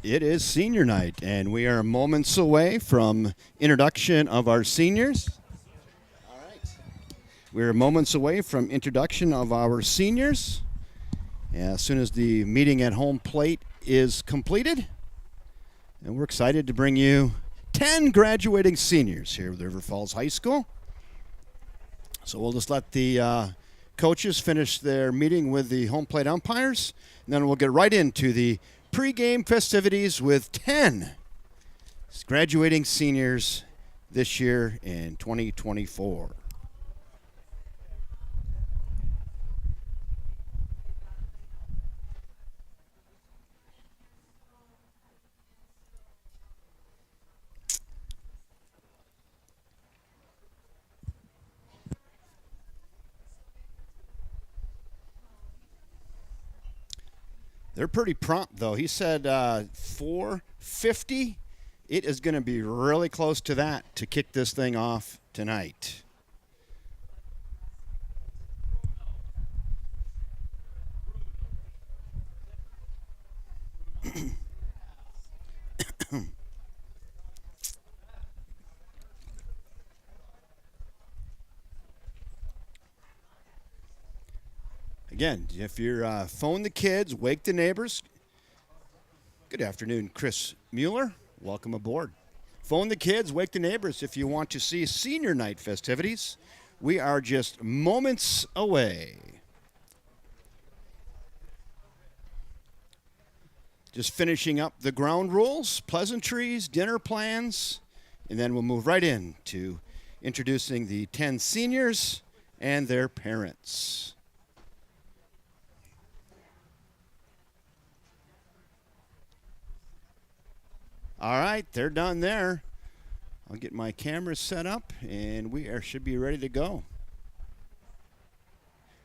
It is senior night, and we are moments away from introduction of our seniors. All right. We're moments away from introduction of our seniors. As soon as the meeting at home plate is completed, and we're excited to bring you 10 graduating seniors here at River Falls High School. So we'll just let the coaches finish their meeting with the home plate umpires, and then we'll get right into the pre-game festivities with 10 graduating seniors this year in 2024. They're pretty prompt, though. He said 4:50. It is going to be really close to that to kick this thing off tonight. Again, if you're phone the kids, wake the neighbors. Good afternoon, Chris Mueller. Welcome aboard. Phone the kids, wake the neighbors if you want to see senior night festivities. We are just moments away. Just finishing up the ground rules, pleasantries, dinner plans, and then we'll move right into introducing the 10 seniors and their parents. All right, they're done there. I'll get my cameras set up, and we should be ready to go.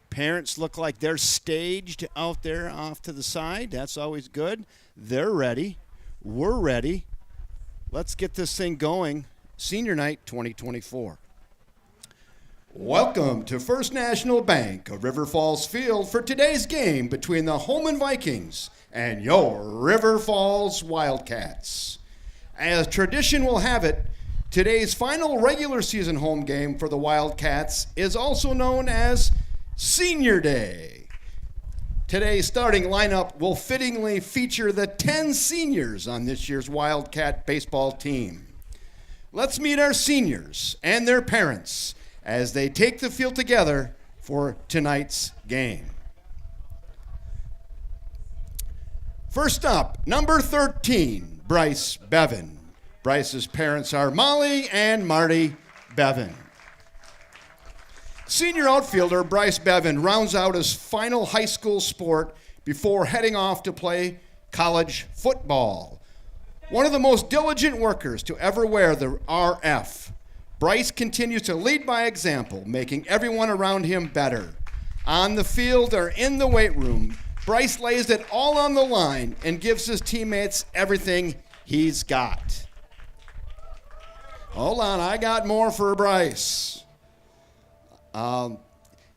Parents look like they're staged out there off to the side. That's always good. They're ready. We're ready. Let's get this thing going. Senior Night 2024. Welcome to First National Bank of River Falls Field for today's game between the Holmen Vikings and your River Falls Wildcats. As tradition will have it, today's final regular season home game for the Wildcats is also known as Senior Day. Today's starting lineup will fittingly feature the 10 seniors on this year's Wildcat baseball team. Let's meet our seniors and their parents as they take the field together for tonight's game. First up, number 13, Bryce Bevan. Bryce's parents are Molly and Marty Bevan. Senior outfielder Bryce Bevan rounds out his final high school sport before heading off to play college football. One of the most diligent workers to ever wear the RF, Bryce continues to lead by example, making everyone around him better. On the field or in the weight room, Bryce lays it all on the line and gives his teammates everything he's got. Hold on, I got more for Bryce.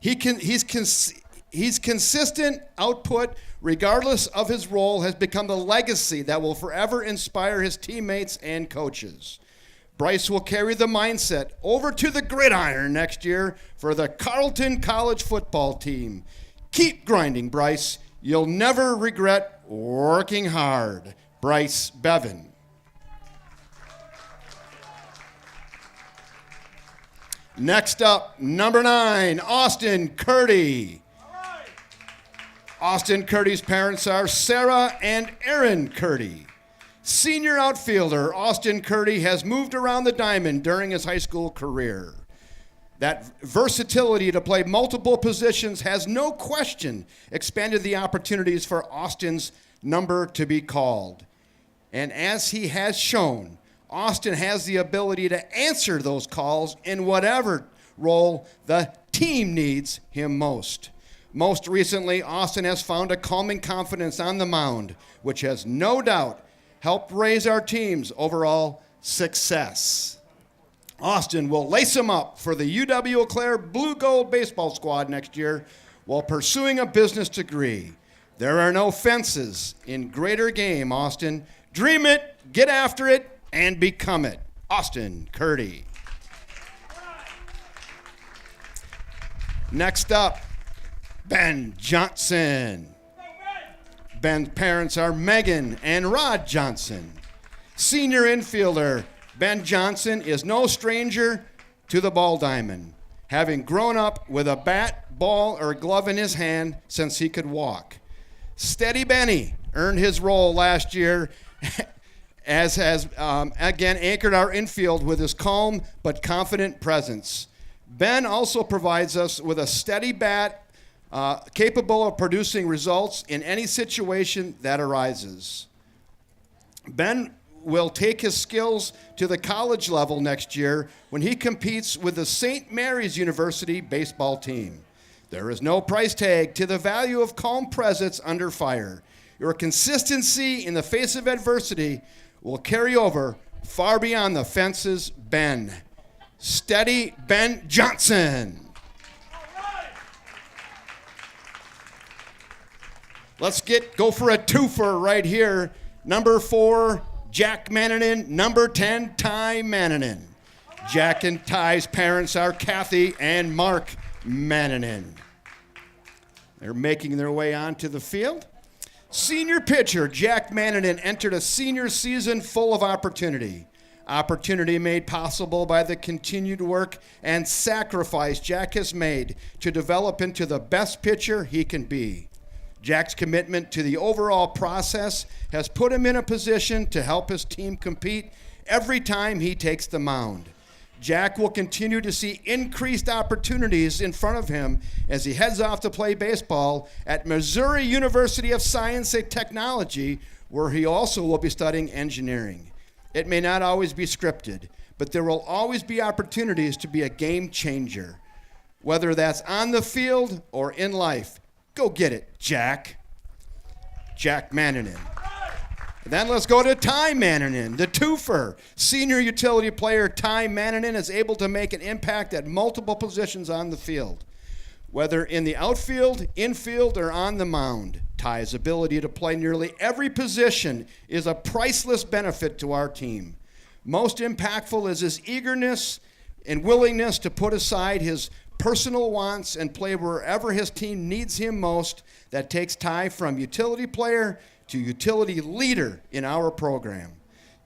He's consistent output, regardless of his role, has become the legacy that will forever inspire his teammates and coaches. Bryce will carry the mindset over to the gridiron next year for the Carleton College football team. Keep grinding, Bryce. You'll never regret working hard. Bryce Bevan. Next up, number 9, Austin Curdy. Austin Curdy's parents are Sarah and Aaron Curdy. Senior outfielder Austin Curdy has moved around the diamond during his high school career. That versatility to play multiple positions has no question expanded the opportunities for Austin's number to be called. And as he has shown, Austin has the ability to answer those calls in whatever role the team needs him most. Most recently, Austin has found a calming confidence on the mound, which has no doubt helped raise our team's overall success. Austin will lace him up for the UW-Eau Claire Blue Gold baseball squad next year while pursuing a business degree. There are no fences in greater game, Austin. Dream it, get after it, and become it. Austin Curdy. Next up, Ben Johnson. Ben's parents are Megan and Rod Johnson. Senior infielder Ben Johnson is no stranger to the ball diamond, having grown up with a bat, ball, or glove in his hand since he could walk. Steady Benny earned his role last year as has again anchored our infield with his calm but confident presence. Ben also provides us with a steady bat capable of producing results in any situation that arises. Ben will take his skills to the college level next year when he competes with the St. Mary's University baseball team. There is no price tag to the value of calm presence under fire. Your consistency in the face of adversity will carry over far beyond the fences, Ben. Steady Ben Johnson. Let's go for a twofer right here. Number 4, Jack Mannanen. Number 10, Ty Mannanen. Jack and Ty's parents are Kathy and Mark Mannanen. They're making their way onto the field. Senior pitcher Jack Mannanen entered a senior season full of opportunity. Opportunity made possible by the continued work and sacrifice Jack has made to develop into the best pitcher he can be. Jack's commitment to the overall process has put him in a position to help his team compete every time he takes the mound. Jack will continue to see increased opportunities in front of him as he heads off to play baseball at Missouri University of Science and Technology, where he also will be studying engineering. It may not always be scripted, but there will always be opportunities to be a game changer, whether that's on the field or in life. Go get it, Jack. Jack Mannanen. Then let's go to Ty Mannanen, the twofer. Senior utility player Ty Mannanen is able to make an impact at multiple positions on the field. Whether in the outfield, infield, or on the mound, Ty's ability to play nearly every position is a priceless benefit to our team. Most impactful is his eagerness and willingness to put aside his personal wants and play wherever his team needs him most. That takes Ty from utility player to utility leader in our program.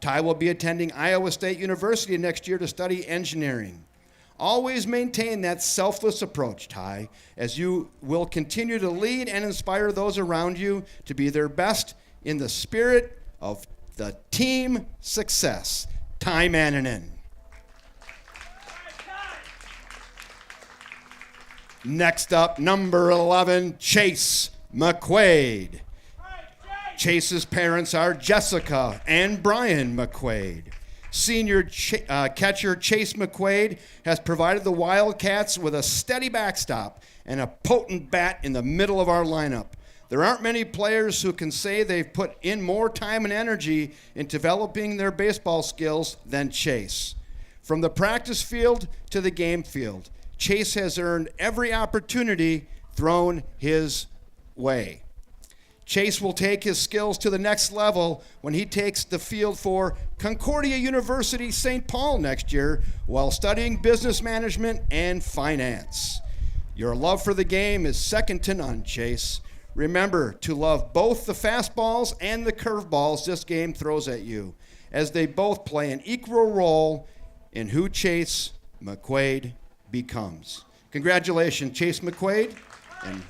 Ty will be attending Iowa State University next year to study engineering. Always maintain that selfless approach, Ty, as you will continue to lead and inspire those around you to be their best in the spirit of the team success. Ty Mannanen. Next up, number 11, Chase McQuaid. Chase's parents are Jessica and Brian McQuaid. Senior catcher Chase McQuaid has provided the Wildcats with a steady backstop and a potent bat in the middle of our lineup. There aren't many players who can say they've put in more time and energy in developing their baseball skills than Chase. From the practice field to the game field, Chase has earned every opportunity thrown his way. Chase will take his skills to the next level when he takes the field for Concordia University St. Paul next year while studying business management and finance. Your love for the game is second to none, Chase. Remember to love both the fastballs and the curveballs this game throws at you, as they both play an equal role in who Chase McQuaid becomes. Congratulations, Chase McQuaid and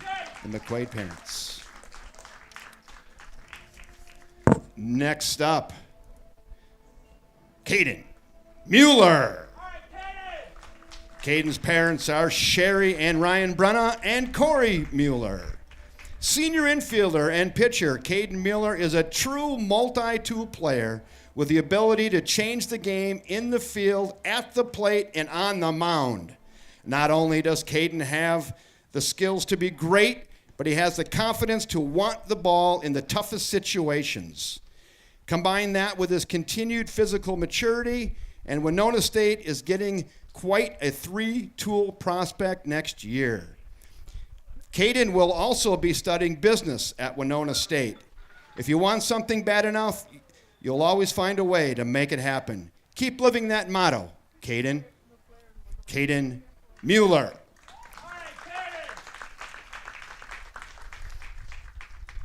the McQuaid parents. Next up, Caden Mueller. Caden's parents are Sherry and Ryan Brenna and Corey Mueller. Senior infielder and pitcher Caden Mueller is a true multi-tool player with the ability to change the game in the field, at the plate, and on the mound. Not only does Caden have the skills to be great, but he has the confidence to want the ball in the toughest situations. Combine that with his continued physical maturity, and Winona State is getting quite a 3-tool prospect next year. Caden will also be studying business at Winona State. If you want something bad enough, You'll always find a way to make it happen. Keep living that motto, Caden. Caden Mueller.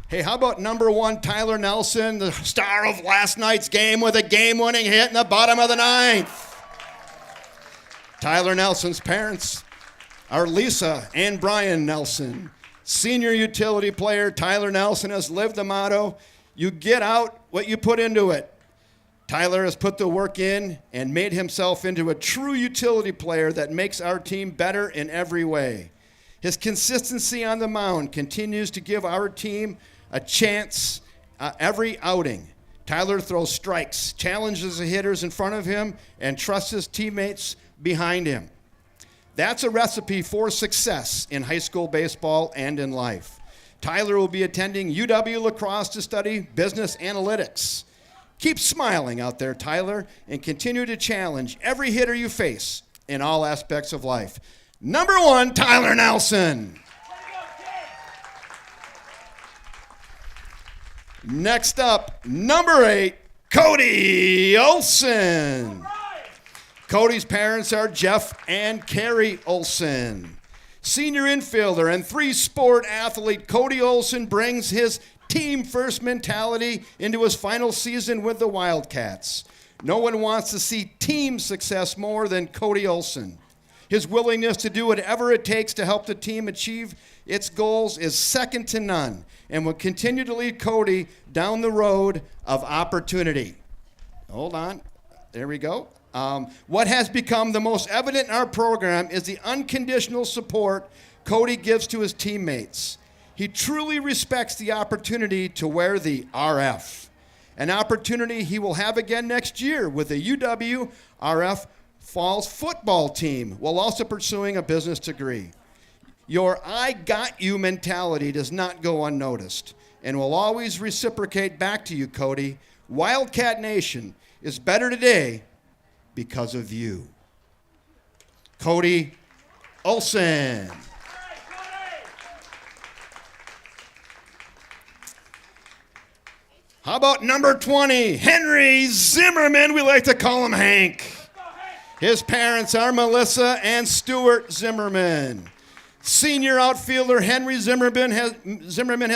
Hey, how about number 1, Tyler Nelson, the star of last night's game with a game-winning hit in the bottom of the 9th. Tyler Nelson's parents are Lisa and Brian Nelson. Senior utility player Tyler Nelson has lived the motto, you get out what you put into it. Tyler has put the work in and made himself into a true utility player that makes our team better in every way. His consistency on the mound continues to give our team a chance every outing. Tyler throws strikes, challenges the hitters in front of him, and trusts his teammates behind him. That's a recipe for success in high school baseball and in life. Tyler will be attending UW-La Crosse to study business analytics. Keep smiling out there, Tyler, and continue to challenge every hitter you face in all aspects of life. Number 1, Tyler Nelson. Next up, number 8, Cody Olson. Cody's parents are Jeff and Carrie Olson. Senior infielder and 3-sport athlete, Cody Olson brings his team-first mentality into his final season with the Wildcats. No one wants to see team success more than Cody Olson. His willingness to do whatever it takes to help the team achieve its goals is second to none and will continue to lead Cody down the road of opportunity. Hold on. There we go. What has become the most evident in our program is the unconditional support Cody gives to his teammates. He truly respects the opportunity to wear the RF, an opportunity he will have again next year with the UW RF Falls football team while also pursuing a business degree. Your I got you mentality does not go unnoticed and will always reciprocate back to you, Cody. Wildcat Nation is better today because of you. Cody Olson. How about number 20, Henry Zimmerman? We like to call him Hank. His parents are Melissa and Stuart Zimmerman. Senior outfielder Henry Zimmerman has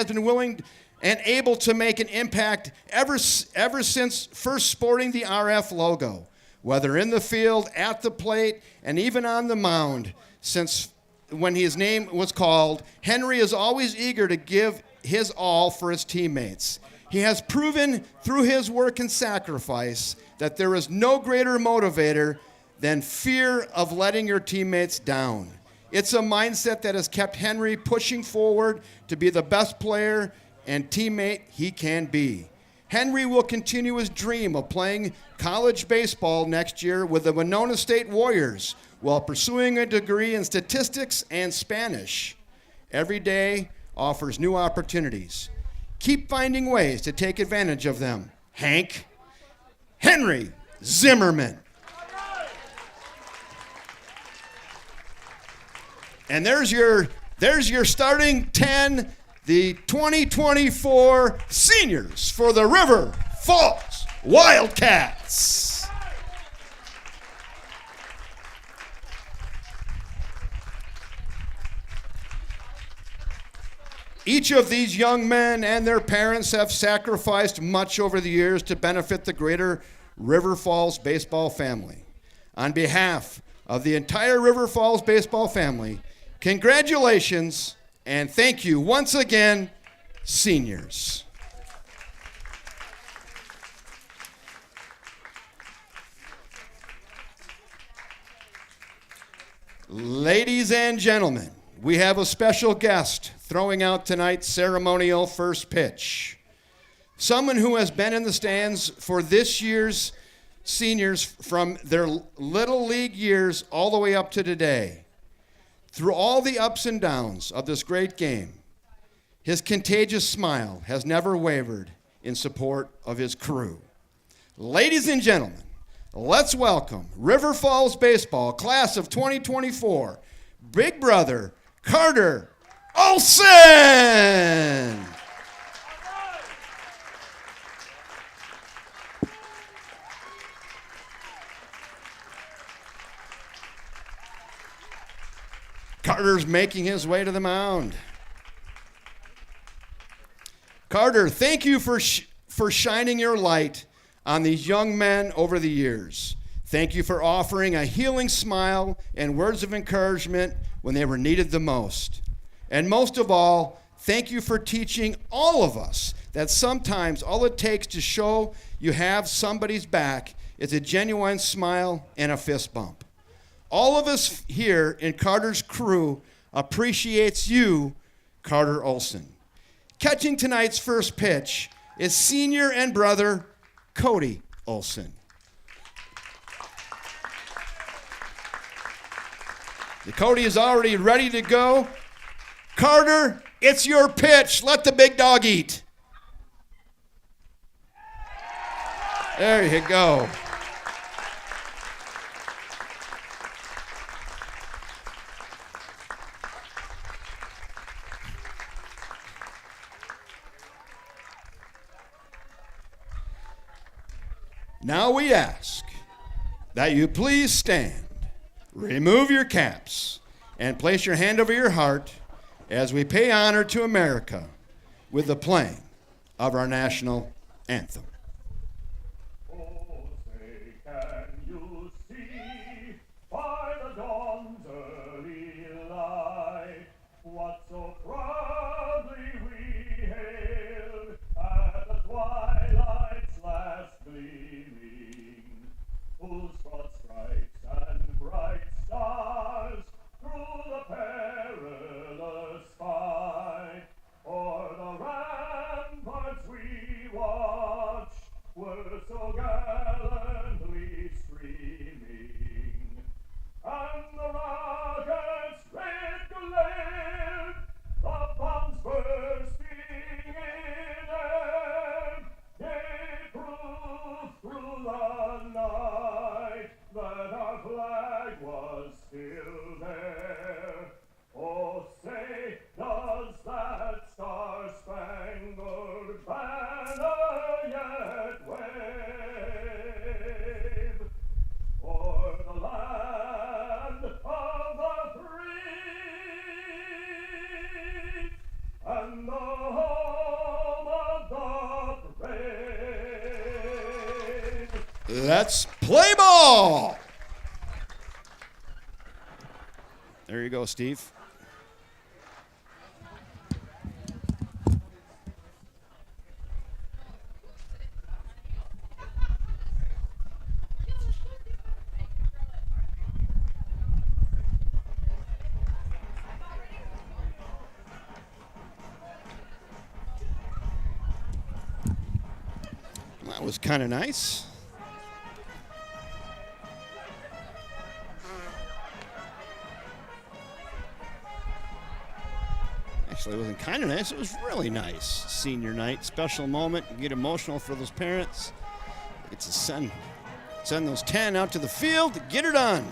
been willing and able to make an impact ever since first sporting the RF logo, whether in the field, at the plate, and even on the mound. Since when his name was called, Henry is always eager to give his all for his teammates. He has proven through his work and sacrifice that there is no greater motivator than fear of letting your teammates down. It's a mindset that has kept Henry pushing forward to be the best player and teammate he can be. Henry will continue his dream of playing college baseball next year with the Winona State Warriors while pursuing a degree in statistics and Spanish. Every day offers new opportunities. Keep finding ways to take advantage of them. Henry Zimmerman. And there's your starting 10, the 2024 seniors for the River Falls Wildcats. Each of these young men and their parents have sacrificed much over the years to benefit the greater River Falls baseball family. On behalf of the entire River Falls baseball family, congratulations and thank you once again, seniors. Ladies and gentlemen, we have a special guest throwing out tonight's ceremonial first pitch. Someone who has been in the stands for this year's seniors from their little league years all the way up to today. Through all the ups and downs of this great game, his contagious smile has never wavered in support of his crew. Ladies and gentlemen, let's welcome River Falls Baseball, class of 2024, Big Brother Carter Olson. Carter's making his way to the mound. Carter, thank you for shining your light on these young men over the years. Thank you for offering a healing smile and words of encouragement when they were needed the most. And most of all, thank you for teaching all of us that sometimes all it takes to show you have somebody's back is a genuine smile and a fist bump. All of us here in Carter's crew appreciates you, Carter Olson. Catching tonight's first pitch is senior and brother Cody Olson. Cody is already ready to go. Carter, it's your pitch. Let the big dog eat. There you go. Now we ask that you please stand, remove your caps, and place your hand over your heart as we pay honor to America with the playing of our national anthem. Let's play ball. There you go, Steve. That was kind of nice. Actually, it wasn't kind of nice. It was really nice. Senior night, special moment. You get emotional for those parents. It's to send those 10 out to the field to get her done.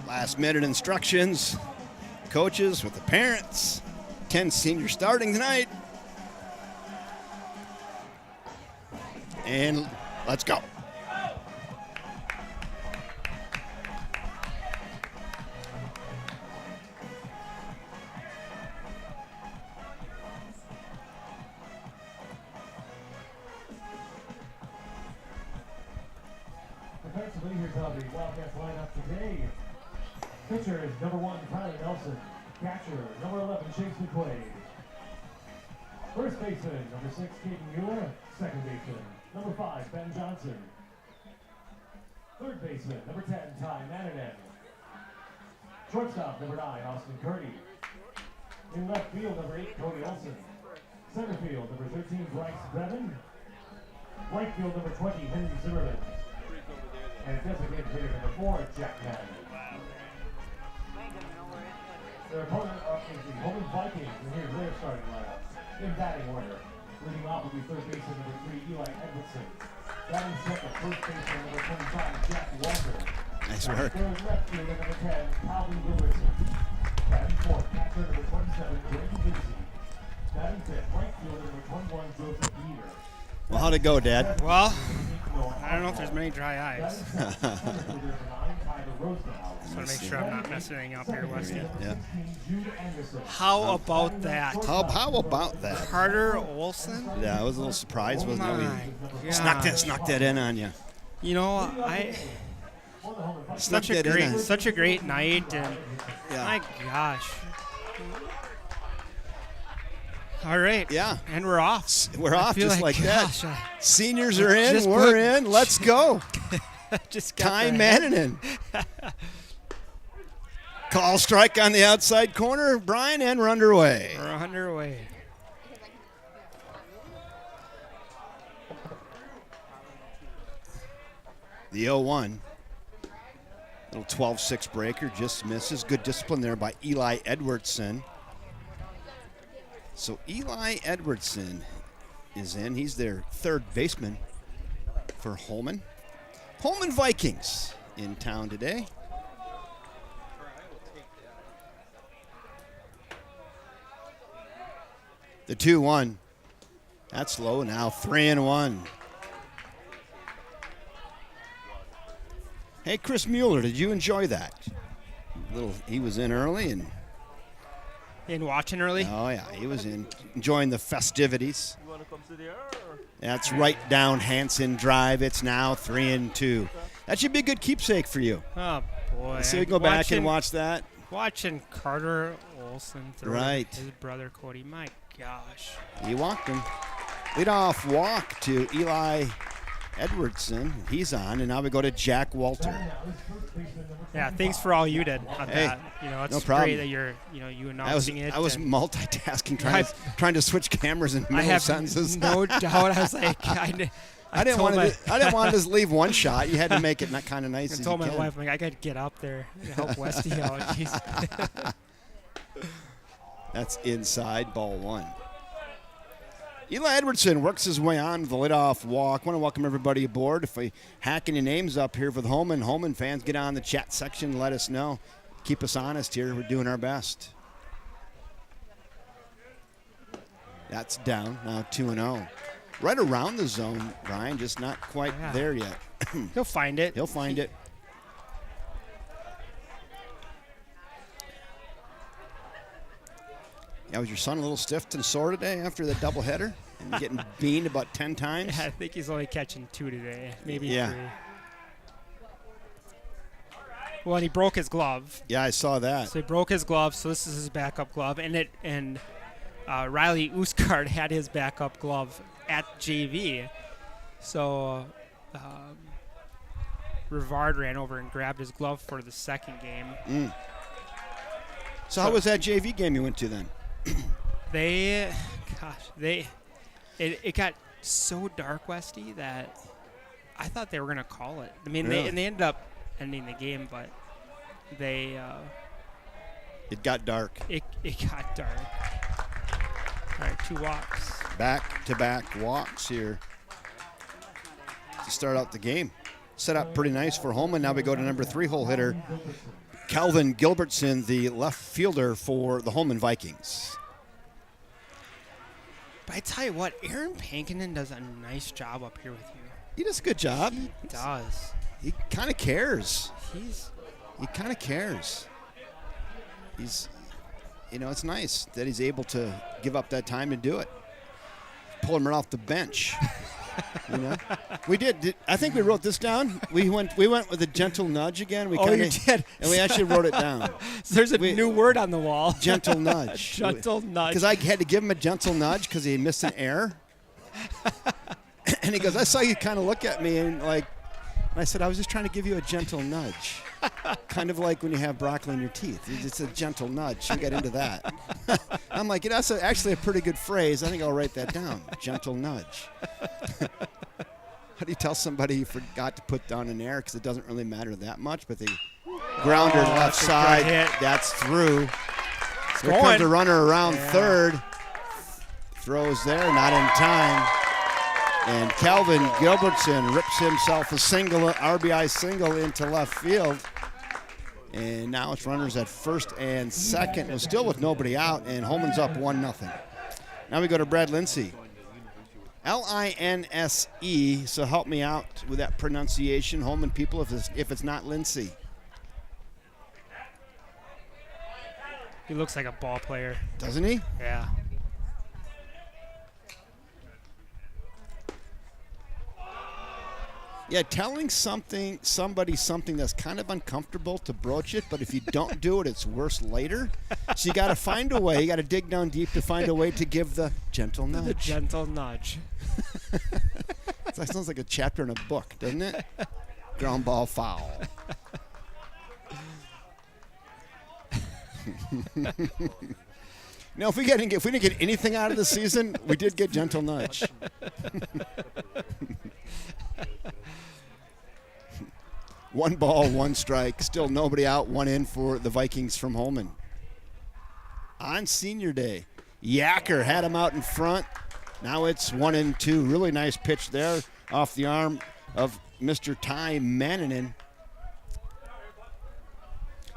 Last minute instructions, coaches with the parents, 10 seniors starting tonight. And let's go. Defensively, here's how the Wildcats line up today. Pitcher is number 1, Tyler Nelson. Catcher, number 11, Chase McQuaid. First baseman, number 6, Caden Mueller. Second baseman, number 5, Ben Johnson. Third baseman, number 10, Ty Mananen. Shortstop, number 9, Austin Curdy. In left field, number 8, Cody Olson. Center field, number 13, Bryce Bevan. Right field, number 20, Henry Zimmerman. And designated hitter, number 4, Jack Madden. Their opponent is the Holmen Vikings, and here's their starting lineup. In batting order, leading off will be third baseman number 3, Eli Edwardson. Batting second, first baseman number 25, Jack Walker. Nice work. Third left fielder number 10, Calvin Wilberson. Batting fourth, catcher number 27, Brandon Lindsay. Batting fifth, right fielder number 21, Joseph Beater. Well, how'd it go, Dad? Well, I don't know if there's many dry eyes. Just want to make sure I'm not messing anything up here, Westy. Yeah. How about that? How about that? Carter Olson? Yeah, I was a little surprised, wasn't My it? God. Snuck that in on you. You know, such a great night, and my gosh. All right. Yeah. And we're off. We're off just like gosh, that. Seniors are in. We're in. Let's go. Just Kai Mannanen. Call strike on the outside corner, Brian, and we're underway. We're underway. The 0-1. Little 12-6 breaker, just misses. Good discipline there by Eli Edwardson. So Eli Edwardson is in. He's their third baseman for Holmen. Holmen Vikings in town today. The 2-1. That's low now. 3-1. Hey, Chris Mueller, did you enjoy that? He was in early and. In watching early? Oh yeah, he was enjoying the festivities. You want to come to the air? That's right down Hanson Drive. It's now 3-2. That should be a good keepsake for you. Oh boy! So we can go back and watch that. Watching Carter Olson throw his brother Cody. My gosh! He walked him. Leadoff walk to Eli Edwardson. He's on, and now we go to Jack Walter. Yeah, thanks for all you did on that. You know, it's no problem. great that you announcing it. I was multitasking, trying to switch cameras in middle of sentences. No doubt. I was like, I didn't want to just leave one shot. You had to make it kind of nice. I told my wife, I got to get up there and help Westy out. Jeez. That's inside, ball one. Eli Edwardson works his way on the leadoff walk. I want to welcome everybody aboard. If we hack any names up here for the Holmen fans, get on the chat section. Let us know. Keep us honest here. We're doing our best. That's down. Now 2-0. Right around the zone, Brian, just not quite there yet. He'll find it. He'll find it. Yeah, was your son a little stiff and sore today after the doubleheader and getting beaned about 10 times? Yeah, I think he's only catching 2 today, maybe 3. Well, and he broke his glove. Yeah, I saw that. So he broke his glove. So this is his backup glove, and Riley Oosgaard had his backup glove at JV. So Rivard ran over and grabbed his glove for the second game. So how was that JV game you went to then? It got so dark, Westy, that I thought they were going to call it. I mean, really? they ended up ending the game, but it got dark. It got dark. All right, 2 walks. Back-to-back walks here to start out the game. Set up pretty nice for Holmen. Now we go to number 3 hole hitter, Calvin Gilbertson, the left fielder for the Holmen Vikings. But I tell you what, Aaron Pankinen does a nice job up here with you. He does a good job. He does. He kind of cares. He kind of cares. It's nice that he's able to give up that time to do it. Pull him right off the bench. We did. I think we wrote this down. We went with a gentle nudge again. You did. And we actually wrote it down. So there's a new word on the wall. Gentle nudge. Gentle nudge. Because I had to give him a gentle nudge because he missed an error. And he goes, I saw you kind of look at me and I said, I was just trying to give you a gentle nudge. Kind of like when you have broccoli in your teeth. It's a gentle nudge. You get into that. I'm like, that's actually a pretty good phrase. I think I'll write that down. Gentle nudge. How do you tell somebody you forgot to put down an error? Because it doesn't really matter that much, but they grounder left side. That's through. Here comes the runner around third. Throws there, not in time. And Calvin Gilbertson rips himself a single, RBI single into left field. And now it's runners at first and second. It's still with nobody out, and Holmen's up 1-0. Now we go to Brad Lindsay. Linse, so help me out with that pronunciation, Holmen people, if it's not Lindsay. He looks like a ball player. Doesn't he? Yeah. Yeah, telling somebody something that's kind of uncomfortable to broach it, but if you don't do it, it's worse later. So you got to find a way. You got to dig down deep to find a way to give the gentle nudge. The gentle nudge. That sounds like a chapter in a book, doesn't it? Ground ball foul. No, if we didn't get anything out of the season, we did get gentle nudge. One ball, one strike. Still nobody out, one in for the Vikings from Holmen. On senior day, Yacker had him out in front. Now it's 1-2. Really nice pitch there off the arm of Mr. Ty Manninen.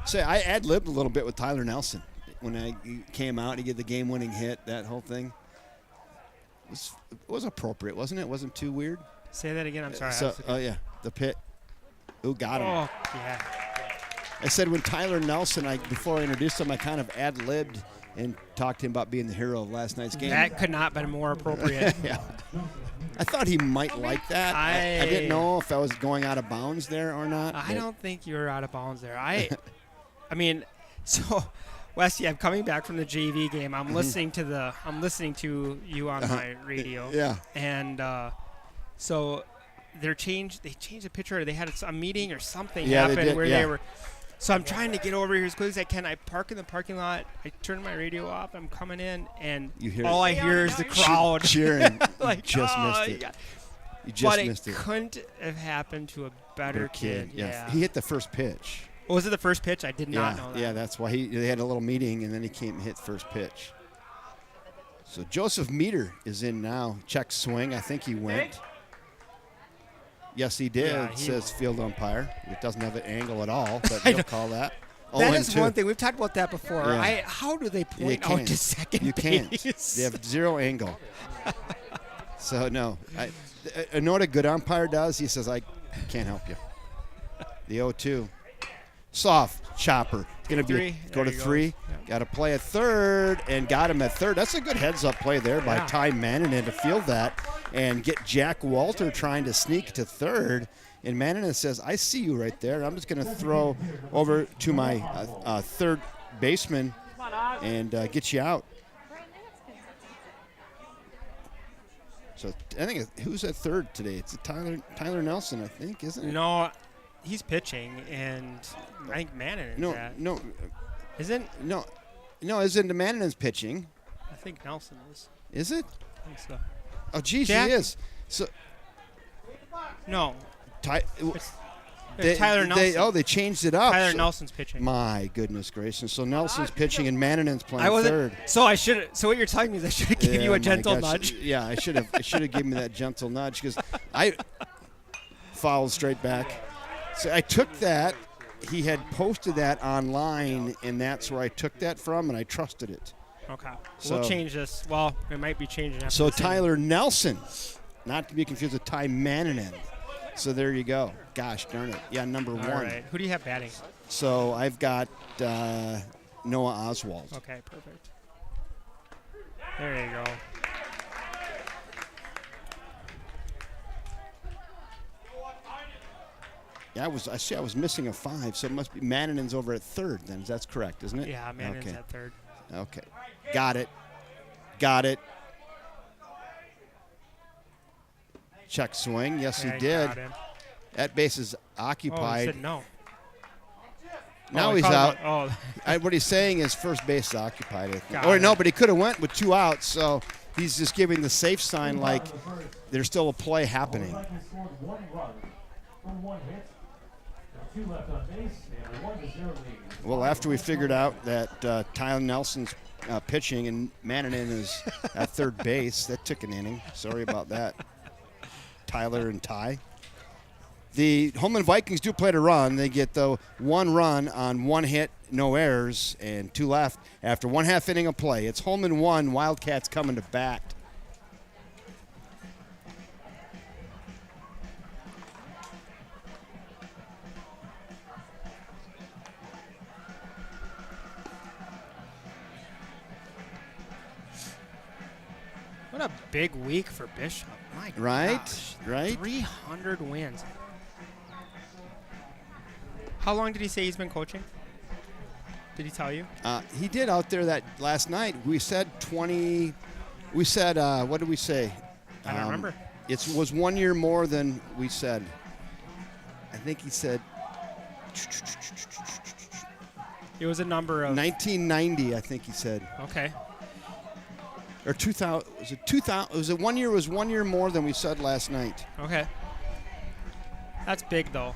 Say, I ad-libbed a little bit with Tyler Nelson when he came out. He get the game-winning hit, that whole thing. It was appropriate, wasn't it? It wasn't too weird. Say that again. I'm sorry. Yeah, the pit. Ooh, got him. Oh, yeah. I said when Tyler Nelson, before I introduced him, I kind of ad-libbed and talked to him about being the hero of last night's game. That could not have been more appropriate. Yeah. I thought he might like that. I didn't know if I was going out of bounds there or not. I don't think you were out of bounds there. I mean, so Westy, I'm coming back from the JV game. I'm listening to you on my radio. Yeah. And so they changed the pitcher. They had a meeting or something Yeah, happened they did, where yeah. they were. So I'm trying to get over here as quick as I can. I park in the parking lot. I turn my radio off. I'm coming in, and all I hear is the crowd cheering. like, You just missed it. Yeah. You just But missed it. Couldn't have happened to a better kid. Yeah. He hit the first pitch. Was it the first pitch? I did not know that. Yeah, that's why they had a little meeting, and then he came and hit first pitch. So Joseph Meter is in now. Check swing. I think he went. Yes, he did, Yeah, says field umpire. It doesn't have an angle at all, but he'll call that. That is 0-2. one thing. We've talked about that before. Yeah. How do they point can't. out to second You can't. base? They have zero angle. So, no. I know what a good umpire does? He says, I can't help you. The 0-2. Soft chopper. It's going to be go to three. Yep. Got to play at third and got him at third. That's a good heads-up play there by Ty Manninen to field that and get Jack Walter trying to sneak to third. And Manninen says, I see you right there. I'm just going to throw over to my third baseman and get you out. So I think who's at third today? It's Tyler Nelson, I think, isn't it? No, he's pitching, and I think Manninen's No. Isn't? No, isn't the Manninen's pitching? I think Nelson is. Is it? I think so. Oh, geez, Jack? he is. So No. They, Tyler Nelson. They changed it up. Tyler Nelson's pitching. My goodness gracious. So Nelson's pitching and Manninen's playing I wasn't. third. So what you're telling me is I should have given you a gentle nudge. Yeah, I should have given me that gentle nudge because I fouled straight back. So I took that. He had posted that online, and that's where I took that from, and I trusted it. Okay. So, we'll change this. Well, it might be changing after So this inning. Tyler Nelson, not to be confused with Ty Manninen. So there you go. Gosh darn it. Yeah, number one. All right. Who do you have batting? So I've got Noah Oswald. Okay, perfect. There you go. Yeah, I was missing a 5, so it must be Manninen's over at third then. That's correct, isn't it? Yeah, Manninen's at third. Okay. Got it. Check swing. Yes, Yeah, he did. got him. That base is Oh, occupied. he said no. Now Oh, he's called out. him Oh, What he's saying is first base is occupied. I think. Got Or it. no, but he could have went with 2 outs, so he's just giving the safe sign like there's still a play happening. Vikings scored 1 run from 1 hit. There are 2 left on base. They have a 1-0 lead. Well, after we figured out that Tyler Nelson's pitching and Mannanen is at third base, that took an inning. Sorry about that, Tyler and Ty. The Holmen Vikings do play to run. They get the 1 run on 1 hit, no errors, and 2 left after 1/2 inning of play. It's Holmen 1, Wildcats coming to bat. What a big week for Bishop. My Right, gosh. right. 300 wins. How long did he say he's been coaching? Did he tell you? He did out there that last night. We said 20. We said, what did we say? I don't remember. It was 1 year more than we said. I think he said It was a number of. 1990, I think he said. Okay. Or 2000. Was it 2000? Was it 1 year? It was 1 year more than we said last night. Okay. That's big, though.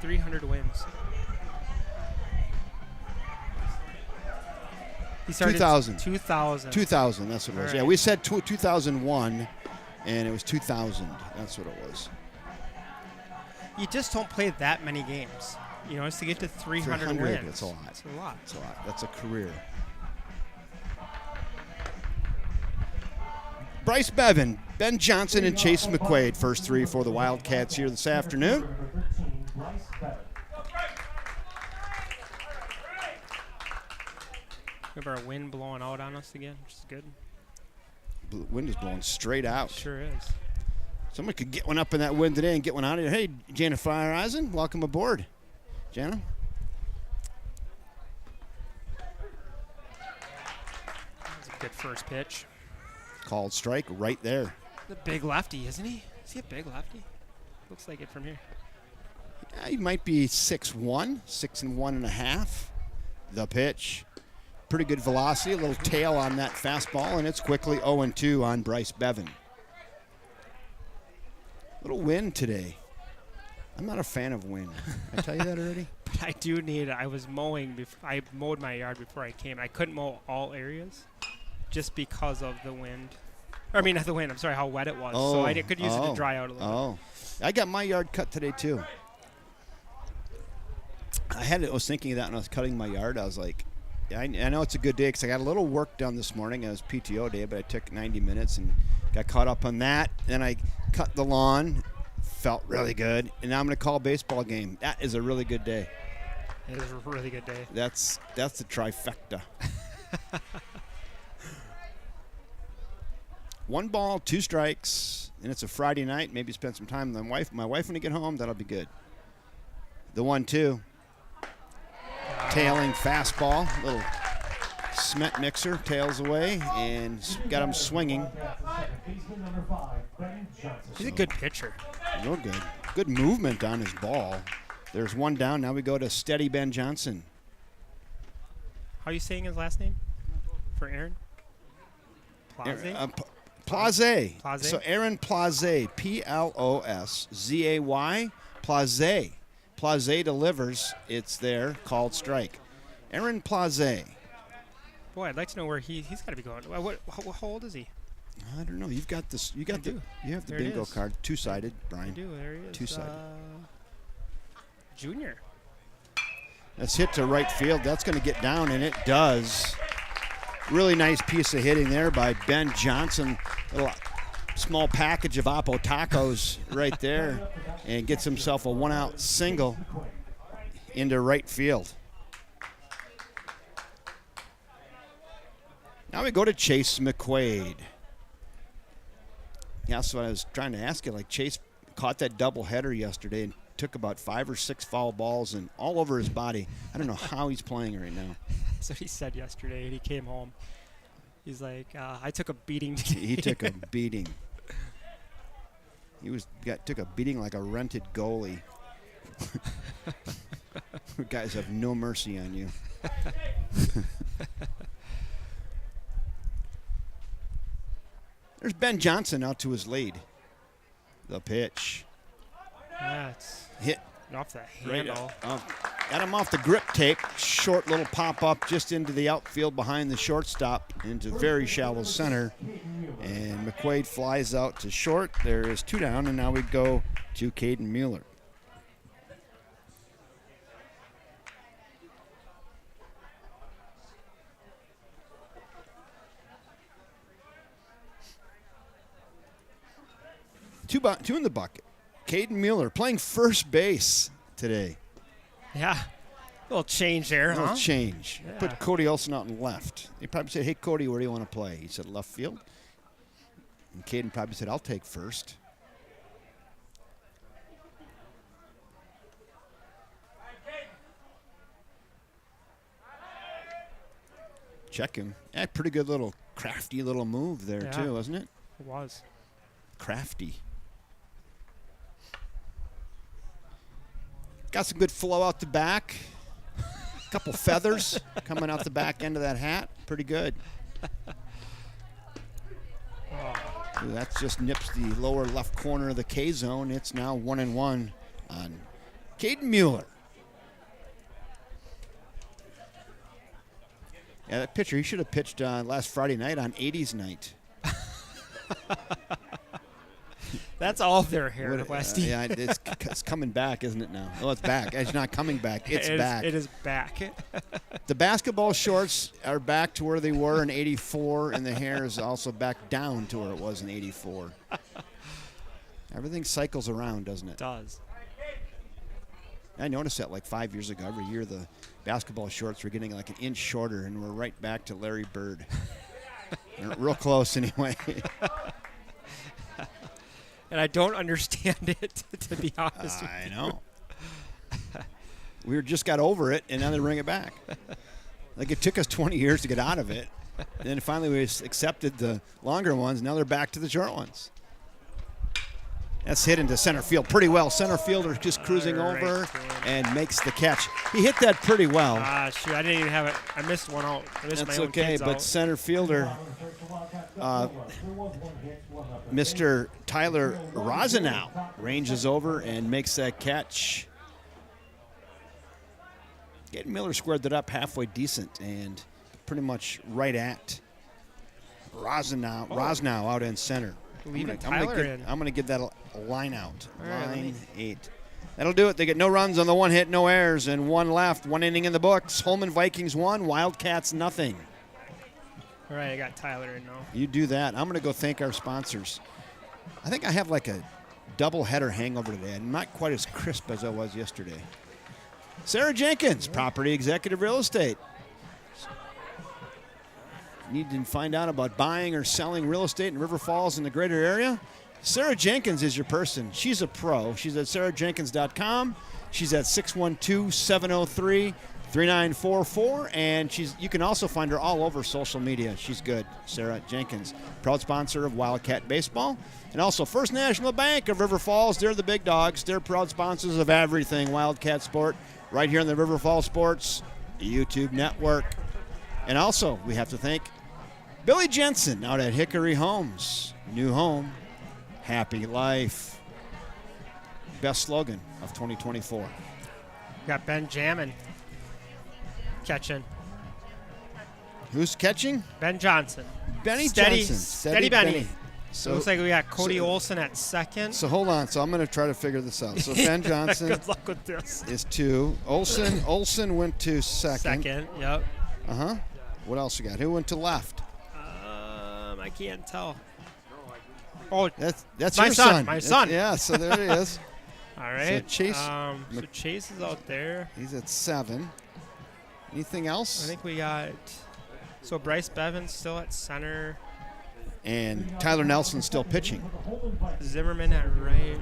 300 wins. He started 2000. 2000. 2000, that's what it was. All Yeah, right. we said 2001, and it was 2000. That's what it was. You just don't play that many games. You know, just to get to 300 wins. That's a lot. That's a lot. That's a lot. That's a career. Bryce Bevan, Ben Johnson, and Chase McQuaid, first 3 for the Wildcats here this afternoon. Number 13, Bryce Bevan. We have our wind blowing out on us again, which is good. The wind is blowing straight out. Sure is. Somebody could get one up in that wind today and get one out of here. Hey, Jana Eisen, welcome aboard. Jana? That's a good first pitch. Called strike right there. The big lefty, isn't he? Is he a big lefty? Looks like it from here. Yeah, he might be 6'1", 6 1.5. The pitch. Pretty good velocity, a little tail on that fastball, and it's quickly 0-2 on Bryce Bevan. Little wind today. I'm not a fan of wind. I tell you that already? But I do need. I was mowing. I mowed my yard before I came. I couldn't mow all areas, just because of the wind. Or, I mean, not the wind. I'm sorry, how wet it was. So I could use it to dry out a little bit. I got my yard cut today too. I was thinking of that when I was cutting my yard. I was like, I know it's a good day because I got a little work done this morning. It was PTO day, but I took 90 minutes and got caught up on that. Then I cut the lawn. Felt really good. And now I'm going to call a baseball game. That is a really good day. It was a really good day. That's the trifecta. 1 ball, 2 strikes, and it's a Friday night. Maybe spend some time with my wife when I get home. That'll be good. The 1-2. Tailing fastball. Little Smet mixer. Tails away and got him swinging. Baseman number 5, Ben Johnson. He's a good pitcher. Real good. Good movement on his ball. There's 1 down. Now we go to steady Ben Johnson. How are you saying his last name for Aaron? Plaze? Plaze. Plaze? So Aaron Plaze, Ploszay. Plaze. Plaze delivers. It's there. Called strike. Aaron Plaze. Boy, I'd like to know where he's got to be going. How old is he? I don't know. You've got this. You have the There it bingo is. card. 2-sided, Brian. I do. There he is. 2-sided. Junior. That's hit to right field. That's going to get down, and it does. Really nice piece of hitting there by Ben Johnson. Little small package of Oppo tacos right there, and gets himself a 1-out single into right field. Now we go to Chase McQuaid. Yeah, that's what I was trying to ask you. Like, Chase caught that doubleheader yesterday and took about 5 or 6 foul balls and all over his body. I don't know how he's playing right now. That's what he said yesterday, and he came home. He's like, I took a beating today. He took a beating. Took a beating like a rented goalie. You guys have no mercy on you. There's Ben Johnson out to his lead. The pitch. Yeah, it's Hit off the right handle. up. Got him off the grip tape. Short little pop-up just into the outfield behind the shortstop into very shallow center. And McQuaid flies out to short. There is 2 down, and now we go to Caden Mueller. Two in the bucket. Caden Mueller playing first base today. Yeah. A little change there, A little change. Yeah. Put Cody Olsen out in left. He probably said, hey, Cody, where do you want to play? He said, left field. And Caden probably said, I'll take first. Check him. Yeah, pretty good little crafty little move there, too, wasn't it? It was. Crafty. Got some good flow out the back. A couple feathers coming out the back end of that hat. Pretty good. Ooh, that just nips the lower left corner of the K zone. It's now 1-1 on Caden Mueller. Yeah, that pitcher, he should have pitched last Friday night on 80s night. That's all there here, Westy. Yeah, it's coming back, isn't it now? Oh, it's back. It's not coming back. It's back. It is back. The basketball shorts are back to where they were in 84, and the hair is also back down to where it was in 84. Everything cycles around, doesn't it? It does. I noticed that like 5 years ago. Every year the basketball shorts were getting like an inch shorter, and we're right back to Larry Bird. Real close anyway. And I don't understand it, to be honest with you. I know. We just got over it, and now they bring it back. Like it took us 20 years to get out of it. And then finally we accepted the longer ones. Now they're back to the short ones. That's hit into center field pretty well. Center fielder just cruising over and makes the catch. He hit that pretty well. Shoot, I didn't even have it. I missed one out. That's okay, but center fielder, Mr. Tyler Rosenau, ranges over and makes that catch. Caden Miller squared that up halfway decent and pretty much right at Rosenau out in center. Leaving Tyler in. I'm going to give that a line out. Line 8. That'll do it. They get no runs on the one hit, no errors, and one left. 1 inning in the books. Holmen Vikings 1, Wildcats nothing. All right, I got Tyler in now. You do that. I'm going to go thank our sponsors. I think I have like a double header hangover today. I'm not quite as crisp as I was yesterday. Sarah Jenkins, Property Executive Real Estate. Need to find out about buying or selling real estate in River Falls and the greater area? Sarah Jenkins is your person. She's a pro. She's at sarahjenkins.com. She's at 612-703-3944. And you can also find her all over social media. She's good. Sarah Jenkins, proud sponsor of Wildcat Baseball. And also First National Bank of River Falls. They're the big dogs. They're proud sponsors of everything Wildcat Sport right here on the River Falls Sports YouTube network. And also, we have to thank Billy Jensen out at Hickory Homes. New home, happy life. Best slogan of 2024. We got Ben Jammin catching. Who's catching? Ben Johnson. Benny Steady, Johnson. Steady Benny. So it looks like we got Cody Olsen at second. So hold on. So I'm going to try to figure this out. So Ben Johnson Good luck with this. is 2. Olsen went to second. Second, yep. Uh-huh. What else you got? Who went to left? I can't tell. Oh, that's my your son. My son. Yeah, so there he is. All right. So Chase, so Chase is out there. He's at 7. Anything else? I think we got. So Bryce Bevan's still at center. And Tyler Nelson's still pitching. Zimmerman at right.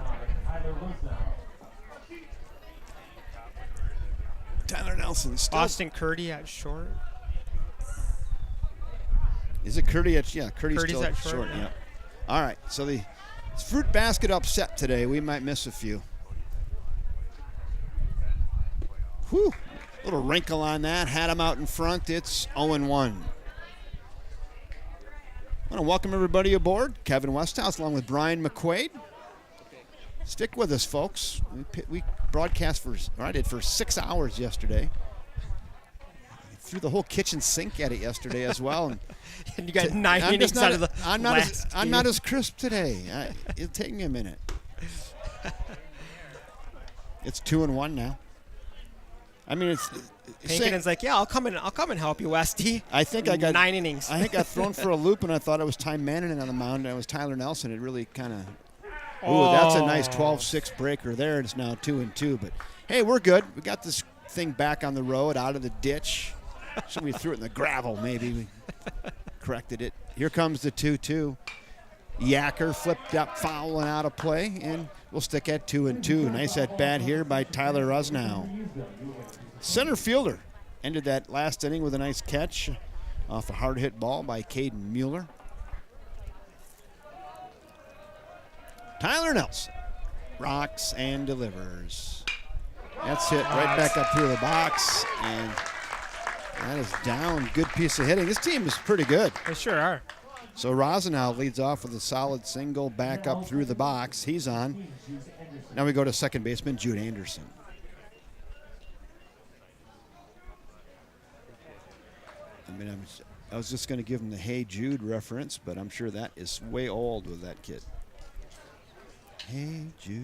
Tyler Nelson still. Austin Curdy at short. Is it Curdy at? Yeah, Curdy's still at short. Yeah. All right. So the fruit basket upset today. We might miss a few. Whew. Little wrinkle on that. Had him out in front. It's 0-1. I want to welcome everybody aboard. Kevin Westhouse along with Brian McQuaid. Stick with us, folks. We broadcast I did for 6 hours yesterday. I threw the whole kitchen sink at it yesterday as well. And you got 9 innings out of the I'm not as crisp today. It'll take me a minute. It's 2-1 now. I mean, Pinkerton's like, yeah, I'll come and help you, Westy. I think I got 9 innings. I think I got thrown for a loop, and I thought it was Ty Manning on the mound, and it was Tyler Nelson. It really kind of. Ooh, that's a nice 12-6 breaker there. It's now 2-2. But hey, we're good. We got this thing back on the road, out of the ditch. Somebody threw it in the gravel. Maybe we corrected it. Here comes the 2-2. Yacker flipped up, foul and out of play, and we'll stick at 2-2. Nice at bat here by Tyler Rusnow. Center fielder ended that last inning with a nice catch off a hard hit ball by Caden Mueller. Tyler Nelson rocks and delivers. That's hit right back up through the box, and that is down. Good piece of hitting. This team is pretty good. They sure are. So Rosenau leads off with a solid single back up through the box. He's on. Now we go to second baseman Jude Anderson. I was just going to give him the Hey Jude reference, but I'm sure that is way old with that kid. Hey Jude.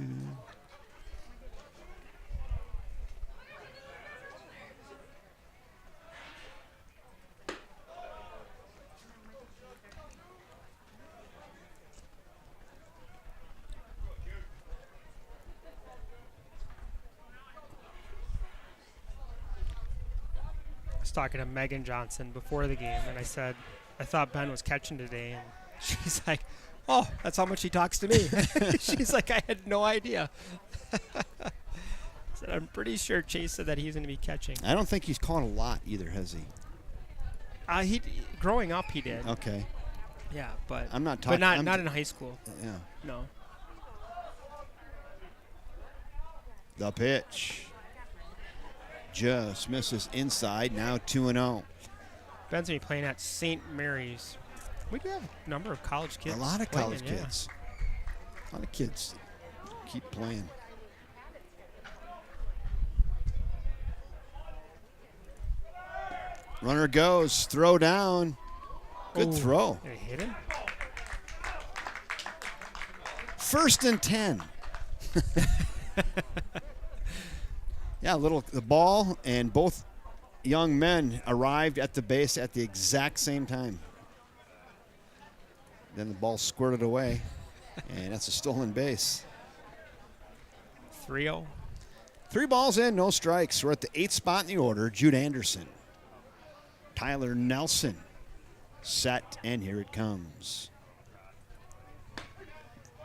I was talking to Megan Johnson before the game, and I said, I thought Ben was catching today, and she's like, oh, that's how much he talks to me. She's like, I had no idea. Said, I'm pretty sure Chase said that he's going to be catching. I don't think he's caught a lot either, has he? Growing up, he did. Okay. Yeah, but I'm not talking. But not in high school. Yeah. No. The pitch just misses inside. Now 2-0. Ben's going to be playing at St. Mary's. We do have a number of college kids. A lot of college playing, kids. A lot of kids keep playing. Runner goes. Throw down. Good throw. Did it hit him? 1st and 10. Yeah, the ball and both young men arrived at the base at the exact same time. Then the ball squirted away, and that's a stolen base. 3-0. 3 balls in, no strikes. We're at the 8th spot in the order. Jude Anderson. Tyler Nelson. Set, and here it comes.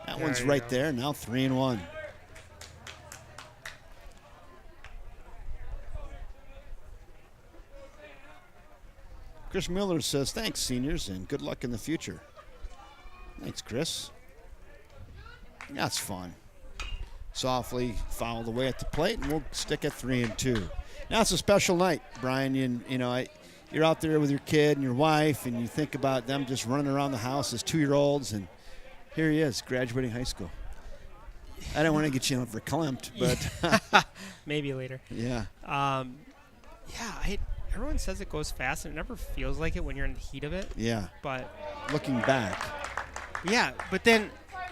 That one's right there. Now 3-1. Chris Miller says, thanks, seniors, and good luck in the future. Thanks, Chris. That's fun. Softly fouled away at the plate, and we'll stick at 3-2. Now it's a special night, Brian. You're out there with your kid and your wife, and you think about them just running around the house as 2-year-olds, and here he is, graduating high school. I don't want to get you verklempt, but maybe later. Yeah. Everyone says it goes fast, and it never feels like it when you're in the heat of it. Yeah. But looking back. Yeah, but then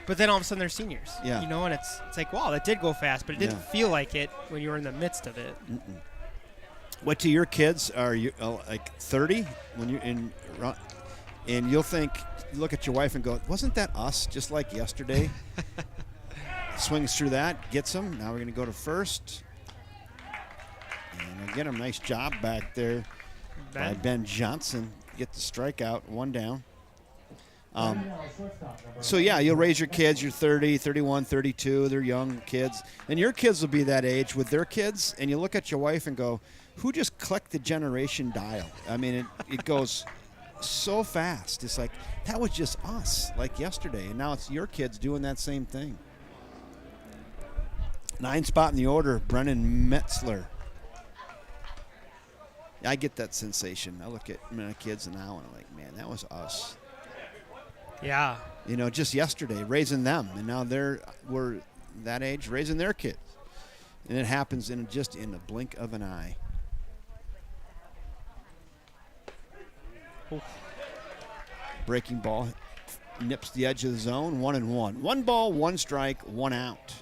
all of a sudden they're seniors. Yeah. And it's like, wow, that did go fast, but it didn't feel like it when you were in the midst of it. Mm-mm. What to your kids are you like 30 when you're in, and you'll look at your wife and go, wasn't that us just like yesterday? Swings through that, gets him. Now we're going to go to first. And again, a nice job back there by Ben Johnson. Get the strikeout, 1 down. So, yeah, you'll raise your kids. You're 30, 31, 32. They're young kids. And your kids will be that age with their kids. And you look at your wife and go, who just clicked the generation dial? I mean, it goes so fast. It's like, that was just us, like yesterday. And now it's your kids doing that same thing. 9th spot in the order, Brennan Metzler. I get that sensation. I look at my kids now and I'm like, man, that was us. Yeah. Just yesterday, raising them. And now that age raising their kids. And it happens in just in the blink of an eye. Oof. Breaking ball nips the edge of the zone, 1-1. 1 ball, 1 strike, 1 out.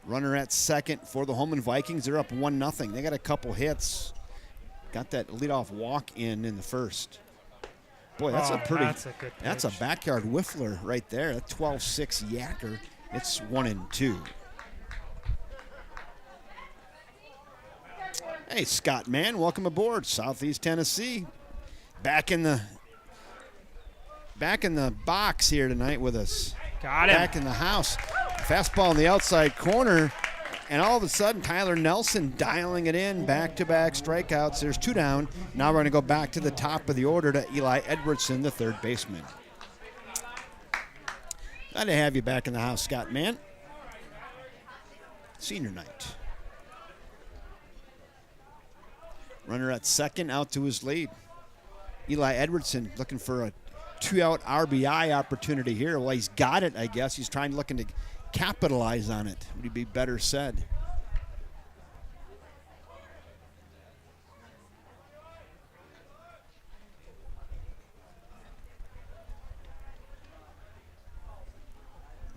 Runner at second for the Holmen Vikings. They're up 1-0. They got a couple hits. Got that leadoff walk in the first. Boy, that's that's a good pitch. That's a backyard whiffler right there. That 12-6 yacker. It's 1-2. Hey, Scott Mann, welcome aboard. Southeast Tennessee. Back in the box here tonight with us. Got him. Back in the house. Fastball in the outside corner. And all of a sudden, Tyler Nelson dialing it in. Back-to-back strikeouts. There's 2 down. Now we're going to go back to the top of the order to Eli Edwardson, the third baseman. Glad to have you back in the house, Scott Mann. Senior night. Runner at second, out to his lead. Eli Edwardson looking for a 2-out RBI opportunity here. Well, he's got it, I guess. He's looking to capitalize on it. Would be better said.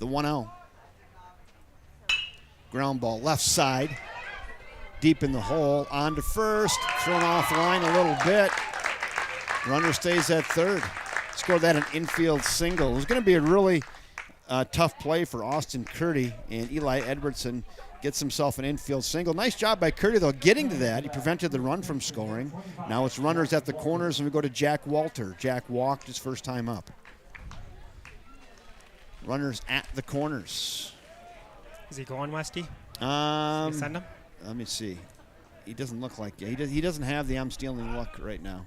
The 1-0. Ground ball left side. Deep in the hole. On to first. Thrown offline a little bit. Runner stays at third. Scored that an infield single. It was going to be a really tough play for Austin Curdy, and Eli Edwardson gets himself an infield single. Nice job by Curdy, though, getting to that. He prevented the run from scoring. Now it's runners at the corners, and we go to Jack Walter. Jack walked his first time up. Runners at the corners. Is he going, Westy? You send him? Let me see. He doesn't look like it. He doesn't have the I'm stealing look right now.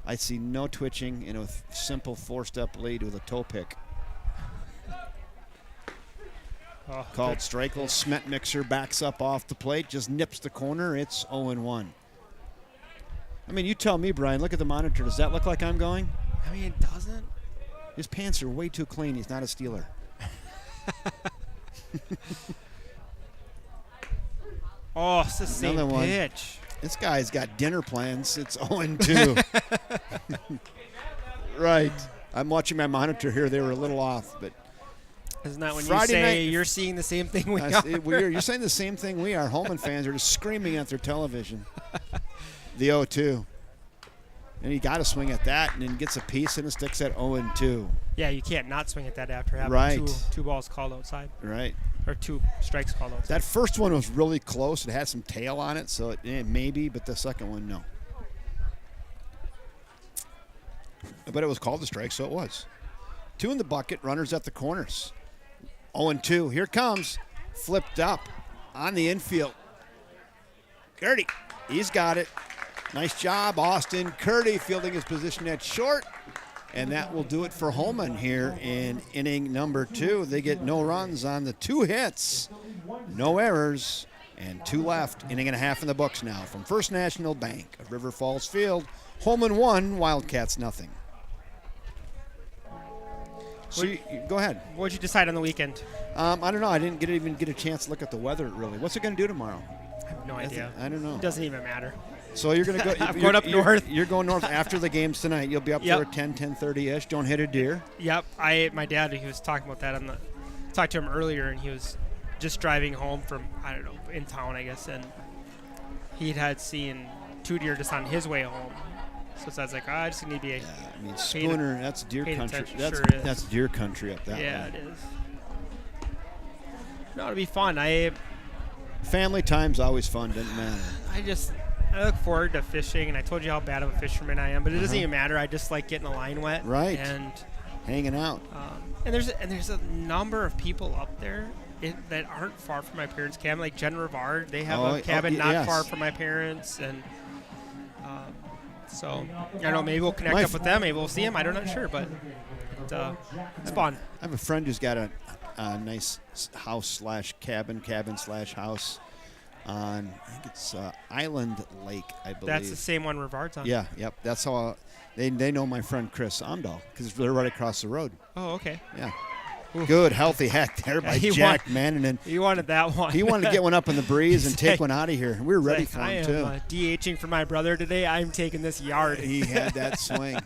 I see no twitching in a simple 4-step lead with a toe pick. Called strike. Little Smet mixer backs up off the plate, just nips the corner. It's 0-1. I mean, you tell me, Brian. Look at the monitor. Does that look like I'm going? I mean, it doesn't. His pants are way too clean. He's not a stealer. Oh, it's the same Another one. pitch. This guy's got dinner plans. It's 0-2. Right. I'm watching my monitor here. They were a little off, but isn't that when Friday you say night, you're seeing the same thing we are? You're saying the same thing we are. Holmen fans are just screaming at their television. The 0-2. And he got to swing at that, and then gets a piece, and it sticks at 0-2. Yeah, you can't not swing at that after having two balls called outside. Right. Or 2 strikes called outside. That first one was really close. It had some tail on it, so maybe, but the second one, no. But it was called a strike, so it was. 2 in the bucket, runners at the corners. 0-2. Here comes. Flipped up on the infield. Curdy. He's got it. Nice job, Austin Curdy fielding his position at short. And that will do it for Holmen here in inning number 2. They get no runs on the 2 hits, no errors, and 2 left. Inning and a half in the books now from First National Bank of River Falls Field. Holmen 1, Wildcats nothing. So go ahead. What did you decide on the weekend? I don't know. I didn't even get a chance to look at the weather, really. What's it going to do tomorrow? I have no idea. I don't know. It doesn't even matter. So you're going to go. I'm going up north. You're going north after the games tonight. You'll be up there at 10:30ish. Don't hit a deer. Yep. My dad, he was talking about that. Talked to him earlier, and he was just driving home from, I don't know, in town, I guess, and he had seen 2 deer just on his way home. So I was like, I just need to be Yeah, I mean, Spooner, that's deer country. That's deer country up that way. Yeah, it is. No, it'll be fun. Family time's always fun, doesn't matter. I look forward to fishing, and I told you how bad of a fisherman I am, but it doesn't even matter. I just like getting the line wet. Right. And hanging out. And there's a number of people up there that aren't far from my parents' cabin, like Jen Rivard. They have a cabin not far from my parents, and so I don't know. Maybe we'll connect up with them. Maybe we'll see them. I'm not sure, but it's fun. I have a friend who's got a nice house / cabin / house on, I think it's Island Lake, I believe. That's the same one Rivard's on. Yeah, yep. That's how they know my friend Chris Amdahl because they're right across the road. Oh, okay. Yeah. Good, healthy hack there by Jack Manning. He wanted that one. He wanted to get one up in the breeze and take one out of here. We were ready for him, too. I am DHing for my brother today. I'm taking this yard. He had that swing.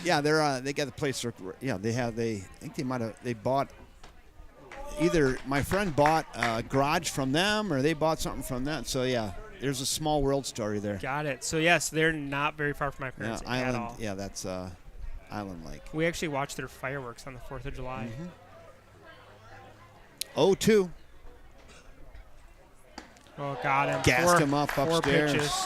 Yeah, they got the place. Yeah, I think they bought either my friend bought a garage from them or they bought something from that. So, yeah, there's a small world story there. Got it. So, yes, they're not very far from my parents at all. Yeah, that's Island Lake. We actually watched their fireworks on the 4th of July. 0-2. Oh, got him. Gassed him up 4 upstairs. pitches.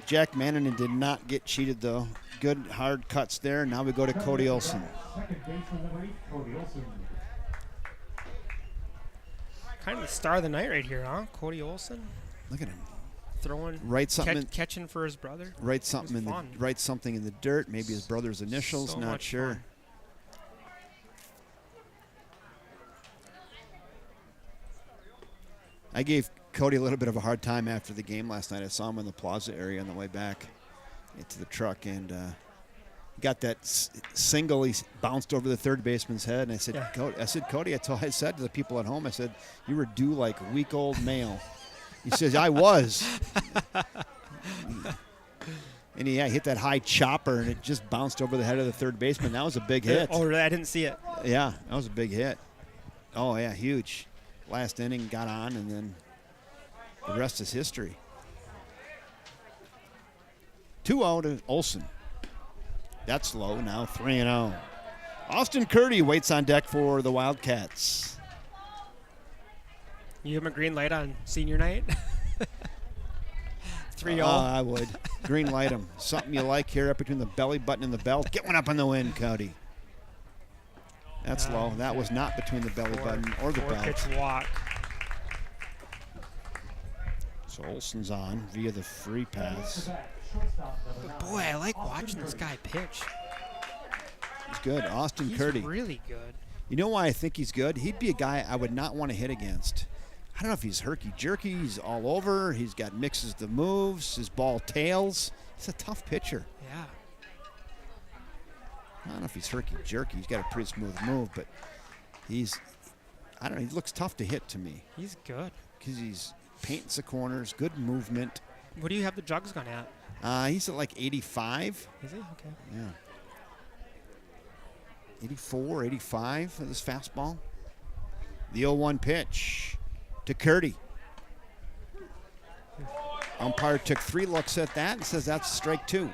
Jack Manning did not get cheated, though. Good hard cuts there. Now we go to Cody Olson. Second baseman number 8, Cody Olson. Kind of the star of the night right here, huh? Cody Olson. Look at him. Throwing, catching for his brother. Write something in the dirt. Maybe his brother's initials. So not sure. Fun. I gave Cody a little bit of a hard time after the game last night. I saw him in the plaza area on the way back into the truck, and got that single. He bounced over the third baseman's head, and I said, Cody, I said to the people at home, I said, you were due like a week-old male. He says, I was. And he hit that high chopper, and it just bounced over the head of the third baseman. That was a big hit. Oh, really? I didn't see it. Yeah, that was a big hit. Oh, yeah, huge. Last inning, got on, and then the rest is history. 2-0 to Olson. That's low now, 3-0. Austin Curdy waits on deck for the Wildcats. You give him a green light on senior night? 3-0. I would. Green light him. Something you like here up between the belly button and the belt. Get one up on the wind, Cody. That's low. That was not between the belly button or the belt. 4-pitch walk. So Olson's on via the free pass. But boy, I like watching this guy pitch. He's good. Austin He's Curdy. really good. You know why I think he's good? He'd be a guy I would not want to hit against. I don't know if he's herky-jerky. He's all over. He's got mixes the moves. His ball tails. He's a tough pitcher. Yeah. I don't know if he's herky-jerky. He's got a pretty smooth move, but he looks tough to hit to me. He's good. Because he's paints the corners, good movement. What do you have the jugs gone at? He's at like 85. Is he? Okay. Yeah. 84, 85 for this fastball. The 0-1 pitch to Curdy. Umpire took 3 looks at that and says that's strike 2.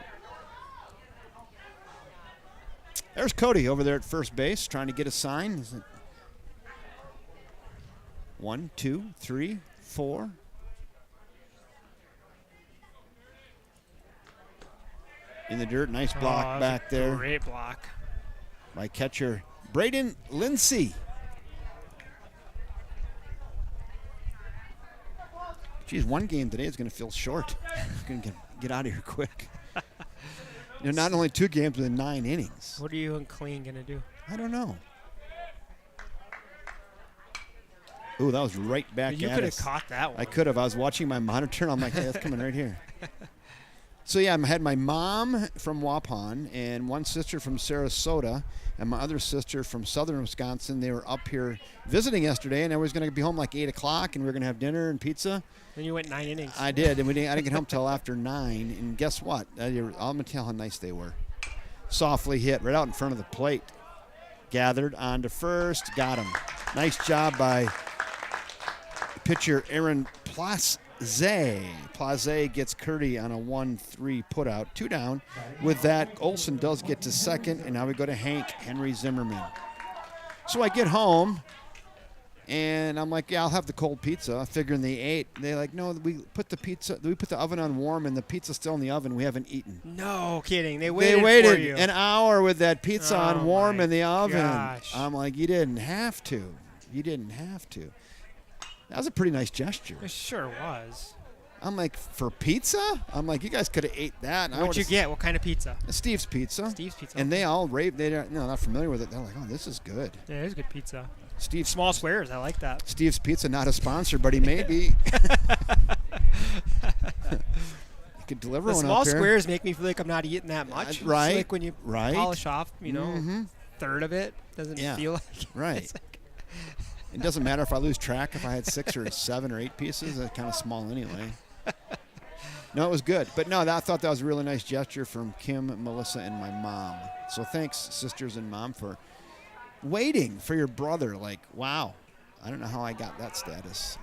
There's Cody over there at first base trying to get a sign. Is it 1, 2, 3, 4? In the dirt, nice block back there. Great block. By catcher Braden Lindsay. Geez, one game today is going to feel short. It's going to get out of here quick. Not only 2 games, but 9 innings. What are you and Clean going to do? I don't know. Ooh, that was right back at us. You could have caught that one. I could have. I was watching my monitor, and I'm like, hey, that's coming right here. So, yeah, I had my mom from Waupun and one sister from Sarasota and my other sister from southern Wisconsin. They were up here visiting yesterday, and I was going to be home like 8 o'clock, and we were going to have dinner and pizza. And you went 9 innings. I did, and I didn't get home till after 9. And guess what? I'm going to tell how nice they were. Softly hit right out in front of the plate. Gathered onto first. Got him. Nice job by pitcher Aaron Place. Place gets Curdy on a 1-3 putout. 2 down. With that, Olson does get to second, and now we go to Henry Zimmerman. So I get home, and I'm like, yeah, I'll have the cold pizza. Figuring they ate. They're like, no, we put the oven on warm, and the pizza's still in the oven. We haven't eaten. No kidding. They waited for you. an hour with that pizza on warm in the oven. Gosh. I'm like, you didn't have to. You didn't have to. That was a pretty nice gesture. It sure was. I'm like, for pizza? I'm like, you guys could have ate that. What'd you get? What kind of pizza? Steve's Pizza. Steve's Pizza. And they all raved. They're not familiar with it. They're like, oh, this is good. Yeah, it is good pizza. Steve's Small squares. I like that. Steve's Pizza, not a sponsor, but he may be. You could deliver the one small up here. squares make me feel like I'm not eating that much. Right. It's like when you polish off, Mm-hmm. third of it. Doesn't feel like it. Right. It doesn't matter if I lose track. If I had 6 or 7 or 8 pieces, that's kind of small anyway. No, it was good. But no, I thought that was a really nice gesture from Kim, Melissa, and my mom. So thanks, sisters and mom, for waiting for your brother. Like, wow. I don't know how I got that status.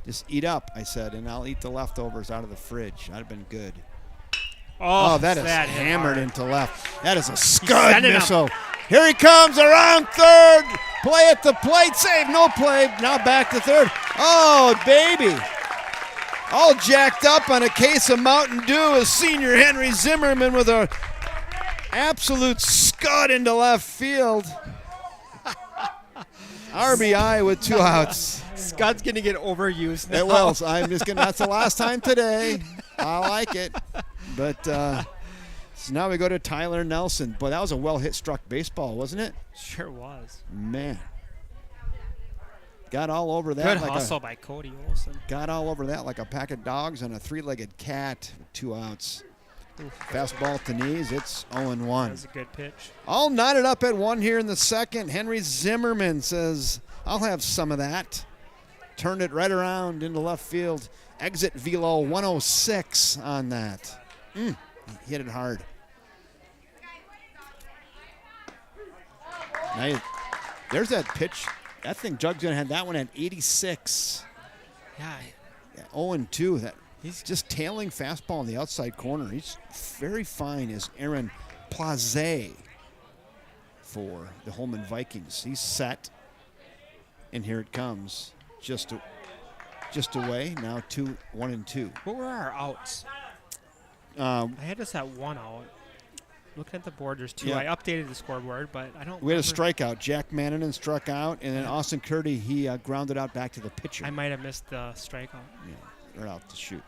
Just eat up, I said, and I'll eat the leftovers out of the fridge. That'd have been good. Oh, that is that hammered hard. into left. That is a scud missile. Here he comes around third. Play at the plate. Save, no play. Now back to third. Oh, baby. All jacked up on a case of Mountain Dew is senior Henry Zimmerman with a absolute scud into left field. RBI with 2 outs. Scud's going to get overused now. It will. So I'm just gonna. That's the last time today. I like it. But so now we go to Tyler Nelson. Boy, that was a well-hit struck baseball, wasn't it? Sure was. Man. Got all over that. Good like hustle by Cody Olson. Got all over that like a pack of dogs on a 3-legged cat with 2 outs. Fastball to knees. It's 0-1. That was a good pitch. All knotted up at 1 here in the second. Henry Zimmerman says, I'll have some of that. Turned it right around into left field. Exit velo 106 on that. He hit it hard. Now there's that pitch. That thing, Jug's going to have that one at 86. Yeah. 0-2. That he's just tailing fastball in the outside corner. He's very fine as Aaron Plaze for the Holmen Vikings. He's set. And here it comes. Just away. Now 1-2. What were our outs? I had us at 1 out. Looking at the board, there's 2. Yeah. I updated the scoreboard, but I don't. We had a remember. strikeout. Jack Mannanen struck out, and then Austin Curdy, he grounded out back to the pitcher. I might have missed the strikeout. Yeah, right out to shoot.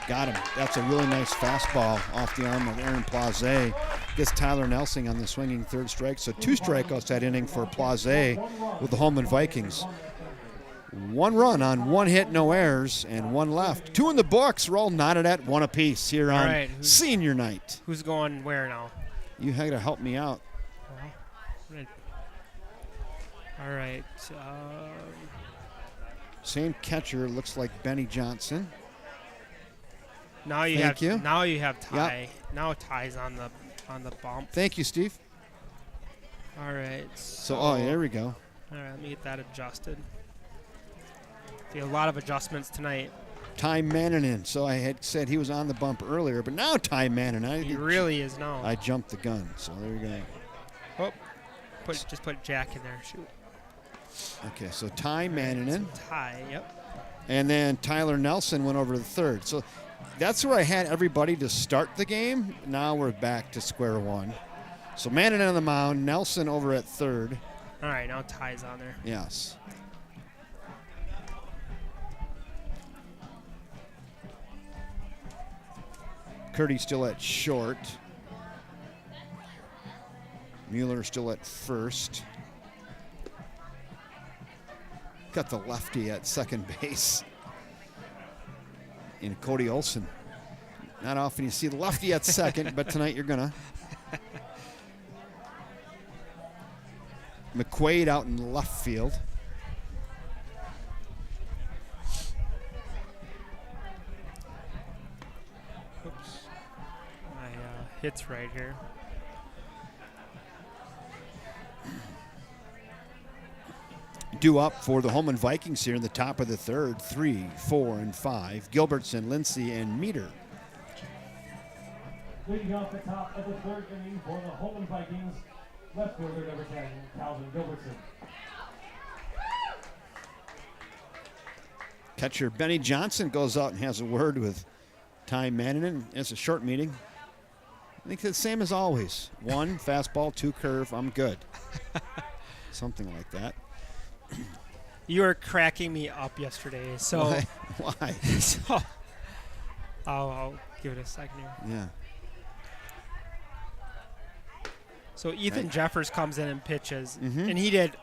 Got him. That's a really nice fastball off the arm of Aaron Plaze. Gets Tyler Nelson on the swinging third strike. So 2 strikeouts that inning for Plaze with the Holmen Vikings. 1 run on 1 hit, no errors, and 1 left. 2 in the books. We're all knotted at 1 apiece here on senior night. Who's going where now? You had to help me out. All right. Same catcher, looks like Benny Johnson. Now you Thank you. Now you have Ty. Yep. Now Ty's on the bump. Thank you, Steve. All right. So, there we go. All right, let me get that adjusted. See, a lot of adjustments tonight. Ty Mannanen. So I had said he was on the bump earlier, but now Ty Mannanen. He really is now. I jumped the gun, so there you go. Oh, just put Jack in there. Shoot. Okay, so Ty Mannanen. Ty, yep. And then Tyler Nelson went over to the third. So that's where I had everybody to start the game. Now we're back to square one. So Mannanen on the mound, Nelson over at third. All right, now Ty's on there. Yes. Curdy still at short. Mueller still at first. Got the lefty at second base. And Cody Olson. Not often you see the lefty at second, but tonight you're gonna. McQuaid out in left field. Oops. My hit's right here. Due up for the Holmen Vikings here in the top of the third. 3, 4, and 5. Gilbertson, Lindsay, and Meter. Leading off the top of the third inning for the Holmen Vikings, left fielder number 10, Calvin Gilbertson. Catcher Benny Johnson goes out and has a word with Ty Mannanen. It's a short meeting. I think it's the same as always. 1 fastball, 2 curve. I'm good. Something like that. You were cracking me up yesterday, so Why? so I'll give it a second here. Yeah. So Ethan Right. Jeffers comes in and pitches, Mhm. and he did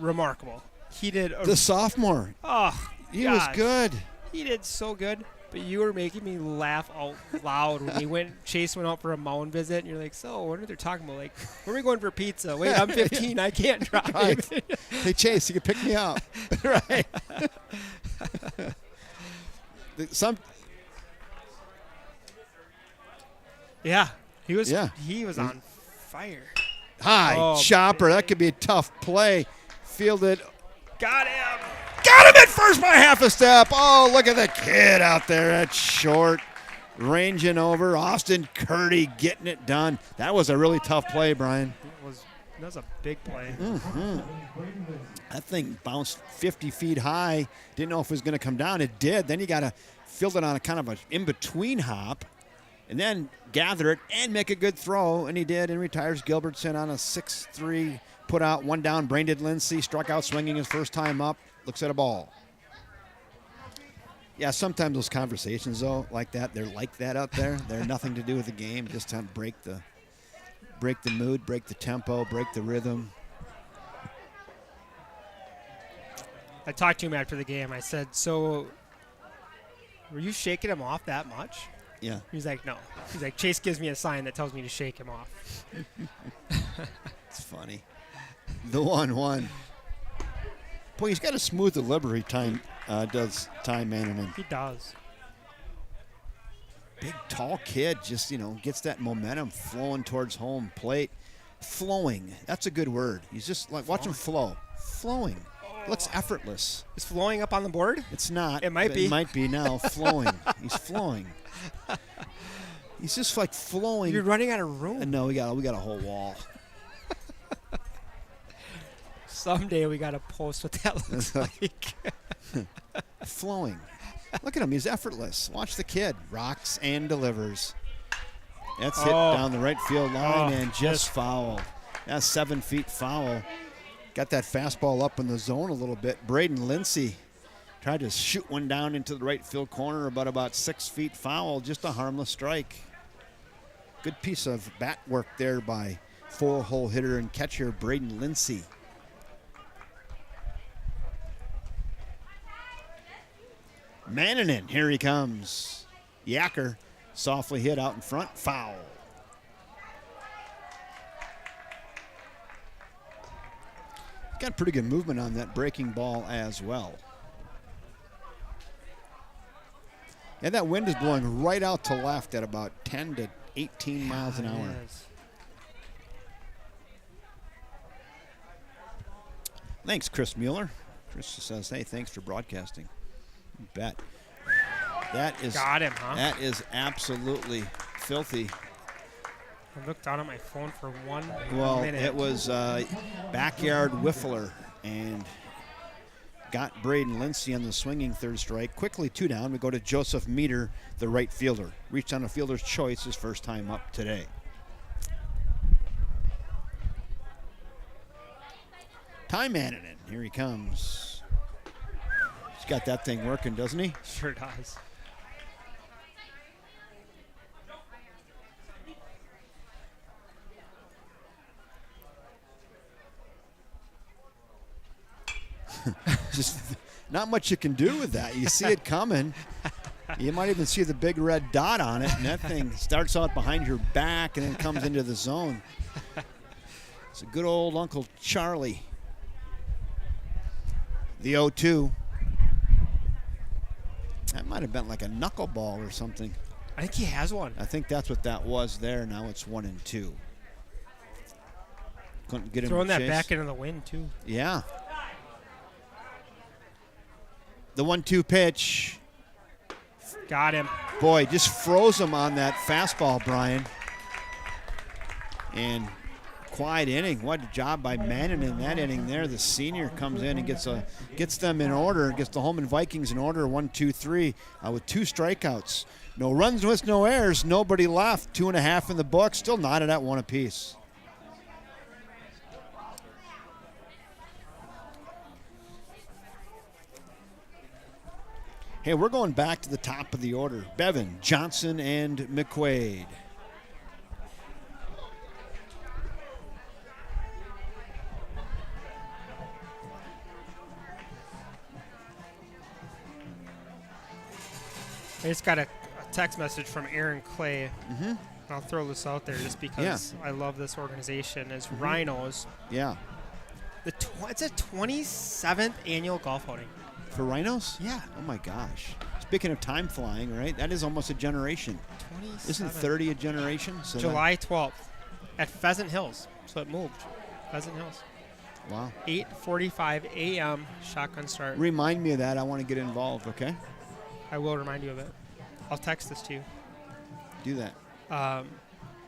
remarkable. He did The sophomore. oh, He gosh. was good. He did so good. But you were making me laugh out loud when Chase went out for a mound visit, and you're like, so what are they talking about? Like, where are we going for pizza? Wait, I'm 15. I can't drive. Right. Hey, Chase, you can pick me up. Right. Yeah, he was on fire. High chopper. That could be a tough play. Fielded. Got him. Got him at first by half a step. Oh, look at the kid out there at short. Ranging over. Austin Curdy getting it done. That was a really tough play, Brian. That was a big play. Mm-hmm. That thing bounced 50 feet high. Didn't know if it was going to come down. It did. Then you got to field it on a kind of an in-between hop and then gather it and make a good throw. And he did, and retires Gilbertson on a 6-3 put out, one down. Brandon Lindsay struck out swinging his first time up. Looks at a ball. Yeah, sometimes those conversations, though, like that, they're like that out there. They're nothing to do with the game, just to break the mood, break the tempo, break the rhythm. I talked to him after the game. I said, so were you shaking him off that much? Yeah. He's like, no. He's like, Chase gives me a sign that tells me to shake him off. It's funny. The 1-1. Boy, he's got a smooth delivery time, does Ty Mannanen. He does. Big, tall kid, just, gets that momentum flowing towards home plate. Flowing. That's a good word. He's just like, watch him flow. Flowing. Looks effortless. Is flowing up on the board? It's not. It might be. It might be now. Flowing. He's flowing. He's just like flowing. You're running out of room. No, we got a whole wall. Someday we got to post what that looks like. Flowing. Look at him. He's effortless. Watch the kid. Rocks and delivers. That's hit down the right field line and just foul. That's 7 feet foul. Got that fastball up in the zone a little bit. Braden Lindsay tried to shoot one down into the right field corner, about 6 feet foul. Just a harmless strike. Good piece of bat work there by 4-hole hitter and catcher Braden Lindsay. Mannanen, here he comes. Yacker, softly hit out in front, foul. Got pretty good movement on that breaking ball as well. And that wind is blowing right out to left at about 10 to 18 miles an hour. Thanks, Chris Mueller. Chris says, hey, thanks for broadcasting. You bet. That is, got him, huh? That is absolutely filthy. I looked down at my phone for 1 minute. Well, it was backyard whiffler and got Braden Lindsay on the swinging third strike. Quickly 2 down. We go to Joseph Meter, the right fielder. Reached on a fielder's choice his first time up today. Ty Mannanen, here he comes. He's got that thing working, doesn't he? Sure does. Just not much you can do with that. You see it coming. You might even see the big red dot on it, and that thing starts out behind your back and then comes into the zone. It's a good old Uncle Charlie. The 0-2. That might have been like a knuckleball or something. I think he has one. I think that's what that was there. Now it's 1-2. Couldn't get him throwing that chase. back into the wind, too. Yeah. The 1-2 pitch. Got him. Boy, just froze him on that fastball, Brian. And quiet inning. What a job by Mannanen in that inning there. The senior comes in and gets them in order, gets the Holmen Vikings in order, 1-2-3, with 2 strikeouts. No runs with no errors, nobody left. 2.5 in the book, still knotted at 1 apiece. Hey, we're going back to the top of the order. Bevan, Johnson, and McQuaid. I just got a text message from Aaron Clay. Mm-hmm. I'll throw this out there just because I love this organization. Is Rhinos. Yeah. It's a 27th annual golf outing. For Rhinos? Yeah. Oh, my gosh. Speaking of time flying, right? That is almost a generation. 27. Isn't 30 a generation? So July 12th at Pheasant Hills. So it moved. Pheasant Hills. Wow. 8:45 a.m. shotgun start. Remind me of that. I want to get involved, okay? I will remind you of it. I'll text this to you. Do that.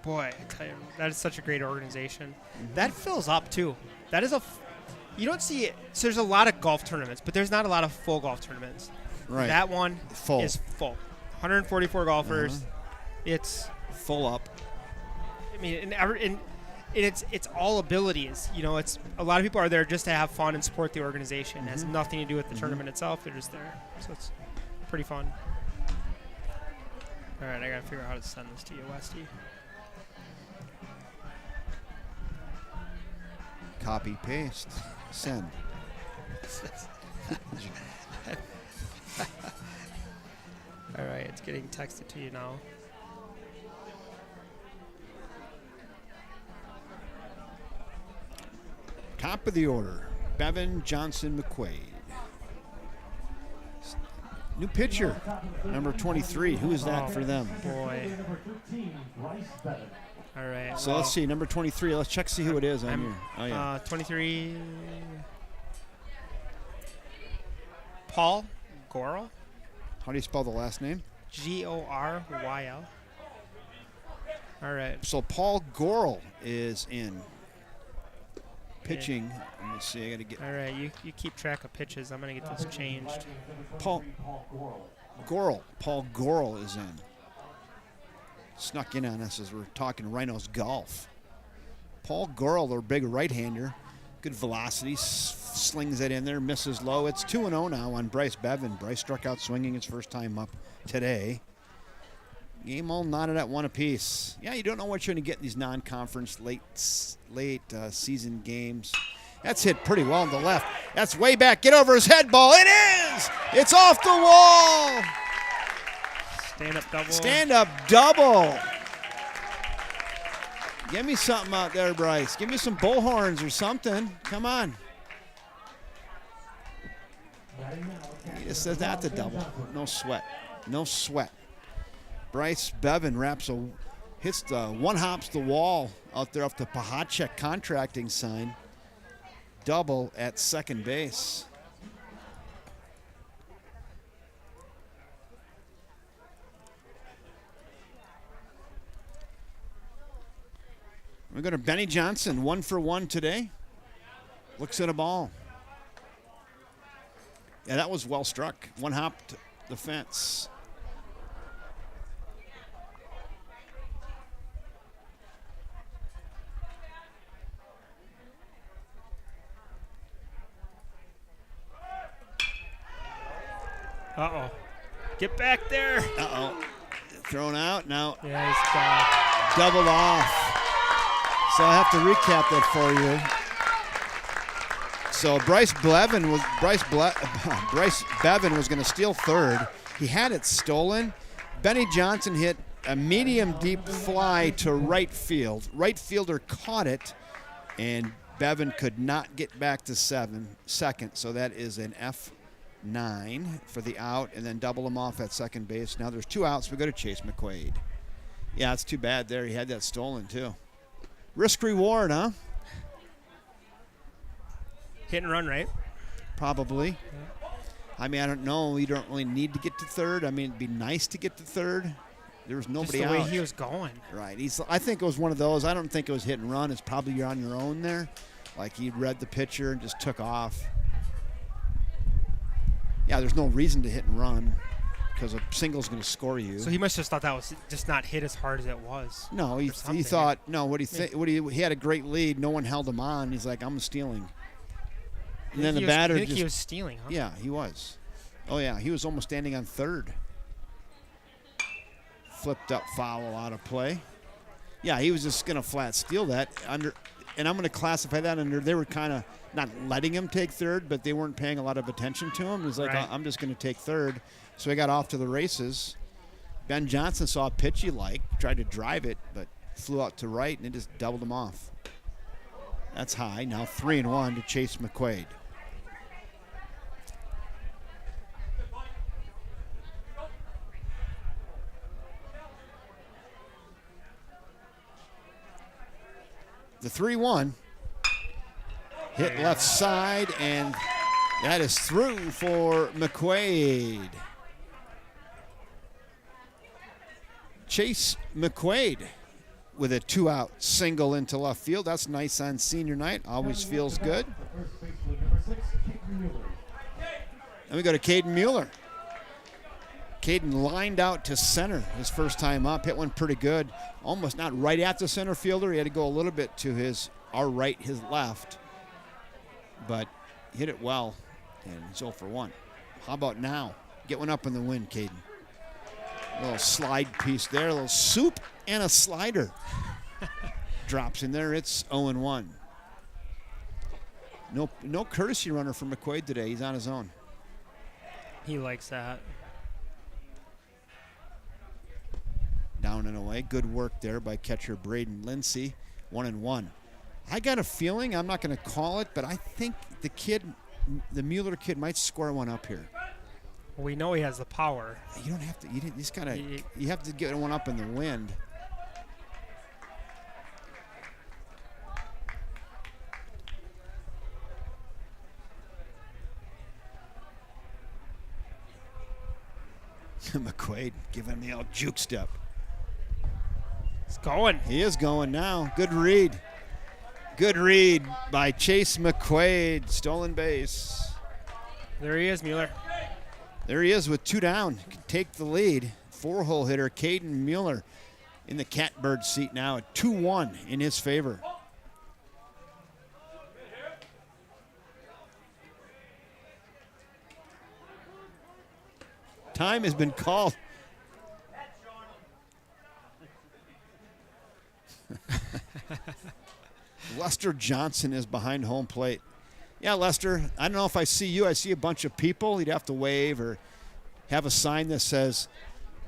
Boy, I tell you, that is such a great organization. That fills up, too. That is you don't see it. So there's a lot of golf tournaments, but there's not a lot of full golf tournaments. Right. That one is full. 144 golfers. It's full up. I mean, and it's all abilities. You know, it's a lot of people are there just to have fun and support the organization. It has nothing to do with the tournament itself. They're just there. So it's pretty fun. All right, I got to figure out how to send this to you, Westy. Copy, paste, send. All right, it's getting texted to you now. Top of the order, Bevan Johnson McQuaid. New pitcher, number 23. Who is that for them? Boy. All right. So let's see, number 23. Let's check see who it is on here. Oh, yeah. 23. Paul Goryl. How do you spell the last name? Goryl. All right. So Paul Goryl is in. Pitching. Let me see. I got to get. All right. You keep track of pitches. I'm going to get this changed. Paul Goryl is in. Snuck in on us as we're talking Rhinos golf. Paul Goryl, their big right-hander. Good velocity. Slings it in there. Misses low. It's 2-0 now on Bryce Bevan. Bryce struck out swinging his first time up today. Game all knotted at one apiece. Yeah, you don't know what you're going to get in these non-conference late season games. That's hit pretty well on the left. That's way back. Get over his head ball. It is! It's off the wall! Stand-up double. Stand-up double. Give me something out there, Bryce. Give me some bullhorns or something. Come on. He just says that's a double. No sweat. No sweat. Bryce Bevan hops the wall out there off the Pahacek contracting sign. Double at second base. We're going to Benny Johnson, 1 for 1 today. Looks at a ball. Yeah, that was well struck. One hopped the fence. Uh-oh. Get back there. Uh-oh. Thrown out. Now Yeah, he's doubled off. So I have to recap that for you. So Bryce Bevan was going to steal third. He had it stolen. Benny Johnson hit a medium deep fly to right field. Right fielder caught it, and Bevan could not get back to second. So that is an F9 for the out, and then double him off at second base. Now there's 2 outs. We go to Chase McQuaid. Yeah, it's too bad there. He had that stolen too. Risk reward, huh? hit and run, right? Probably. Yeah. I mean, I don't know. You don't really need to get to third. I mean, it'd be nice to get to third. There was nobody out. Just the way he was going. Right. I think it was one of those. I don't think it was hit and run. It's probably you're on your own there. Like he read the pitcher and just took off. Yeah, there's no reason to hit and run because a single's going to score you. So he must have just thought that was just not hit as hard as it was. No, he thought, no, he had a great lead. No one held him on. He's like, I'm stealing. And then the batter I think he was stealing, huh? Yeah, he was. Oh, yeah, he was almost standing on third. Flipped up foul out of play. Yeah, he was just going to flat steal that. And I'm going to classify that under, they were kind of not letting him take third, but they weren't paying a lot of attention to him. He's like, right. I'm just going to take third. So he got off to the races. Ben Johnson saw a pitch he liked, tried to drive it, but flew out to right, and it just doubled him off. That's high. Now 3-1 to Chase McQuaid. The 3-1 hit left side, and that is through for McQuaid. Chase McQuaid with a 2-out single into left field. That's nice on senior night. Always feels good. Then we go to Caden Mueller. Caden lined out to center his first time up. Hit one pretty good. Almost not right at the center fielder. He had to go a little bit to our right, his left. But hit it well, and he's 0 for 1. How about now? Get one up in the wind, Caden. A little slide piece there, a little soup and a slider. Drops in there, it's 0-1. No courtesy runner for McQuaid today. He's on his own. He likes that. Down and away. Good work there by catcher Braden Lindsay. 1-1. I got a feeling, I'm not going to call it, but I think the Mueller kid might square one up here. We know he has the power. You don't have to. You just gotta. You have to get one up in the wind. McQuaid giving the old juke step. He's going. He is going now. Good read. Good read by Chase McQuaid. Stolen base. There he is, Mueller. There he is with 2 down. Can take the lead. 4-hole hitter Caden Mueller in the catbird seat now at 2-1 in his favor. Time has been called. Lester Johnson is behind home plate. Yeah, Lester, I don't know if I see you. I see a bunch of people. You'd have to wave or have a sign that says,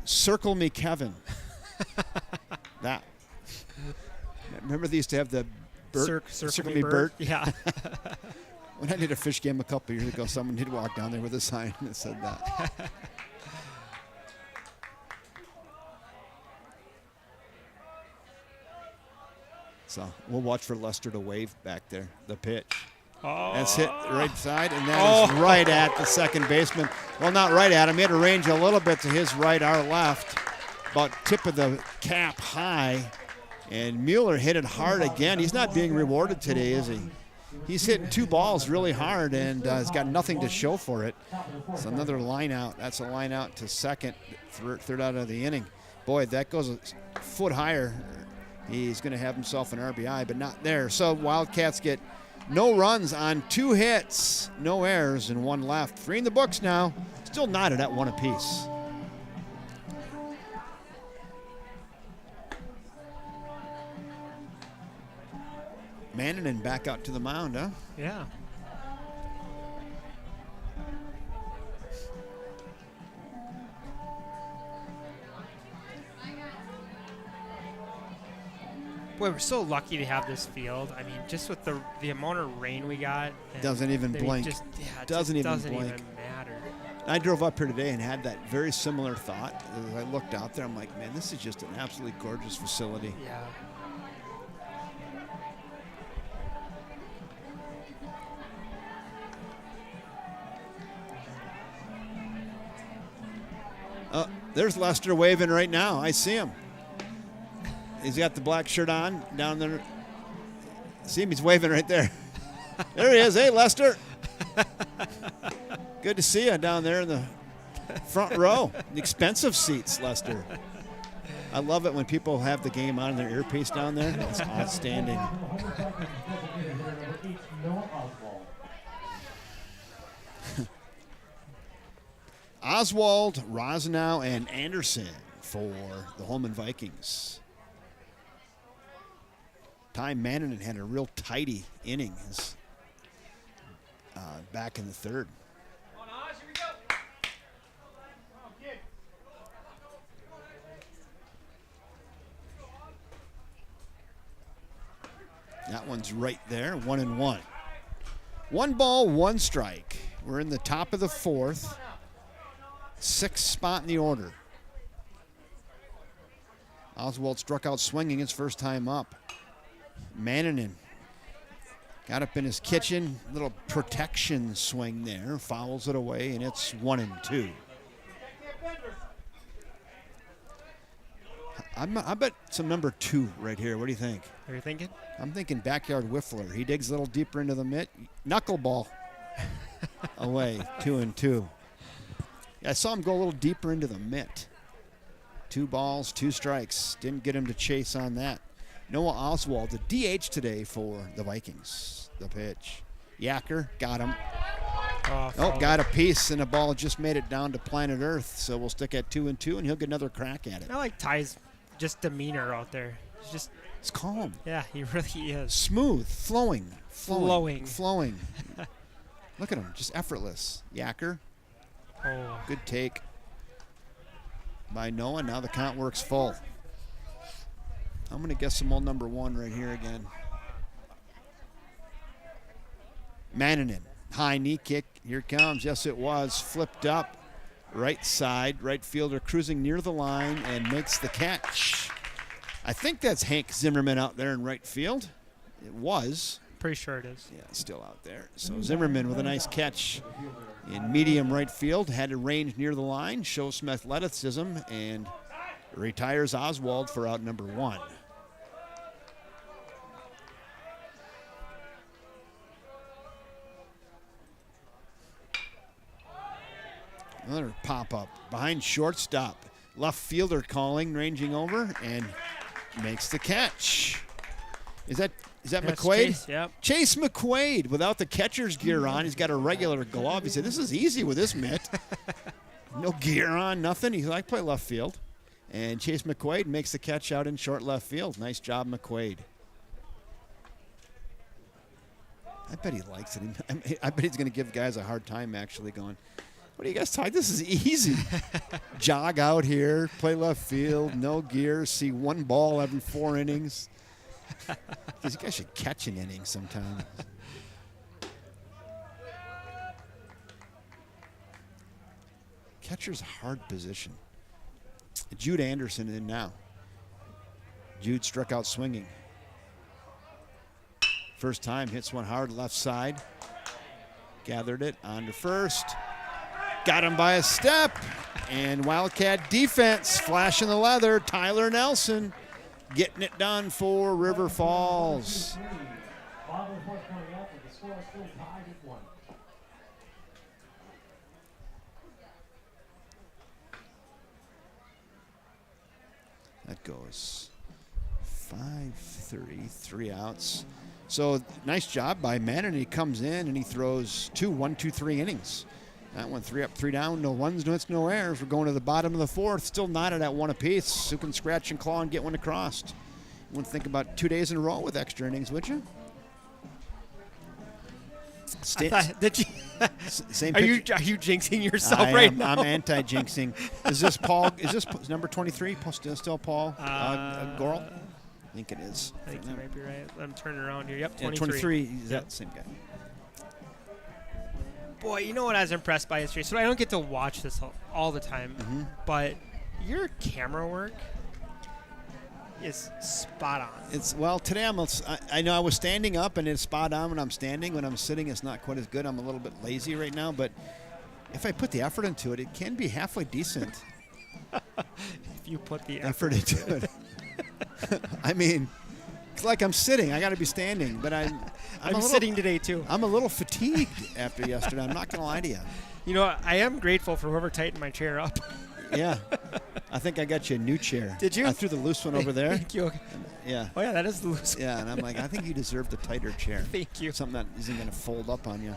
"Circle me, Kevin." That. Remember they used to have the Bert? Circle me, Bert. Yeah. When I did a fish game a couple years ago, someone did walk down there with a sign that said that. So we'll watch for Lester to wave back there, the pitch. Oh. That's hit right side, and that is right at the second baseman. Well, not right at him. He had to range a little bit to his right, our left. About tip of the cap high. And Mueller hit it hard again. He's not being rewarded today, is he? He's hitting 2 balls really hard and has got nothing to show for it. It's another line out. That's a line out to second, third out of the inning. Boy, that goes a foot higher. He's going to have himself an RBI, but not there. So Wildcats get no runs on 2 hits, no errors, and 1 left. 3 in the books now. Still knotted at 1 apiece. Mannanen back out to the mound, huh? Yeah. Boy, we're so lucky to have this field. I mean, just with the amount of rain we got. Doesn't even blink. Doesn't even matter. I drove up here today and had that very similar thought. As I looked out there, I'm like, man, this is just an absolutely gorgeous facility. Yeah. There's Lester waving right now. I see him. He's got the black shirt on down there. See him? He's waving right there. There he is. Hey, Lester. Good to see you down there in the front row. The expensive seats, Lester. I love it when people have the game on in their earpiece down there. It's outstanding. Oswald, Rosenow, and Anderson for the Holmen Vikings. Ty Mannanen had a real tidy inning back in the third. That one's right there, 1-1. 1 ball, 1 strike. We're in the top of the 4th. 6th spot in the order. Oswald struck out swinging his first time up. Mannanen got up in his kitchen, little protection swing there, fouls it away, and it's 1-2. I bet some number 2 right here. What do you think? Are you thinking? I'm thinking backyard whiffler. He digs a little deeper into the mitt. Knuckleball away, 2-2. Yeah, I saw him go a little deeper into the mitt. 2 balls, 2 strikes. Didn't get him to chase on that. Noah Oswald, the DH today for the Vikings. The pitch. Yacker, got him. Oh, got a piece, and the ball just made it down to planet Earth. So we'll stick at 2-2, and he'll get another crack at it. I like Ty's just demeanor out there. It's calm. Yeah, he really is. Smooth, flowing. Flowing. Look at him, just effortless. Yacker. Oh. Good take by Noah. Now the count works full. I'm going to guess some old number 1 right here again. Mannanen. High knee kick. Here it comes. Yes, it was. Flipped up. Right side. Right fielder cruising near the line and makes the catch. I think that's Hank Zimmerman out there in right field. It was. Pretty sure it is. Yeah, it's still out there. So Zimmerman with a nice catch in medium right field. Had to range near the line. Shows some athleticism and retires Oswald for out number 1. Another pop-up behind shortstop. Left fielder calling, ranging over, and makes the catch. Is that McQuaid? Chase, yep. Chase McQuaid without the catcher's gear on. He's got a regular glove. He said, this is easy with this mitt. No gear on, nothing. He's like, play left field. And Chase McQuaid makes the catch out in short left field. Nice job, McQuaid. I bet he likes it. I bet he's going to give guys a hard time actually going, what do you guys talk? This is easy. Jog out here, play left field, no gear, see 1 ball every 4 innings. These guys should catch an inning sometime. Catcher's a hard position. Jude Anderson in now. Jude struck out swinging. First time, hits one hard left side. Gathered it on to first. Got him by a step. And Wildcat defense flashing the leather. Tyler Nelson getting it done for River Falls. That goes 5-3, 3 outs. So nice job by Mannanen. He comes in and he throws 2 1-2-3 innings. That one 3 up, 3 down, no runs, no hits, no errors. We're going to the bottom of the 4th, still knotted at 1 apiece. Who can scratch and claw and get one across? You wouldn't think about 2 days in a row with extra innings, would you? Did you? Same are you jinxing yourself now? I'm anti-jinxing. Is this Paul? Is this number 23? Still Paul Goral? I think it is. I think you might be right. I'm turning around here. Yep, 23. Yeah, 23. Is that the same guy? Boy, you know what I was impressed by yesterday? So I don't get to watch this all the time, but your camera work is spot on. Today I know I was standing up and it's spot on when I'm standing. When I'm sitting, it's not quite as good. I'm a little bit lazy right now, but if I put the effort into it, it can be halfway decent. If you put the effort into it. I mean, it's like I'm sitting. I got to be standing, but I'm sitting today too. I'm a little fatigued after yesterday. I'm not going to lie to you. You know, I am grateful for whoever tightened my chair up. Yeah. I think I got you a new chair. Did you? I threw the loose one over there. Thank you. Yeah. Oh, yeah, that is the loose one. Yeah, and I'm like, I think you deserve the tighter chair. Thank you. Something that isn't going to fold up on you.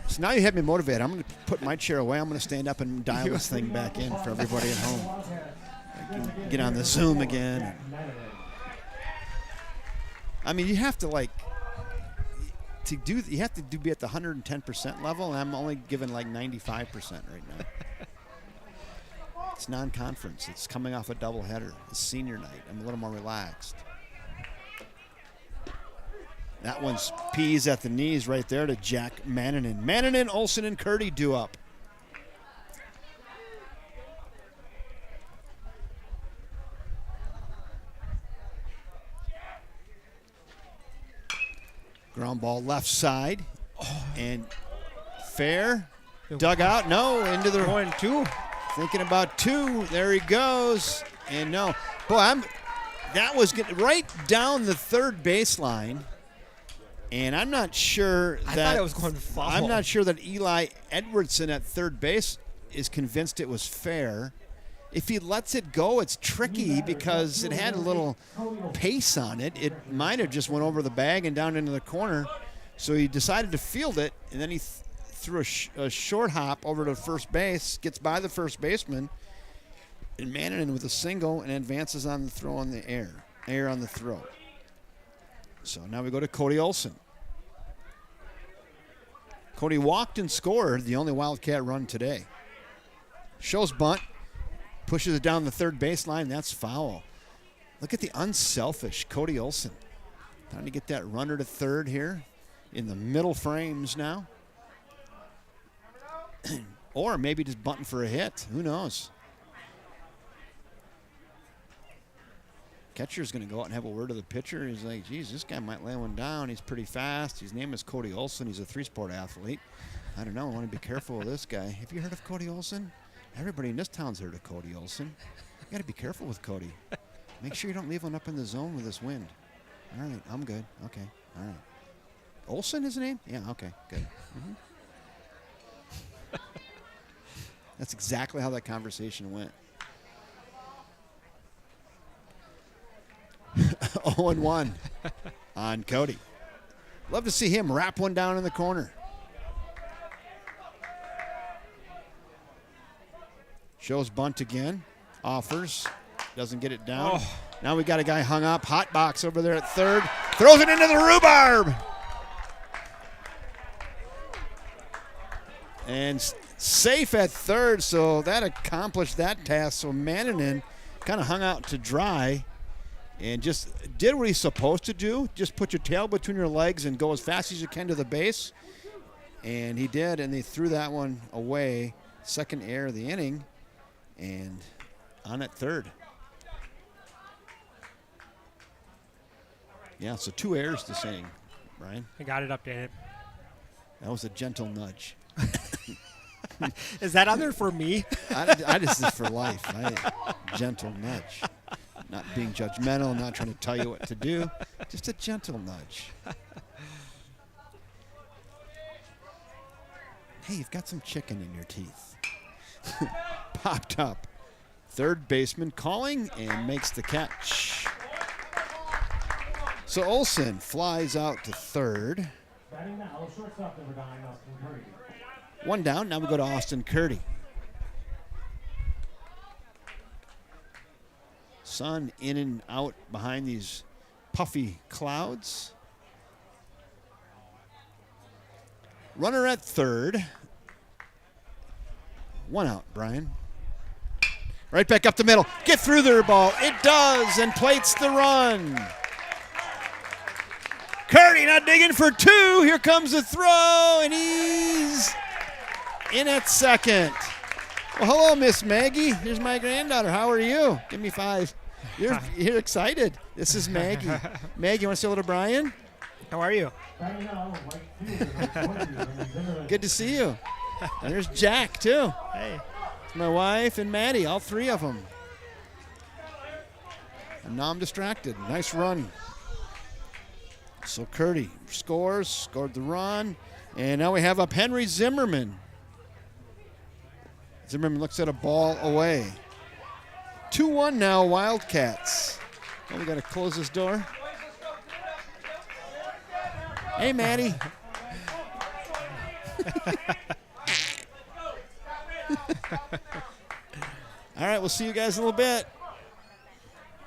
So now you have me motivated. I'm going to put my chair away. I'm going to stand up and dial this thing back in for everybody at home. I can get on the Zoom again. I mean, you have to you have to be at the 110% level, and I'm only giving like 95% right now. It's non-conference. It's coming off a doubleheader. It's senior night. I'm a little more relaxed. That one's peas at the knees right there to Jack Mannanen. Mannanen, Olsen, and Curdy do up. Ground ball left side. And fair. Dug out. No, into the 1-2. Thinking about 2. There he goes. And no. Boy, that was getting right down the third baseline. And I'm not sure that I thought it was going to foul. I'm not sure that Eli Edwardson at third base is convinced it was fair. If he lets it go, it's tricky because it had a little pace on it. It might have just went over the bag and down into the corner. So he decided to field it, and then he threw a short hop over to first base, gets by the first baseman, and Mannanen with a single and advances on the throw on the air on the throw. So now we go to Cody Olsen. Cody walked and scored the only Wildcat run today. Shows bunt, pushes it down the third baseline. That's foul. Look at the unselfish Cody Olsen. Trying to get that runner to third here in the middle frames now. Or maybe just bunting for a hit. Who knows? Catcher's going to go out and have a word with the pitcher. He's like, geez, this guy might lay one down. He's pretty fast. His name is Cody Olsen. He's a 3-sport athlete. I don't know. I want to be careful with this guy. Have you heard of Cody Olsen? Everybody in this town's heard of Cody Olsen. You got to be careful with Cody. Make sure you don't leave one up in the zone with this wind. All right, I'm good. Okay, all right. Olsen is his name? Yeah, okay, good. That's exactly how that conversation went. 0-1 on Cody. Love to see him wrap one down in the corner. Shows bunt again. Offers. Doesn't get it down. Oh. Now we got a guy hung up. Hot box over there at third. Throws it into the rhubarb. And safe at third, so that accomplished that task. So Mannanen kind of hung out to dry and just did what he's supposed to do. Just put your tail between your legs and go as fast as you can to the base. And he did, and they threw that one away. Second error of the inning, and on at third. Yeah, so 2 errors to saying, Brian. I got it updated. That was a gentle nudge. Is that on there for me? I just is for life. Gentle nudge. Not being judgmental, not trying to tell you what to do. Just a gentle nudge. Hey, you've got some chicken in your teeth. Popped up. Third baseman calling and makes the catch. So Olsen flies out to third. Batting now, shortstop number 9, Austin Curdy. One down. Now we go to Austin Curdy. Sun in and out behind these puffy clouds. Runner at third. One out, Brian. Right back up the middle. Get through there, ball. It does, and plates the run. Curdy not digging for 2. Here comes the throw, and he's in at second. Well, hello, Miss Maggie. Here's my granddaughter. How are you? Give me 5. You're excited. This is Maggie. Maggie, you want to say hello to Brian? How are you? Good to see you. And there's Jack, too. Hey. It's my wife and Maddie, all 3 of them. And now I'm distracted. Nice run. So Curdy scored the run. And now we have up Henry Zimmerman. Zimmerman looks at a ball away. 2-1 now, Wildcats. Oh, we got to close this door. Hey, Maddie. All right, we'll see you guys in a little bit.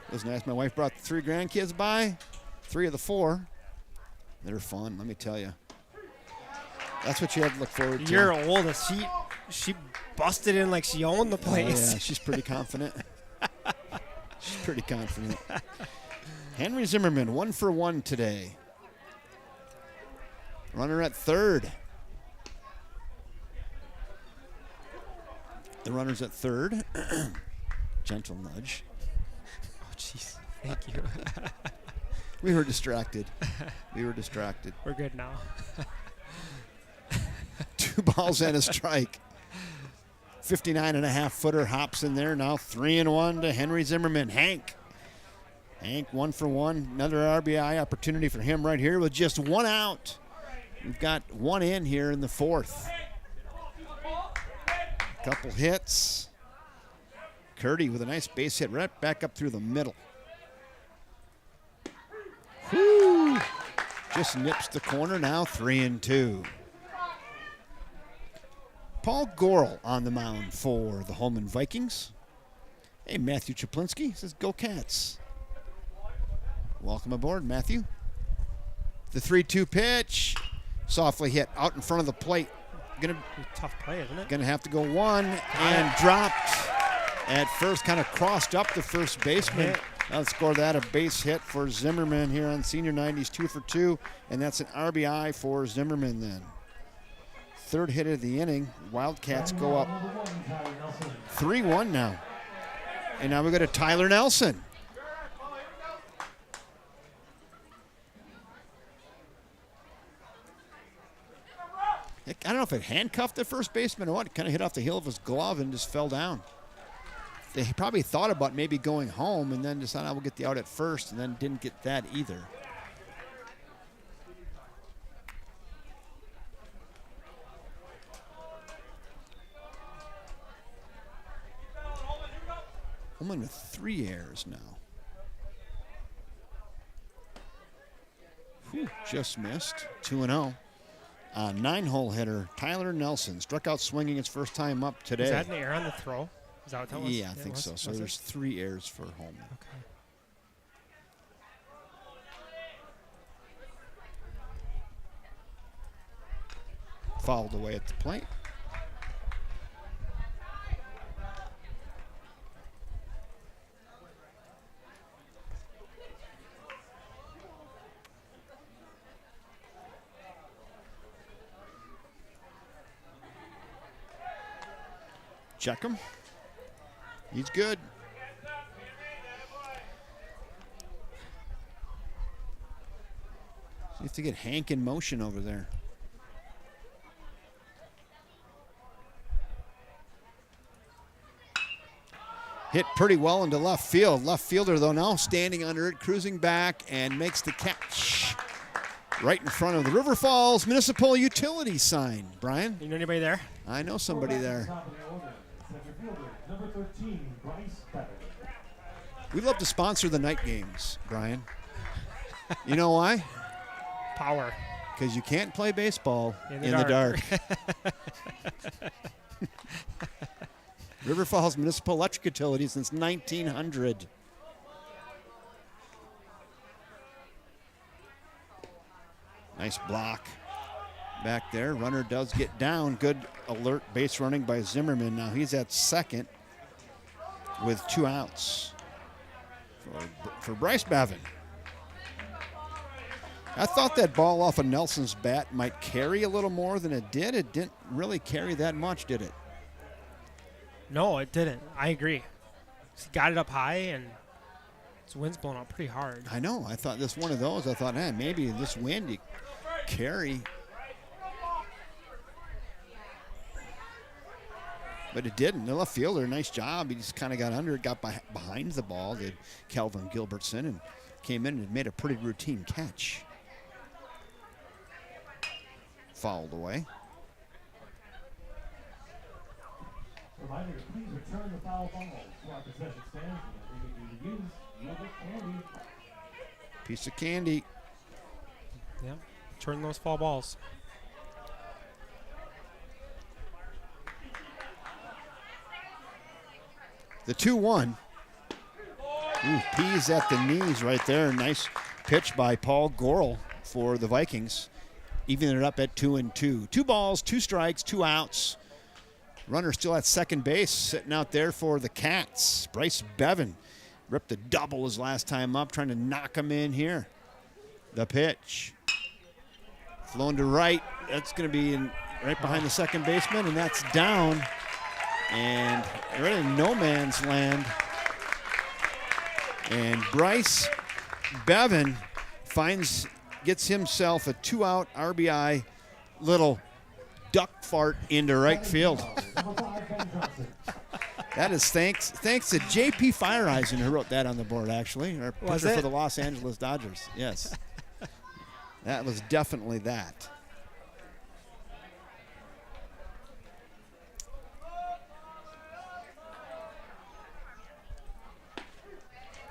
It was nice. My wife brought the 3 grandkids by. 3 of the 4. They're fun, let me tell you. That's what you have to look forward to. Your oldest. She busted in like she owned the place. Yeah, she's pretty confident. She's pretty confident. Henry Zimmerman, 1 for 1 today. Runner at third. The runner's at third. Gentle nudge. Oh, jeez. Thank you. We were distracted. We're good now. 2 balls and a strike. 59.5-footer hops in there. Now 3-1 to Henry Zimmerman. Hank 1 for 1. Another RBI opportunity for him right here with just 1 out. We've got 1 in here in the 4th. Couple hits. Curdy with a nice base hit right back up through the middle. Whoo! Just nips the corner. Now 3-2. Paul Gorel on the mound for the Holmen Vikings. Hey, Matthew Czaplinski says, "Go Cats." Welcome aboard, Matthew. The 3-2 pitch. Softly hit out in front of the plate. Tough play, isn't it? Gonna have to go 1 and dropped at first, kind of crossed up the first baseman. Let's score that, a base hit for Zimmerman here on senior night. He's 2 for 2, and that's an RBI for Zimmerman then. 3rd hit of the inning. Wildcats go up 3-1 now. And now we go to Tyler Nelson. I don't know if it handcuffed the first baseman or what. It kind of hit off the heel of his glove and just fell down. They probably thought about maybe going home and then decided I will get the out at first, and then didn't get that either. Holmen with 3 errors now. Whew, just missed. 2-0. 9-hole hitter, Tyler Nelson, struck out swinging his first time up today. Is that an error on the throw? Is that what that was? Yeah, I think so. So there's 3 errors for Holmen. Okay. Fouled away at the plate. Check him. He's good. You have to get Hank in motion over there. Hit pretty well into left field. Left fielder, though, now standing under it, cruising back, and makes the catch right in front of the River Falls Municipal Utility sign. Brian? You know anybody there? I know somebody there. Number 13, Bryce Better. We love to sponsor the night games, Brian. You know why? Power. Because you can't play baseball in the dark. River Falls Municipal Electric Utility since 1900. Nice block back there. Runner does get down. Good alert base running by Zimmerman. Now he's at second with 2 outs for Bryce Bavin. I thought that ball off of Nelson's bat might carry a little more than it did. It didn't really carry that much, did it? No, it didn't. I agree. He got it up high, and this wind's blowing out pretty hard. I know. I thought this one of those. I thought, maybe this wind you carry. But it didn't. The left fielder, nice job. He just kind of got under it, got behind the ball, did Calvin Gilbertson, and came in and made a pretty routine catch. Fouled away. Reminder to please return the foul balls to our concession stands. And they use candy. Piece of candy. Yeah. Turn those foul balls. The 2-1. Peas at the knees right there. Nice pitch by Paul Gorel for the Vikings. Evening it up at 2-2. 2 balls, 2 strikes, 2 outs Runner still at second base, sitting out there for the Cats. Bryce Bevan ripped a double his last time up, trying to knock him in here. The pitch. Flown to right. That's going to be right behind the second baseman, and that's down. And really no man's land. And Bryce Bevan gets himself a 2-out RBI little duck fart into right field. That is thanks to J.P. Fireeisen, who wrote that on the board, actually. Our pitcher for the Los Angeles Dodgers. Yes. That was definitely that.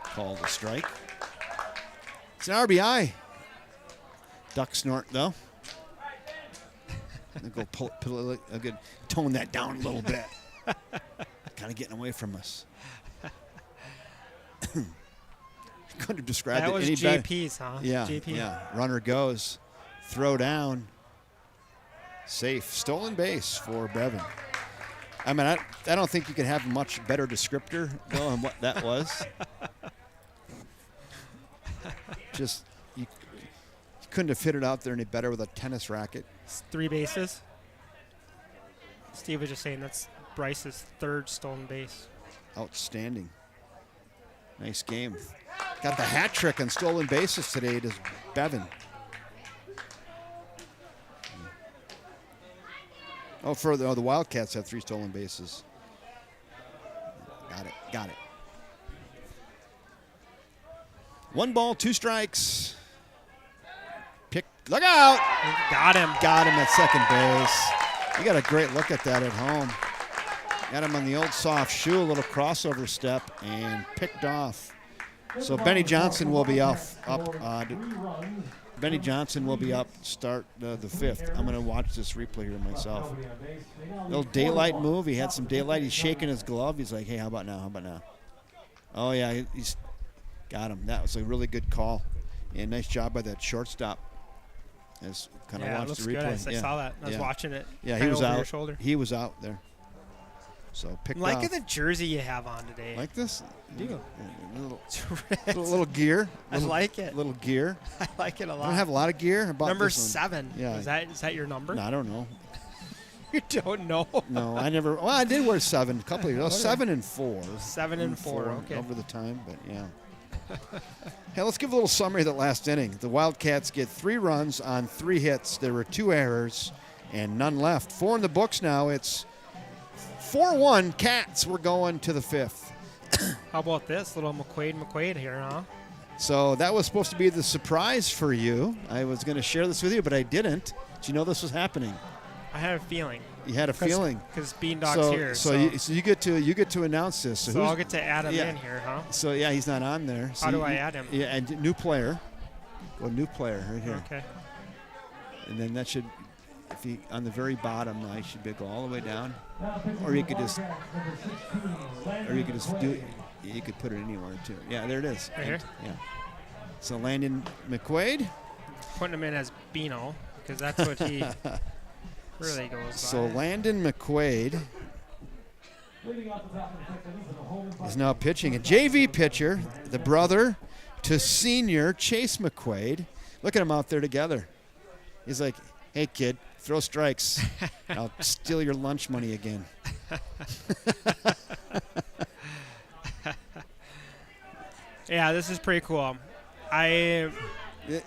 Called a strike. It's an RBI. Duck snort, though. I'll go tone that down a little bit. Kind of getting away from us. Couldn't have described it any better. That was JP's, huh? Yeah, JP. yeah. Runner goes. Throw down. Safe. Stolen base for Bevan. I mean, I don't think you could have a much better descriptor, though, on what that was. Just, you couldn't have fit it out there any better with a tennis racket. It's 3 bases. Steve was just saying that's Bryce's 3rd stolen base. Outstanding. Nice game. Got the hat trick on stolen bases today, does Bevan. Oh, the Wildcats have 3 stolen bases. Got it. 1 ball, 2 strikes. Look out! Got him at second base. You got a great look at that at home. Got him on the old soft shoe, a little crossover step, and picked off. So Benny Johnson will be up. Benny Johnson will be up start the 5th. I'm going to watch this replay here myself. Little daylight move. He had some daylight. He's shaking his glove. He's like, hey, how about now? Oh, yeah, he's got him. That was a really good call. And nice job by that shortstop. As kind of watched the replay. Good. I saw that. I was watching it. Yeah, he was out. Your shoulder. He was out there. So picked off. Like the jersey you have on today. Like this? I do. Little gear. I like it. Little gear. I like it a lot. I don't have a lot of gear. Number 7. Yeah. Is that your number? No, I don't know. You don't know? No, I never. Well, I did wear 7 a couple of years. 7 and 4. 7 and 4. Okay. Over the time, but yeah. Hey, let's give a little summary of that last inning. The Wildcats get 3 runs on 3 hits. There were 2 errors and none left. 4 in the books now. It's 4-1 Cats. We're going to the 5th. How about this little McQuaid here, huh? So that was supposed to be the surprise for you. I was going to share this with you, but I didn't. Did you know this was happening? I had a feeling. You had a feeling. Because Beandog's here. So you get to announce this. So I'll get to add him in here, huh? So yeah, he's not on there. So how do I add him? Yeah, and new player. Well, new player right here. Okay. And then that should, if he on the very bottom, I should be go all the way down, or you could just do. You could put it anywhere too. Yeah, there it is. Right here. Yeah. So Landon McQuaid. Putting him in as Beano because that's what he. Really goes so by. Landon McQuaid is now pitching. A JV pitcher, the brother to senior Chase McQuaid. Look at them out there together. He's like, hey, kid, throw strikes. I'll steal your lunch money again. Yeah, this is pretty cool. You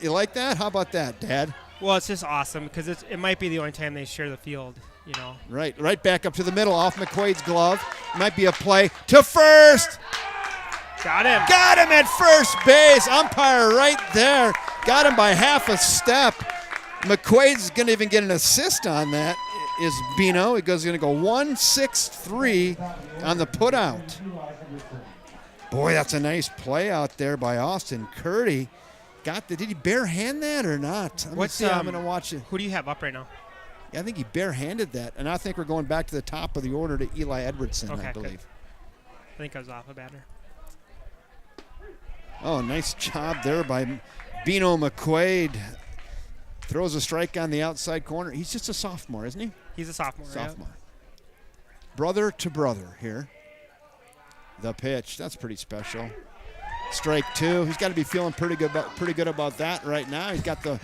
like that? How about that, Dad? Well, it's just awesome because it might be the only time they share the field, you know. Right back up to the middle, off McQuaid's glove. Might be a play to first. Got him at first base. Umpire right there. Got him by half a step. McQuaid's going to even get an assist on that. Is Bino. He's going to go 1-6-3 on the putout. Boy, that's a nice play out there by Austin Curdy. Did he barehand that or not? I'm going to watch it. Who do you have up right now? Yeah, I think he barehanded that, and I think we're going back to the top of the order to Eli Edwardson, okay, I believe. Good. I think I was off a batter. Oh, nice job there by Bino McQuaid. Throws a strike on the outside corner. He's just a sophomore, isn't he? He's a sophomore. Sophomore. brother to brother here. The pitch. That's pretty special. Strike 2. He's got to be feeling pretty good about that right now. He's got the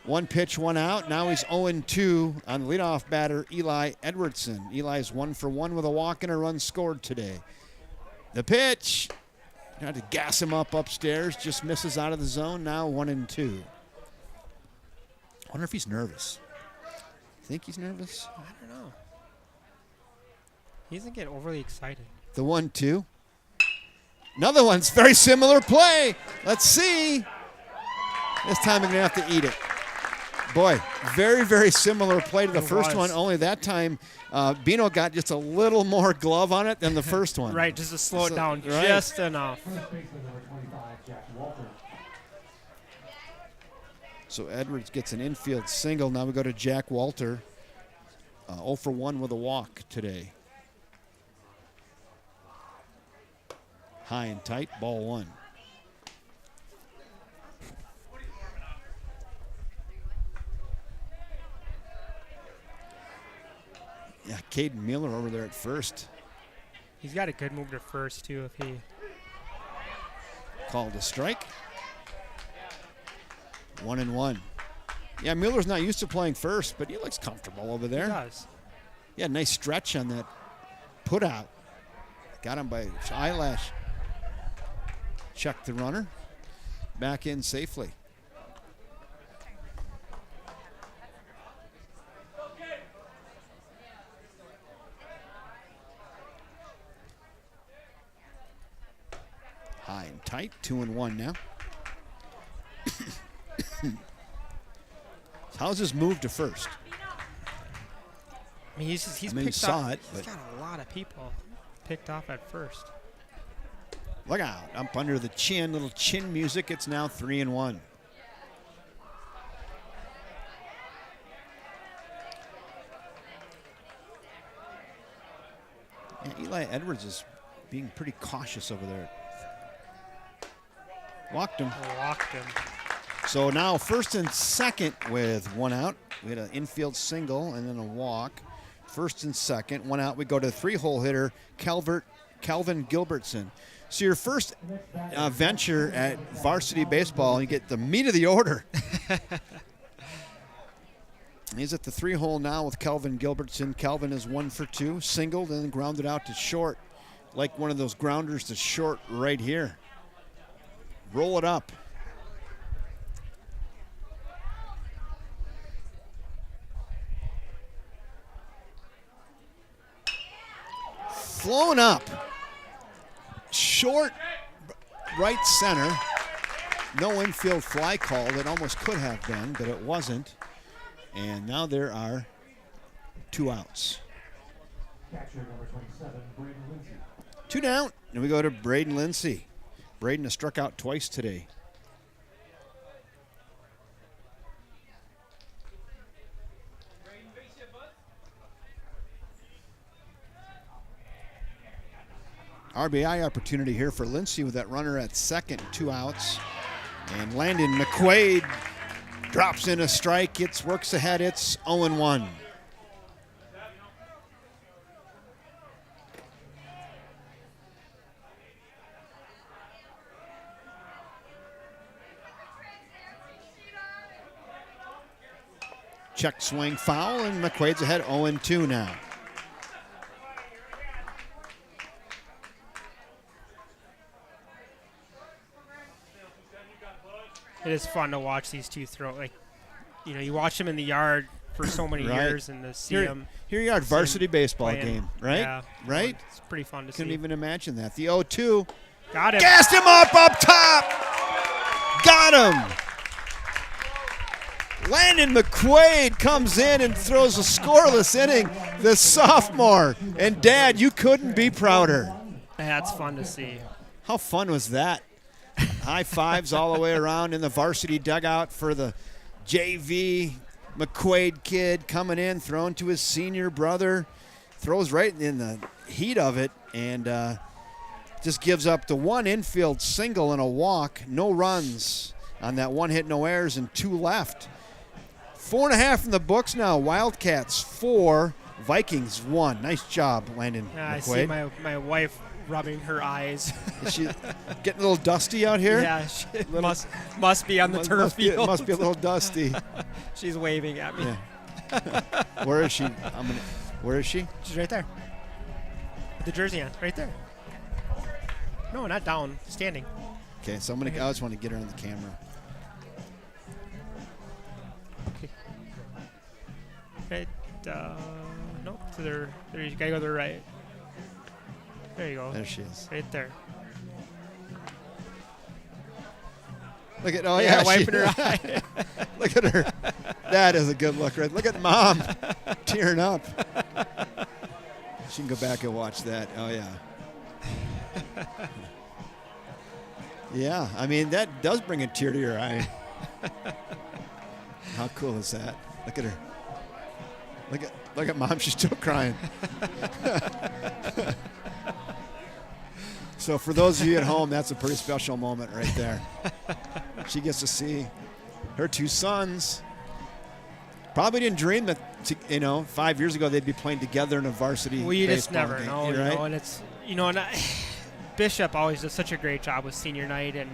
one pitch, one out. Now he's 0-2 on the leadoff batter, Eli Edwardson. Eli's 1 for 1 with a walk and a run scored today. The pitch. Tried to gas him up upstairs. Just misses out of the zone. Now 1-2. I wonder if he's nervous. Think he's nervous? I don't know. He doesn't get overly excited. The 1-2. Another one's very similar play. Let's see. This time we're going to have to eat it. Boy, very, very similar play to the first one, only that time Bino got just a little more glove on it than the first one. Right, just to slow it down just enough. So Edwards gets an infield single. Now we go to Jack Walter. 0 for 1 with a walk today. High and tight, ball 1. Yeah, Caden Miller over there at first. He's got a good move to first, too, if he... Called a strike. 1-1. Yeah, Miller's not used to playing first, but he looks comfortable over there. He does. Yeah, nice stretch on that put out. Got him by his eyelash. Check the runner. Back in safely. High and tight, 2-1 now. How's his move to first? I mean, he's you picked saw off, it, he's but got a lot of people picked off at first. look out, up under the chin, little chin music. It's now 3-1. Yeah, Eli Edwards is being pretty cautious over there. Walked him. Walked him. So now first and second with 1 out. We had an infield single and then a walk. First and second, 1 out. We go to the 3-hole hitter, Calvin Gilbertson. So your first venture at varsity baseball, you get the meat of the order. He's at the 3-hole now with Calvin Gilbertson. Calvin is 1 for 2, singled and then grounded out to short. Like one of those grounders to short right here. Roll it up. Flown up. Short right center. No infield fly called. It almost could have been, but it wasn't. And now there are 2 outs. Catcher number 27, Braden Lindsay. 2 down, and we go to Braden Lindsay. Braden has struck out twice today. RBI opportunity here for Lindsay with that runner at second, 2 outs. And Landon McQuaid drops in a strike. It works ahead. It's 0-1. Check swing foul, and McQuaid's ahead 0-2 now. It is fun to watch these two throw. Like, you know, you watch them in the yard for so many years and to see them. Here you are at varsity baseball game, right? Yeah, right? It's pretty fun to see. Couldn't even imagine that. The 0-2. Got him. Gassed him up top. Got him. Landon McQuaid comes in and throws a scoreless inning. The sophomore. And, Dad, you couldn't be prouder. That's fun to see. How fun was that? High fives all the way around in the varsity dugout for the JV McQuaid kid coming in, throwing to his senior brother. Throws right in the heat of it and just gives up the 1 infield single and a walk. No runs on that 1 hit, no errors, and 2 left. 4.5 in the books now. Wildcats 4, Vikings won. Nice job, Landon I McQuaid. see my wife rubbing her eyes. Is she getting a little dusty out here? Yeah, she must be on the turf field. Must be a little dusty. She's waving at me. Yeah. Where is she? Where is she? She's right there. With the jersey on, right there. No, not down, standing. Okay, so I just want to get her on the camera. Okay. Right, nope, to there you gotta go to the right. There you go. There she is. Right there. Look at wiping her eye. Look at her. That is a good look, right? Look at Mom tearing up. She can go back and watch that. Oh yeah. Yeah, I mean that does bring a tear to your eye. How cool is that? Look at her. Look at Mom. She's still crying. So for those of you at home, that's a pretty special moment right there. She gets to see her two sons. Probably didn't dream that 5 years ago they'd be playing together in a varsity. We just baseball never game, know, right? and it's Bishop always does such a great job with senior night and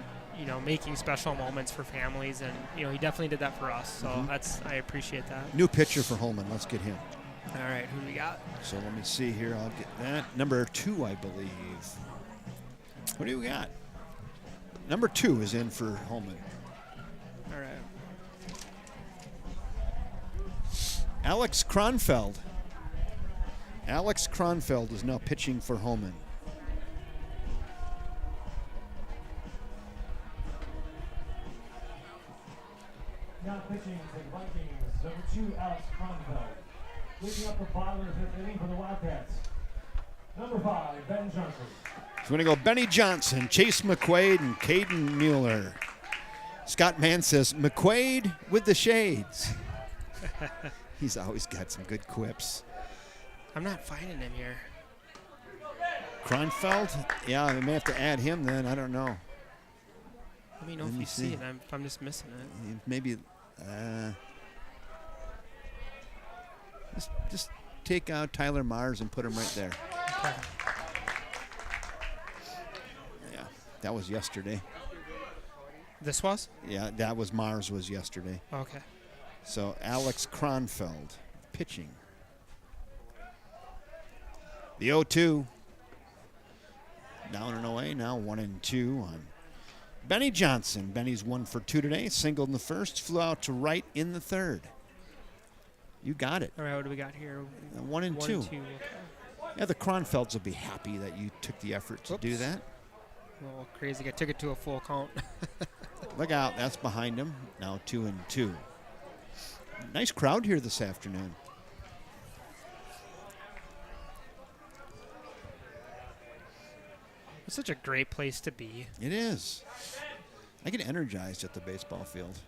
making special moments for families, and he definitely did that for us. So I appreciate that. New pitcher for Holmen. Let's get him. All right, who do we got? So let me see here. I'll get that. Number 2, I believe. What do we got? Number 2 is in for Holmen. All right. Alex Kronfeld. Alex Kronfeld is now pitching for Holmen. Now pitching for the Vikings, number 2, Alex Kronfeld. Leading up the bottom of the 5th inning for the Wildcats, number 5, Ben Johnson. So we're going to go Benny Johnson, Chase McQuaid, and Caden Mueller. Scott Mann says, McQuaid with the shades. He's always got some good quips. I'm not finding him here. Kronfeld? Yeah, we may have to add him then. I don't know. Let me know if you see it. If I'm just missing it. Maybe just take out Tyler Mars and put him right there. Okay. Yeah, that was yesterday. This was? Yeah, that was Mars was yesterday. Okay. So Alex Kronfeld pitching. The 0-2. Down and away now, 1-2 on Benny Johnson. Benny's 1 for 2 today. Singled in the first, flew out to right in the third. You got it. All right, what do we got here? 1-2. 1-2. Okay. Yeah, the Kronfelds will be happy that you took the effort to do that. A little crazy. I took it to a full count. Look out, that's behind him. Now 2-2. Nice crowd here this afternoon. It's such a great place to be. It is. I get energized at the baseball field.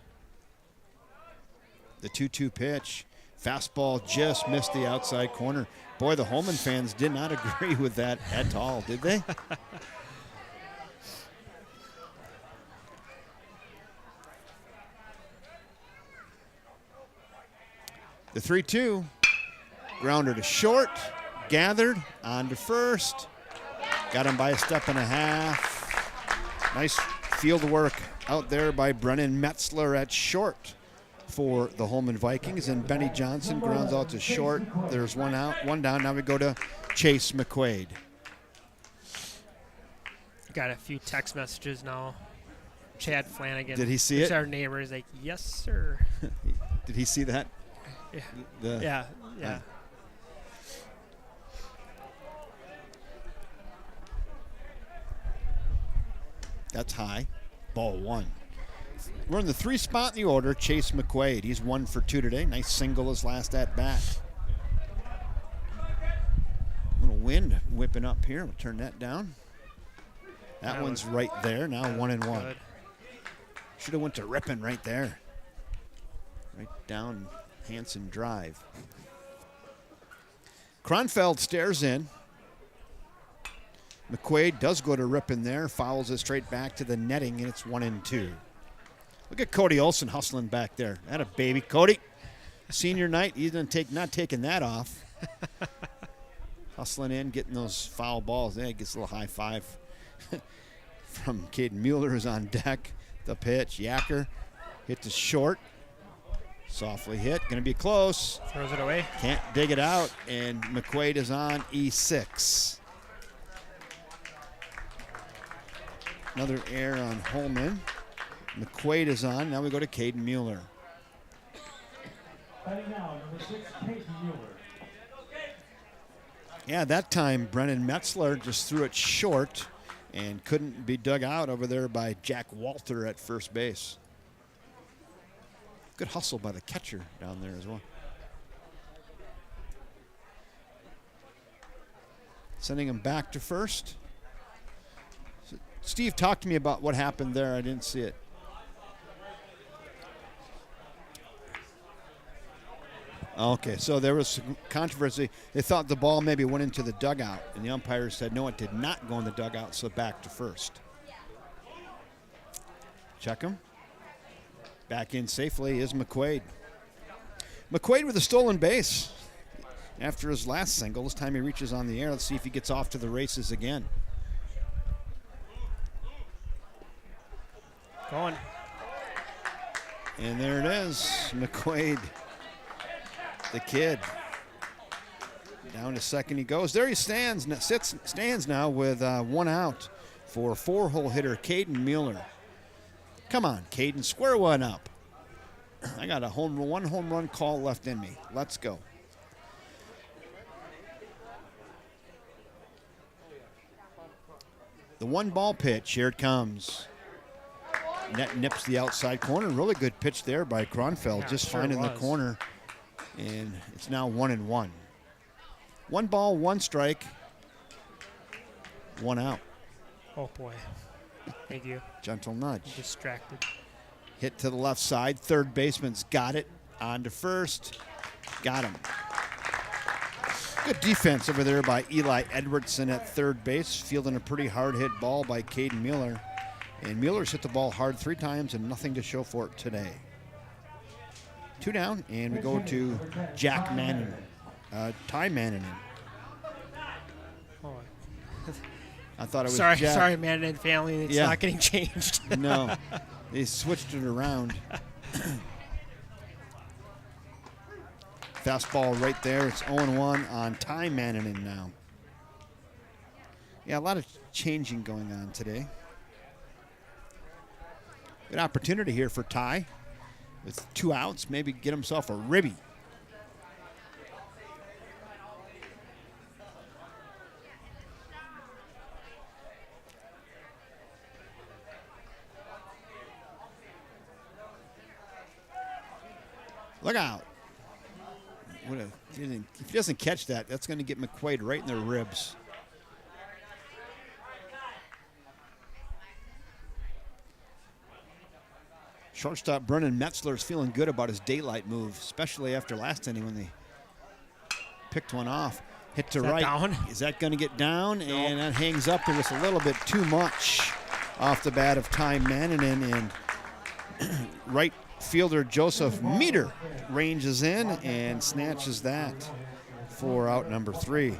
The 2-2 pitch. Fastball just missed the outside corner. Boy, the Holmen fans did not agree with that at all, did they? The 3-2. Grounder to short. Gathered. On to first. Got him by a step and a half. Nice field work out there by Brennan Metzler at short for the Holmen Vikings. And Benny Johnson grounds out to short. There's one out, one down. Now we go to Chase McQuaid. Got a few text messages now. Chad Flanagan. Did he see it? Our neighbor is like, yes, sir. Did he see that? Yeah. Yeah. That's high. Ball 1. We're in the 3 spot in the order. Chase McQuaid. He's 1 for 2 today. Nice single his last at bat. Little wind whipping up here. We'll turn that down. That one's right there. Now 1-1. Should have went to Ripon right there. Right down Hanson Drive. Kronfeld stares in. McQuaid does go to Ripon there, fouls it straight back to the netting, and it's 1-2. Look at Cody Olson hustling back there. That a baby. Cody, senior night, he's not taking that off. Hustling in, getting those foul balls. There, gets a little high five from Caden Mueller, who's on deck. The pitch, Yacker hit to short. Softly hit, going to be close. Throws it away. Can't dig it out, and McQuaid is on E6. Another error on Holmen. McQuaid is on. Now we go to Caden Mueller. Batting now, number 6, Caden Mueller. Yeah, that time Brennan Metzler just threw it short and couldn't be dug out over there by Jack Walter at first base. Good hustle by the catcher down there as well. Sending him back to first. So Steve, talk to me about what happened there. I didn't see it. Okay, so there was some controversy. They thought the ball maybe went into the dugout, and the umpire said, no, it did not go in the dugout, so back to first. Check him. Back in safely is McQuaid. McQuaid with a stolen base after his last single. This time he reaches on the air. Let's see if he gets off to the races again. Going. And there it is, McQuaid, the kid. Down to second he goes. There he stands now with one out for four-hole hitter Caden Mueller. Come on, Caden, square one up. I got one home run call left in me. Let's go. The one ball pitch, here it comes. Net nips the outside corner. Really good pitch there by Kronfeld, Yeah, just sure finding the was. corner. And it's now 1-1. One ball, one strike, one out. Oh, boy. Thank you. Gentle nudge. Distracted. Hit to the left side. Third baseman's got it. On to first. Got him. Good defense over there by Eli Edwardson at third base, fielding a pretty hard hit ball by Caden Mueller. And Mueller's hit the ball hard 3 times and nothing to show for it today. 2 down, and we go to Jack Manning. Ty Manning. Oh. I thought it was Sorry, Jack. man and family. It's not getting changed. No, they switched it around. Fastball right there. It's 0-1 on Ty Manning now. Yeah, a lot of changing going on today. Good opportunity here for Ty. With 2 outs, maybe get himself a ribby. Look out. If he doesn't catch that, that's going to get McQuaid right in the ribs. Shortstop Brennan Metzler is feeling good about his daylight move, especially after last inning when they picked one off. Hit to right. Down? Is that going to get down? No. And that hangs up. There was a little bit too much off the bat of Ty Manning, and right fielder Joseph Meter ranges in and snatches that for out number 3.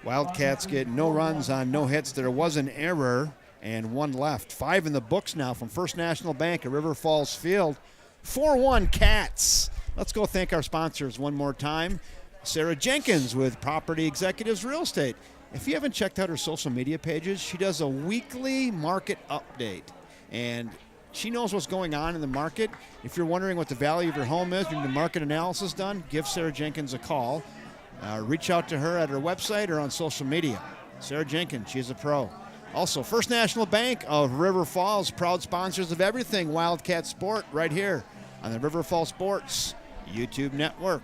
Wildcats get no runs on no hits. There was an error and 1 left. 5 in the books now from First National Bank at River Falls Field. 4-1 Cats. Let's go thank our sponsors one more time. Sarah Jenkins with Property Executives Real Estate. If you haven't checked out her social media pages, she does a weekly market update. And she knows what's going on in the market. If you're wondering what the value of your home is, need the market analysis done, give Sarah Jenkins a call. Reach out to her at her website or on social media. Sarah Jenkins, she's a pro. Also, First National Bank of River Falls, proud sponsors of everything Wildcat Sport right here on the River Falls Sports YouTube network.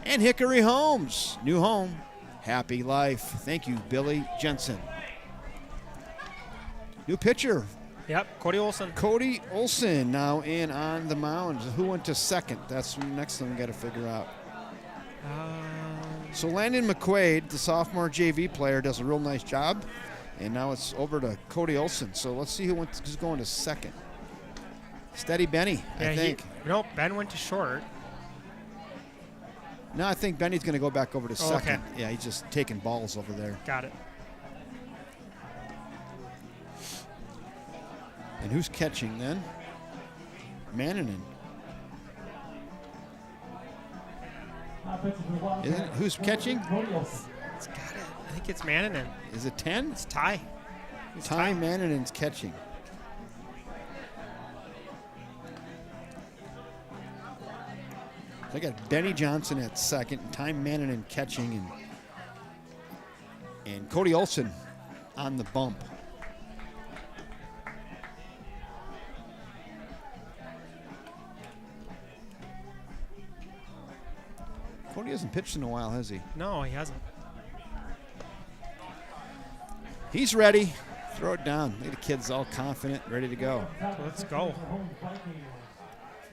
And Hickory Homes, new home, happy life. Thank you, Billy Jensen. New pitcher. Yep, Cody Olson. Cody Olson now in on the mound. Who went to second? That's the next thing we got to figure out. So Landon McQuaid, the sophomore JV player, does a real nice job. And now it's over to Cody Olson. So let's see who's going to second. Steady Benny, I think. No, Ben went to short. No, I think Benny's going to go back over to second. Okay. Yeah, he's just taking balls over there. Got it. And who's catching then? Mannanen. Isn't it? Who's catching? It's got it. I think it's Mannanen. Is it 10? It's Ty. Ty Mannanen's catching. So I got Benny Johnson at second, and Ty Mannanen catching, and Cody Olson on the bump. Cody hasn't pitched in a while, has he? No, he hasn't. He's ready. Throw it down. Look at the kid's all confident, ready to go. Let's go.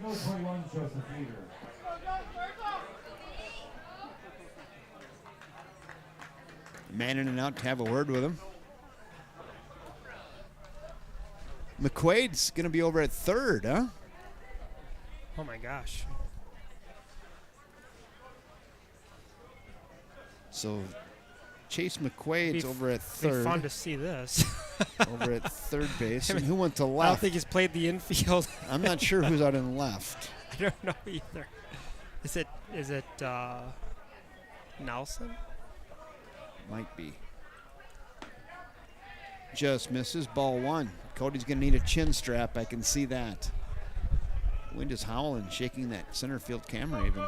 Number 21, Joseph Leader. Mannanen out to have a word with him. McQuaid's going to be over at third, huh? Oh my gosh. So Chase McQuaid's over at It'd be third. fun to see this. Over at third base. And who went to I don't left? think he's played the infield. I'm not sure who's out in left. I don't know either. Is it Nelson? Might be. Just misses. Ball one. Cody's going to need a chin strap. I can see that. Wind is howling, shaking that center field camera even.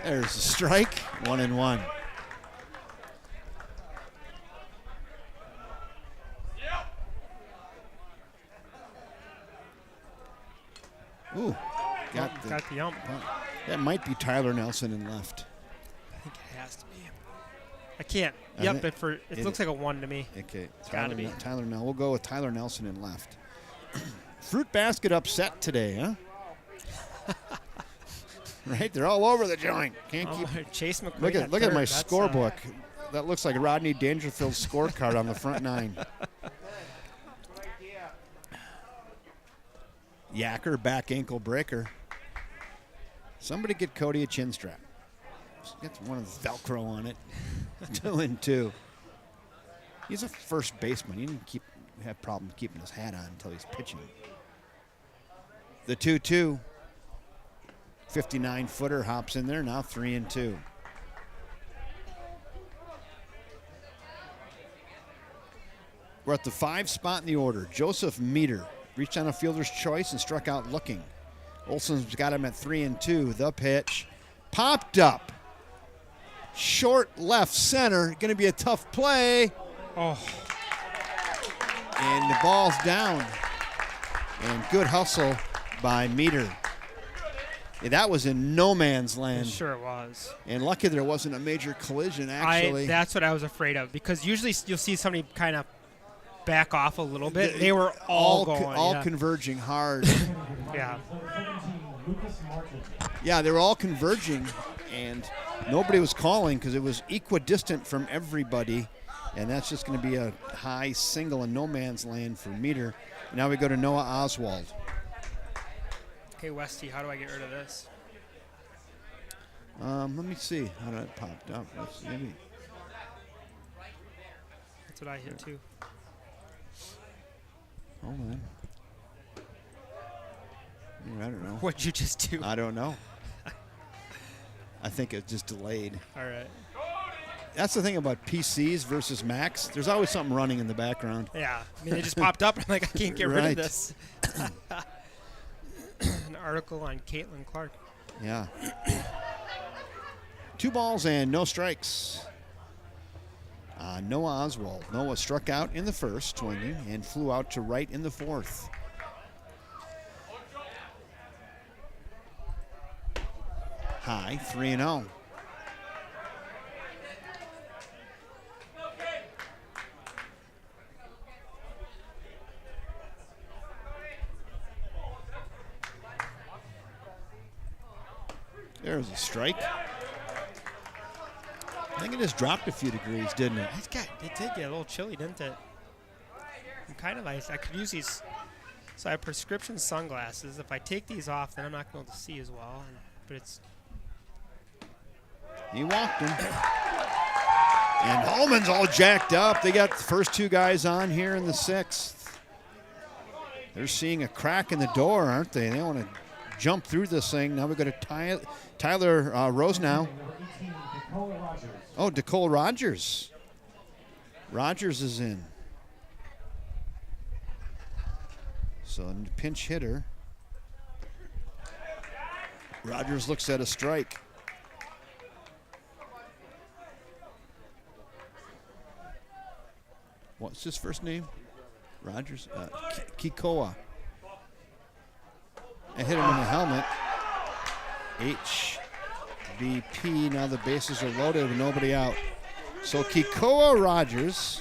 There's a strike. 1-1. Ooh, got the ump. That might be Tyler Nelson in left. I think it has to be. I can't. I Yep, think it looks like a 1 to me. Okay, It's gotta be. Tyler Nelson. We'll go with Tyler Nelson in left. Fruit basket upset today, huh? Right, they're all over the joint. Can't keep. Chase McQuaid. Look at my That's, scorebook. That looks like Rodney Dangerfield's scorecard on the front nine. Yacker, back ankle breaker. Somebody get Cody a chin strap. Get one of the Velcro on it. 2-2. He's a first baseman. He didn't have problems keeping his hat on until he's pitching. The 2-2. 59-footer hops in there, now 3-2. We're at the 5 spot in the order. Joseph Meter reached on a fielder's choice and struck out looking. Olson's got him at 3-2. The pitch popped up. Short left center. Going to be a tough play. Oh. And the ball's down. And good hustle by Meter. Yeah, that was in no man's land. It sure was. And lucky there wasn't a major collision, actually. That's what I was afraid of, because usually you'll see somebody kind of back off a little bit. They were all going. Converging hard. Yeah. Yeah, they were all converging, and nobody was calling because it was equidistant from everybody. And that's just going to be a high single in no man's land for Meter. And now we go to Noah Oswald. Okay, Westy, how do I get rid of this? Let me see how that popped up. Maybe. That's what I hit too. Hold on. I don't know. What'd you just do? I don't know. I think it just delayed. All right. That's the thing about PCs versus Macs. There's always something running in the background. Yeah. I mean, it just popped up. I'm like, I can't get rid of this. An article on Caitlin Clark. Yeah. 2 balls and no strikes. Noah Oswald. Noah struck out in the first, swinging, and flew out to right in the fourth. High, 3-0. There's a strike. I think it just dropped a few degrees, didn't it? It did get a little chilly, didn't it? I'm kind of nice. I could use these So I have prescription sunglasses. If I take these off, then I'm not going to be able to see as well. But it's... He walked him. And Holmen's all jacked up. They got the first 2 guys on here in the 6th. They're seeing a crack in the door, aren't they? They want to jump through this thing. Now we've got a Tyler Rose now. Oh, Nicole Rogers. Rogers is in. So pinch hitter. Rogers looks at a strike. What's his first name? Rogers? Kikoa. I hit him in the helmet. HBP. Now the bases are loaded with nobody out. So Kikoa Rogers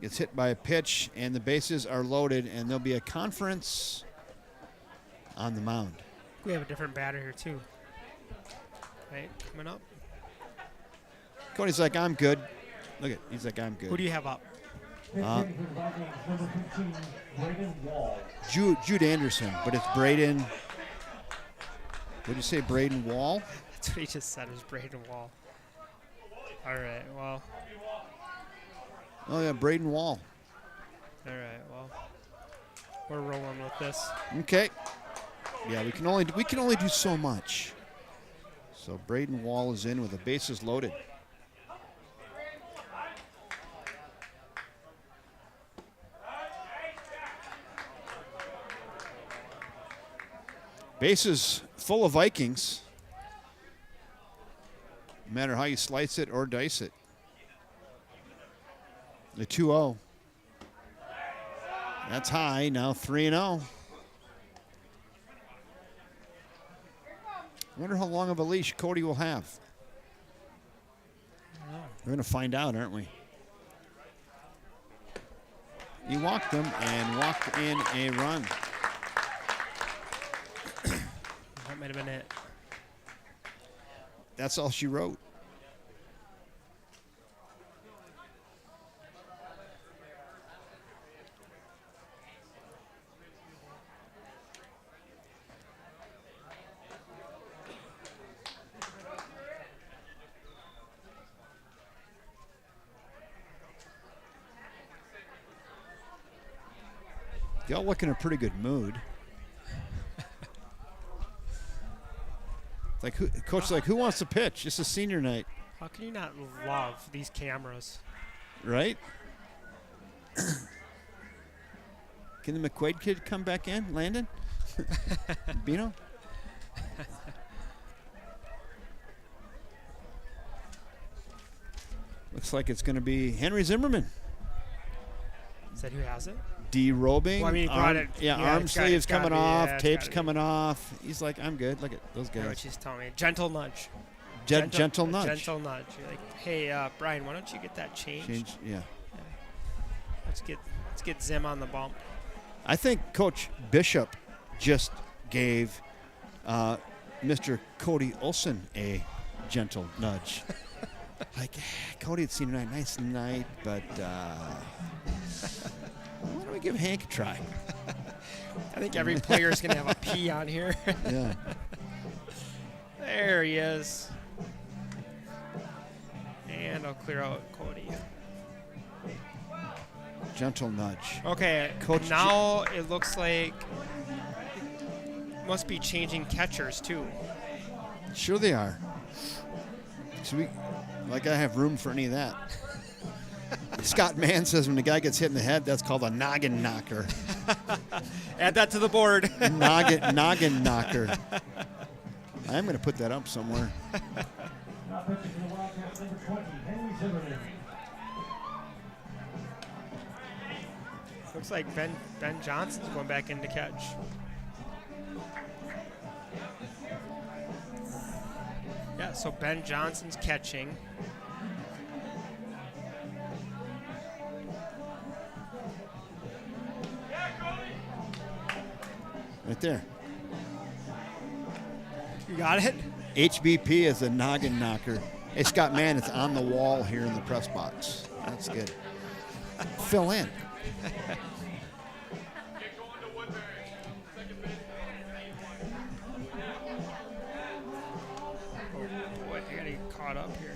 gets hit by a pitch, and the bases are loaded, and there'll be a conference on the mound. We have a different batter here, too. Right, coming up. Cody's like, I'm good. Look at, he's like, I'm good. Who do you have up? Jude Anderson, but it's Braden. What did you say, Braden Wall? That's what he just said, it was Braden Wall. All right, well. Oh, yeah, Braden Wall. All right, well. We're rolling with this. Okay. Yeah, we can only do so much. So Braden Wall is in with the bases loaded. Bases full of Vikings. No matter how you slice it or dice it. The 2-0. That's high. Now 3-0. I wonder how long of a leash Cody will have. We're going to find out, aren't we? He walked them and walked in a run. That might have been it. That's all she wrote. Y'all look in a pretty good mood. Like, Coach's like, who wants to pitch? It's a senior night. How can you not love these cameras? Right? Can the McQuaid kid come back in, Landon? Bino? Looks like it's going to be Henry Zimmerman. Is that who has it? Derobing. Well, I mean, he brought it. Arm sleeves coming off, yeah, tapes coming off. He's like, I'm good. Look at those I know what guys. she's telling me. Gentle nudge. Gentle nudge. Gentle nudge. You're like, hey, Brian, why don't you get that changed? Yeah. Let's get Zim on the bump. I think Coach Bishop just gave Mr. Cody Olson a gentle nudge. Like, Cody had seen a nice night, but why don't we give Hank a try? I think every player is going to have a P on here. Yeah. There he is. And I'll clear out Cody. Gentle nudge. Okay, Coach now it looks like must be changing catchers too. Sure they are. So I have room for any of that. Scott Mann says when the guy gets hit in the head, that's called a noggin knocker. Add that to the board. Noggin knocker. I'm going to put that up somewhere. Now pitching for the Wildcats, number 20, Henry Zimmerman. Looks like Ben Johnson's going back in to catch. Yeah, so Ben Johnson's catching. Right there. You got it? HBP is a noggin knocker. Hey, Scott Mann, it's on the wall here in the press box. That's good. Fill in. Boy, I gotta get caught up here.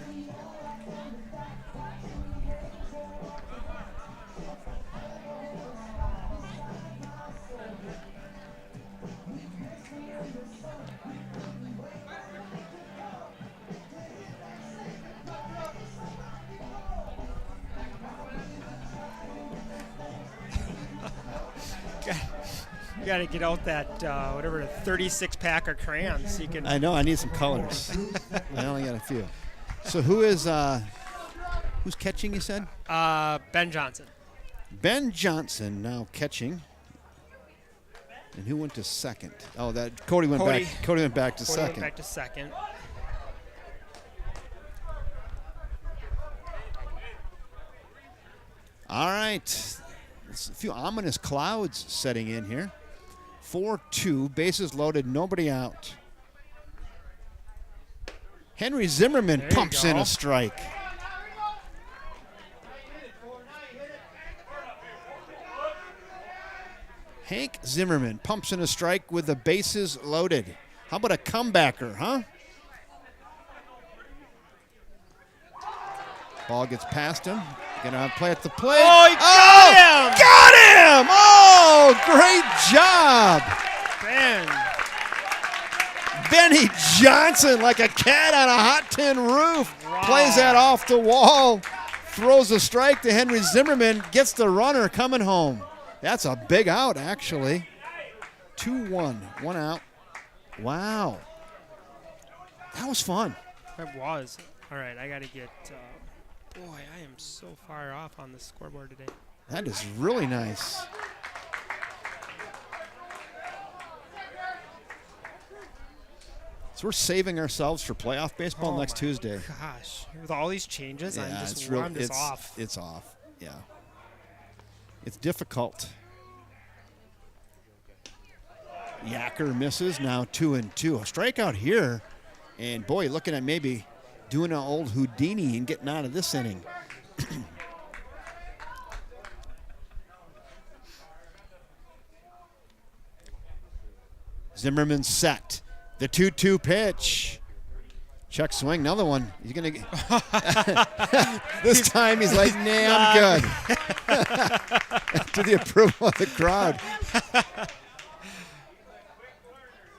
You gotta get out that whatever 36 pack of crayons so you can. I know. I need some colors. I only got a few. So who's catching? You said. Ben Johnson. Ben Johnson now catching. And who went to second? Oh, that Cody went back. Cody went back to second. Went back to second. All right. There's a few ominous clouds setting in here. 4-2, bases loaded, nobody out. Henry Zimmerman pumps in a strike. Hank Zimmerman pumps in a strike with the bases loaded. How about a comebacker, huh? Ball gets past him. Gonna play at the plate. Oh, he got him! Got him! Oh, great job! Benny Johnson, like a cat on a hot tin roof, plays that off the wall, throws a strike to Henry Zimmerman, gets the runner coming home. That's a big out, actually. 2-1, one out. Wow. That was fun. It was. All right, I got to get. Boy, I am so far off on the scoreboard today. That is really nice. So we're saving ourselves for playoff baseball next Tuesday. Gosh, with all these changes, Yeah, I'm just off. It's off. Yeah. It's difficult. Yacker misses, now 2-2. A strikeout here. And boy, looking at maybe doing an old Houdini and getting out of this inning. Zimmerman set. The 2-2 pitch. Check swing, another one. He's going to get. This time he's like, nah, I'm good. To the approval of the crowd.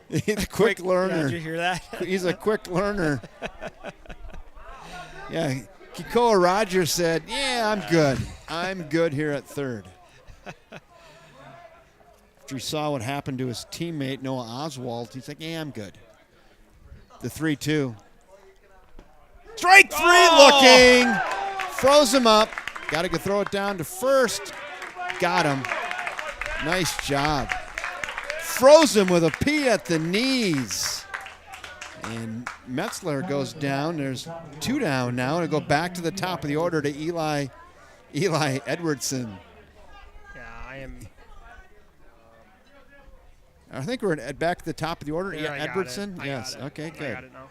He's a quick learner. Yeah, did you hear that? He's a quick learner. Yeah, Kikoa Rogers said, yeah, I'm good. I'm good here at third. After he saw what happened to his teammate, Noah Oswald, he's like, yeah, I'm good. The 3-2. Strike three looking. Froze him up. Got to go throw it down to first. Got him. Nice job. Froze him with a P at the knees. And Metzler goes down. There's 2 down now. And go back to the top of the order to Eli Edwardson. Yeah, I am. I think we're back at the top of the order. Yeah, Edwardson? Yes. Got it. Okay, good. I got it now.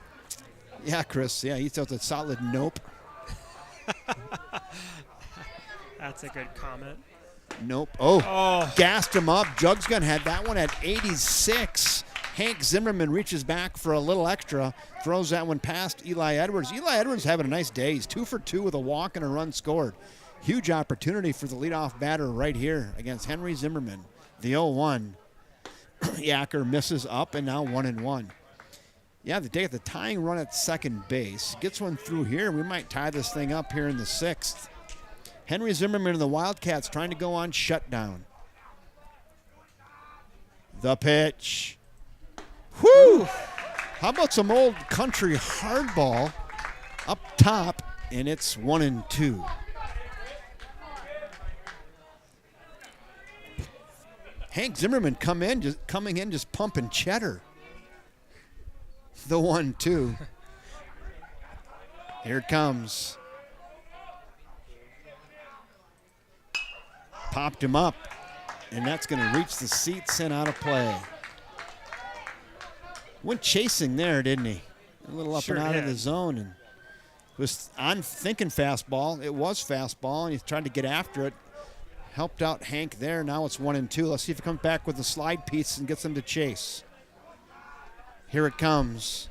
Yeah, Chris. Yeah, he thought a solid nope. That's a good comment. Nope. Oh, gassed him up. Jugsgun had that one at 86. Hank Zimmerman reaches back for a little extra, throws that one past Eli Edwards. Eli Edwards having a nice day. He's 2 for 2 with a walk and a run scored. Huge opportunity for the leadoff batter right here against Henry Zimmerman. The 0-1. Yacker misses up and now 1-1. Yeah, they get the tying run at second base. Gets one through here. We might tie this thing up here in the 6th. Henry Zimmerman and the Wildcats trying to go on shutdown. The pitch. Whew! How about some old country hardball up top, and it's 1-2. Hank Zimmerman coming in just pumping cheddar. The 1-2. Here it comes. Popped him up, and that's going to reach the seats and out of play. Went chasing there, didn't he? A little up Sure and out of did. the zone, and Was on thinking fastball. It was fastball, and he's trying to get after it. Helped out Hank there. Now it's 1-2. Let's see if he comes back with the slide piece and gets him to chase. Here it comes.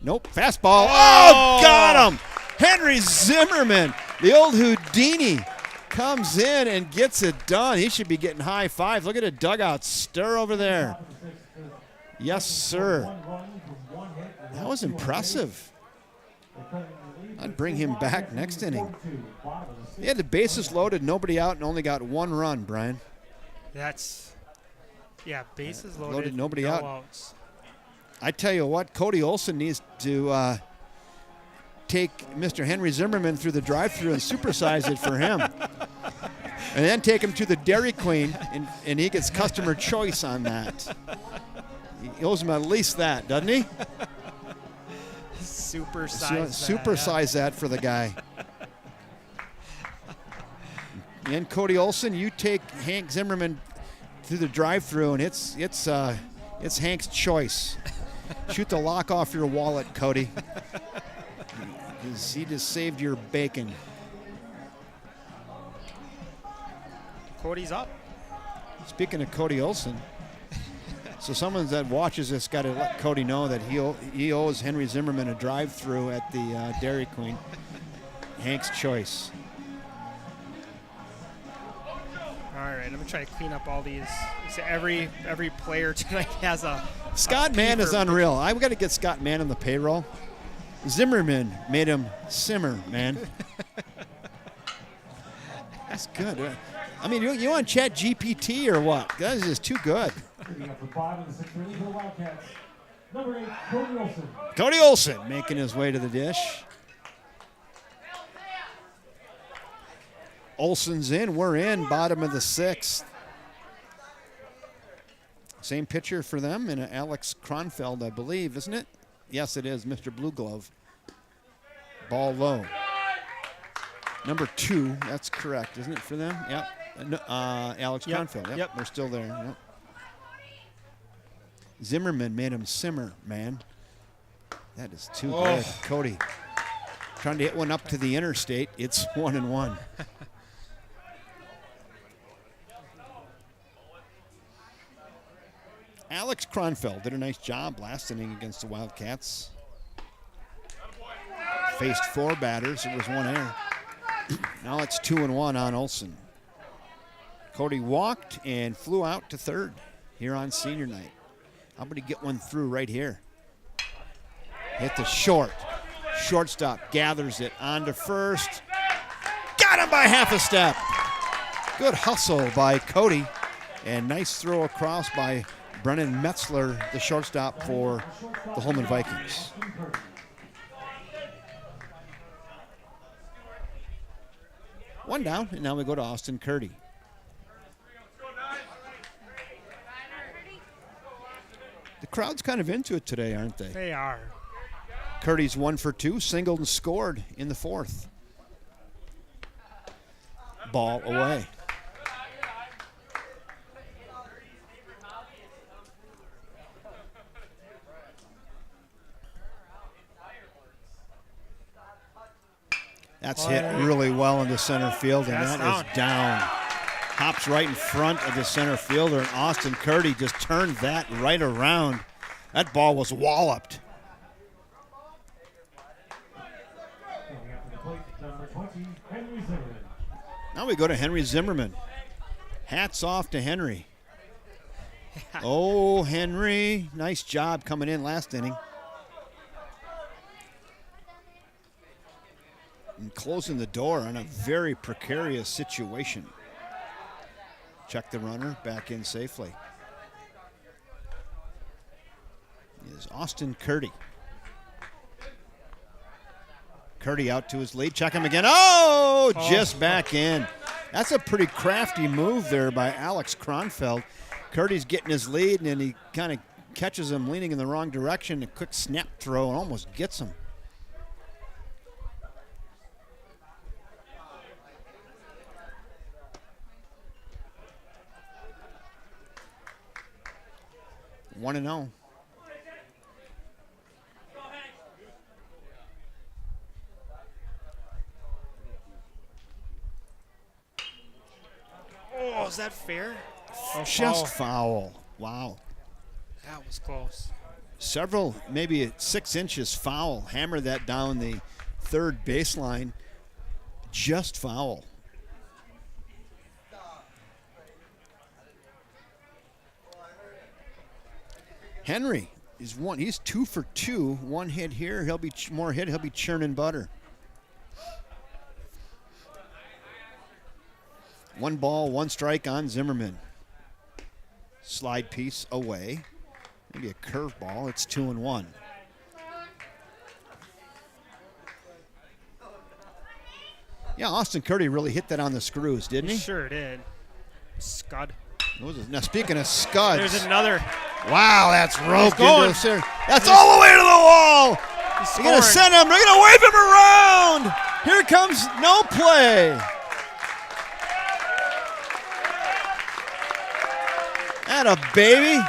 Nope, fastball. Oh, got him! Henry Zimmerman, the old Houdini, comes in and gets it done. He should be getting high fives. Look at a dugout stir over there. Yes, sir. That was impressive. I'd bring him back next inning. He had the bases loaded, nobody out, and only got 1 run, Brian. That's, yeah, bases loaded, nobody no out. outs. I tell you what, Cody Olson needs to take Mr. Henry Zimmerman through the drive-thru and supersize it for him. And then take him to the Dairy Queen, and he gets customer choice on that. He owes him at least that, doesn't he? Supersize that for the guy. And Cody Olson, you take Hank Zimmerman through the drive-thru, and it's Hank's choice. Shoot the lock off your wallet, Cody. He just saved your bacon. Cody's up. Speaking of Cody Olson, so someone that watches this got to let Cody know that he owes Henry Zimmerman a drive-thru at the Dairy Queen. Hank's choice. All right, I'm gonna try to clean up all these. So every player tonight has a. Scott Mann is unreal. I've got to get Scott Mann on the payroll. Zimmerman made him simmer, man. That's good. I mean, you on Chat GPT or what? That is just too good. Cody Olson making his way to the dish. Olson's in. We're in. Bottom of the 6th. Same pitcher for them and Alex Kronfeld, I believe, isn't it? Yes, it is. Mr. Blue Glove. Ball low. Number 2. That's correct, isn't it, for them? Yep. Alex Kronfeld. Yep. They're still there. Yep. Zimmerman made him simmer, man. That is too good. Cody trying to hit one up to the interstate. It's 1-1. Alex Kronfeld did a nice job last inning against the Wildcats. Faced 4 batters. It was 1 error. Now it's 2-1 on Olson. Cody walked and flew out to third here on senior night. How about he get one through right here? Hit the short. Shortstop gathers it onto first. Got him by half a step. Good hustle by Cody. And nice throw across by Brennan Metzler, the shortstop for the Holmen Vikings. One down, and now we go to Austin Curdy. The crowd's kind of into it today, aren't they? They are. Curdy's 1 for 2, singled and scored in the 4th. Ball away. That's hit really well into center field, and that is down. Hops right in front of the center fielder, and Austin Curdy just turned that right around. That ball was walloped. Now we go to Henry Zimmerman. Hats off to Henry. Oh, Henry. Nice job coming in last inning. And closing the door on a very precarious situation. Check the runner back in safely. Is Austin Curdy. Curdy out to his lead. Check him again. Oh, just back in. That's a pretty crafty move there by Alex Kronfeld. Curdy's getting his lead, and then he kind of catches him leaning in the wrong direction. A quick snap throw and almost gets him. One and 0. Oh, is that fair? Oh, Just foul. Wow. That was close. Several, maybe 6 inches foul. Hammered that down the third baseline. Just foul. Henry he's 2 for 2. 1 hit here. He'll be more hit. He'll be churning butter. 1 ball, 1 strike on Zimmerman. Slide piece away. Maybe a curveball. It's 2-1. Yeah, Austin Curdy really hit that on the screws, didn't he? Sure did. Scud. Now, speaking of scuds. There's another. Wow, that's roped going. into the. That's all the way to the wall. They're going to send him. They're going to wave him around. Here comes no play. Atta baby.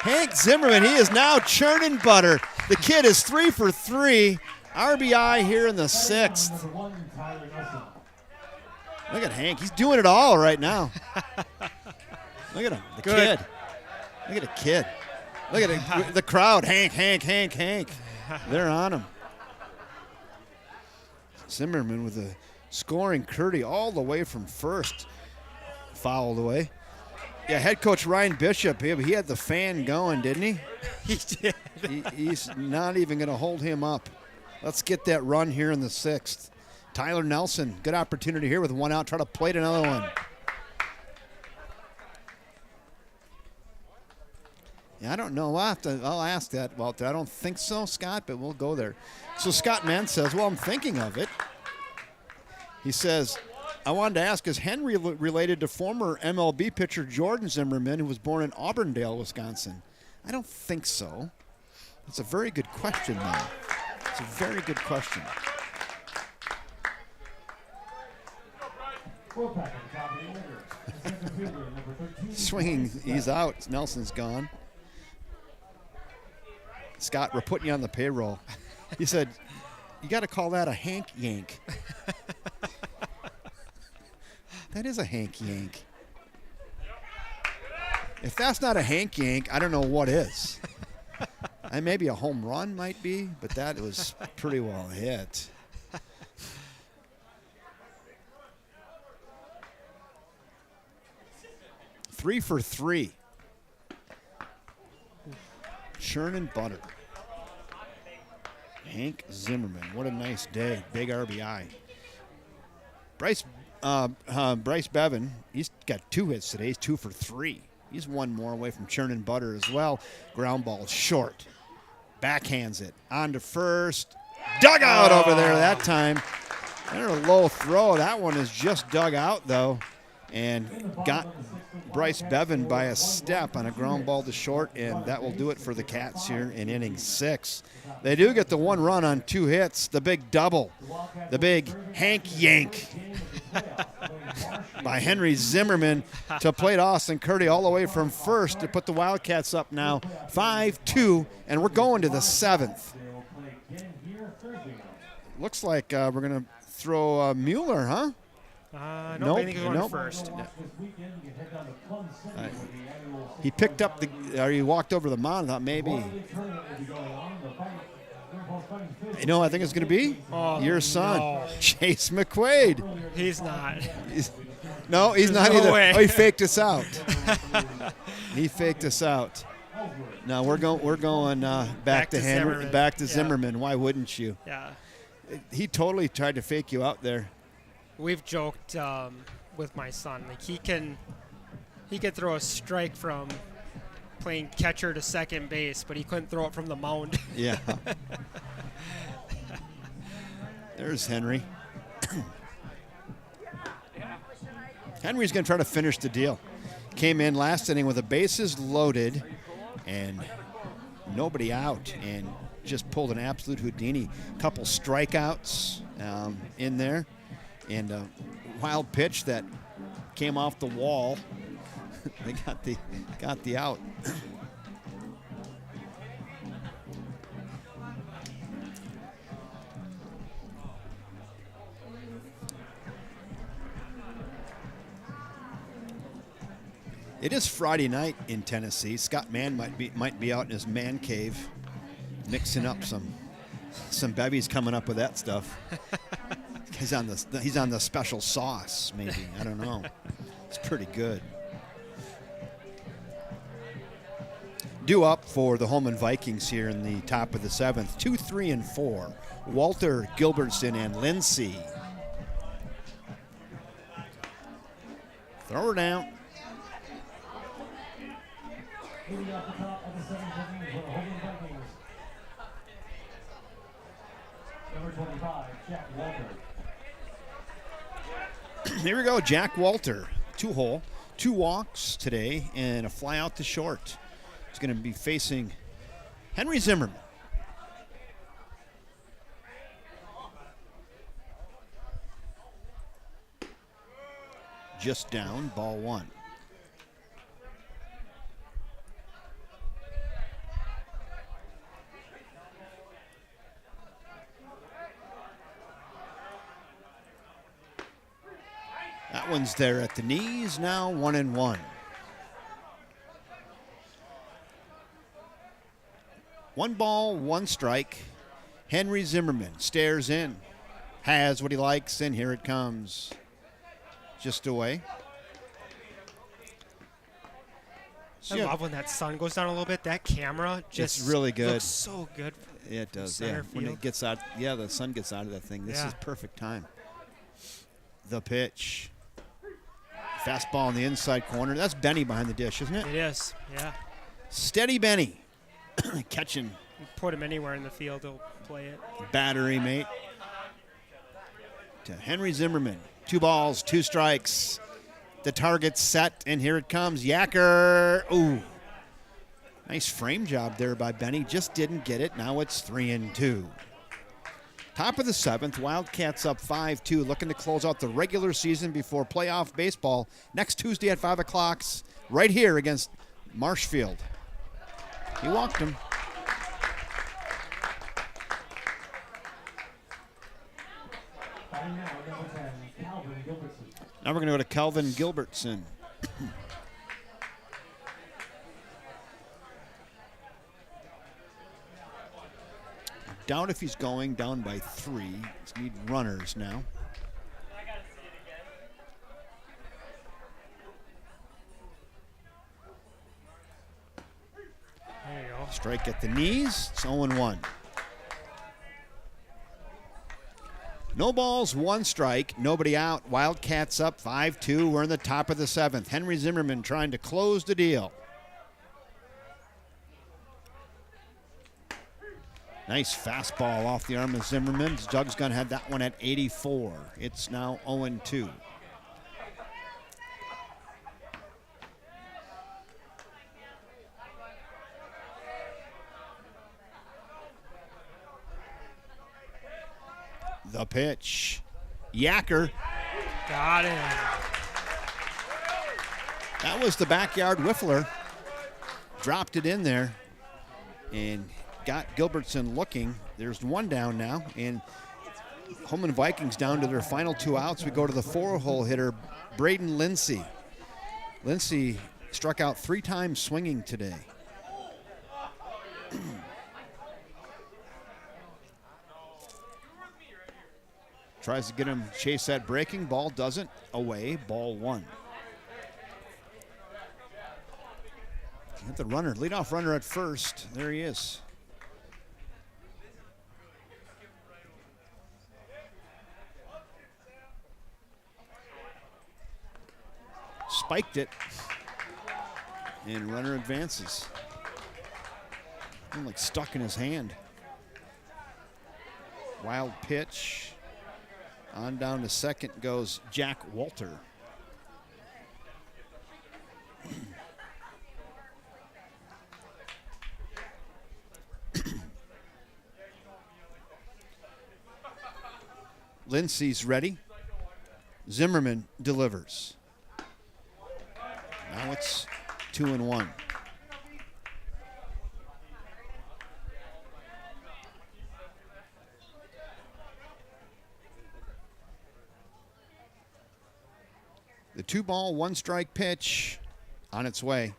Hank Zimmerman, he is now churning butter. The kid is 3 for 3. RBI here in the 6th. Look at Hank. He's doing it all right now. Look at him. The kid. Look at the kid. Look at the crowd. Hank. They're on him. Zimmerman with a scoring Curdy all the way from first. Fouled away. Yeah, head coach Ryan Bishop, he had the fan going, didn't he? He did. He's not even going to hold him up. Let's get that run here in the 6th. Tyler Nelson, good opportunity here with 1 out. Try to plate another one. Yeah, I don't know. I'll ask that, Walter. I don't think so, Scott, but we'll go there. So Scott Mann says, well, I'm thinking of it. He says, I wanted to ask, is Henry related to former MLB pitcher Jordan Zimmerman, who was born in Auburndale, Wisconsin? I don't think so. That's a very good question, though. It's a very good question. Swinging, he's out. Nelson's gone. Scott, we're putting you on the payroll. He said, you got to call that a Hank yank. That is a Hank yank. If that's not a Hank yank, I don't know what is. Maybe a home run might be, but that was pretty well hit. Three for 3. Churning butter. Hank Zimmerman. What a nice day. Big RBI. Bryce Bevan, he's got 2 hits today. He's 2 for 3. He's 1 more away from churning butter as well. Ground ball short. Backhands it. On to first. Dug out over there that time. They're a low throw. That one is just dug out, though. And got Bryce Bevan by a step on a ground ball to short, and that will do it for the Cats here in inning 6. They do get the 1 run on 2 hits, the big double, the big Hank yank by Henry Zimmerman to plate Austin Curdy all the way from first to put the Wildcats up now 5-2, and we're going to the 7th. Looks like we're going to throw Mueller, huh? Nope, I think he's going first. He picked up he walked over the mound and thought maybe. You know, I think it's going to be your son, no. Chase McQuaid. He's not. He's not either. Way. Oh, he faked us out. He faked us out. No, we're going back to Henry, Zimmerman. back to Zimmerman. Why wouldn't you? Yeah. He totally tried to fake you out there. We've joked with my son, like he can throw a strike from playing catcher to second base, but he couldn't throw it from the mound. Yeah. There's Henry. Henry's going to try to finish the deal. Came in last inning with the bases loaded and nobody out, and just pulled an absolute Houdini. Couple strikeouts in there. And a wild pitch that came off the wall. They got the out. It is Friday night in Tennessee. Scott Mann might be out in his man cave, mixing up some bevies, coming up with that stuff. He's on the special sauce, maybe. I don't know. It's pretty good. Due up for the Holmen Vikings here in the top of the 7th. 2, 3, and 4. Walter, Gilbertson, and Lindsay. Throw her down. Moving off the top of the 7th inning for the Holmen Vikings. Number 25, Jack Walter. Here we go, Jack Walter. 2-hole, 2 walks today, and a fly out to short. He's going to be facing Henry Zimmerman. Just down, ball 1. That one's there at the knees, now 1-1. 1 ball, 1 strike. Henry Zimmerman stares in, has what he likes, and here it comes. Just away. I love when that sun goes down a little bit. That camera just it's really good. Looks so good. Yeah, it does. Center When field. it gets out, the sun gets out of that thing. This is perfect time. The pitch. Fastball in the inside corner. That's Benny behind the dish, isn't it? It is, yeah. Steady Benny. Catching You put him anywhere in the field, he'll play it. battery mate. To Henry Zimmerman. 2 balls, 2 strikes. The target's set, and here it comes. Yacker. Ooh. Nice frame job there by Benny. Just didn't get it. Now it's 3-2. Top of the 7th, Wildcats up 5-2, looking to close out the regular season before playoff baseball next Tuesday at 5 o'clock, right here against Marshfield. He walked him. Now we're going to go to Calvin Gilbertson. Doubt if he's going, down by 3. Just need runners now. There you go. Strike at the knees. It's 0-1. No balls, 1 strike. Nobody out. Wildcats up 5-2. We're in the top of the 7th. Henry Zimmerman trying to close the deal. Nice fastball off the arm of Zimmerman. Doug's gun had that one at 84. It's now 0-2. The pitch. Yacker. Got him. That was the backyard whiffler. Dropped it in there and got Gilbertson looking. There's 1 down now, and Holmen Vikings down to their final 2 outs. We go to the 4-hole hitter, Braden Lindsay. Lindsay struck out 3 times swinging today. Tries to get him chase that breaking ball, doesn't. Away, ball 1. Get the runner, leadoff runner at first. There he is. Spiked it, and runner advances. Like stuck in his hand. Wild pitch. On down to second goes Jack Walter. Lindsay's ready. Zimmerman delivers. Now it's 2-1. The 2-ball, 1 strike pitch. On its way.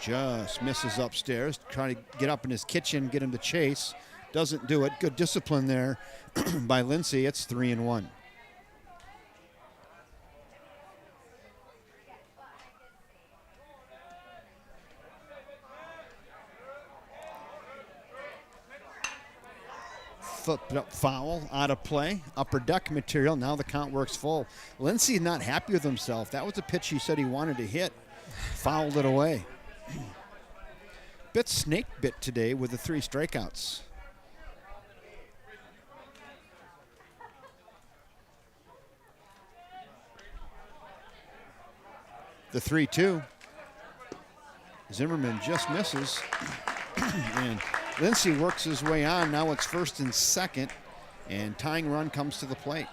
Just misses upstairs. Trying to get up in his kitchen, get him to chase. Doesn't do it. Good discipline there by Lindsay. It's 3-1. Flipped up foul, out of play, upper deck material. Now the count works full. Lindsay not happy with himself. That was a pitch he said he wanted to hit. Fouled it away. Bit snake bit today with the 3 strikeouts. The 3-2. Zimmerman just misses. And Lindsay works his way on. Now it's first and second. And tying run comes to the plate.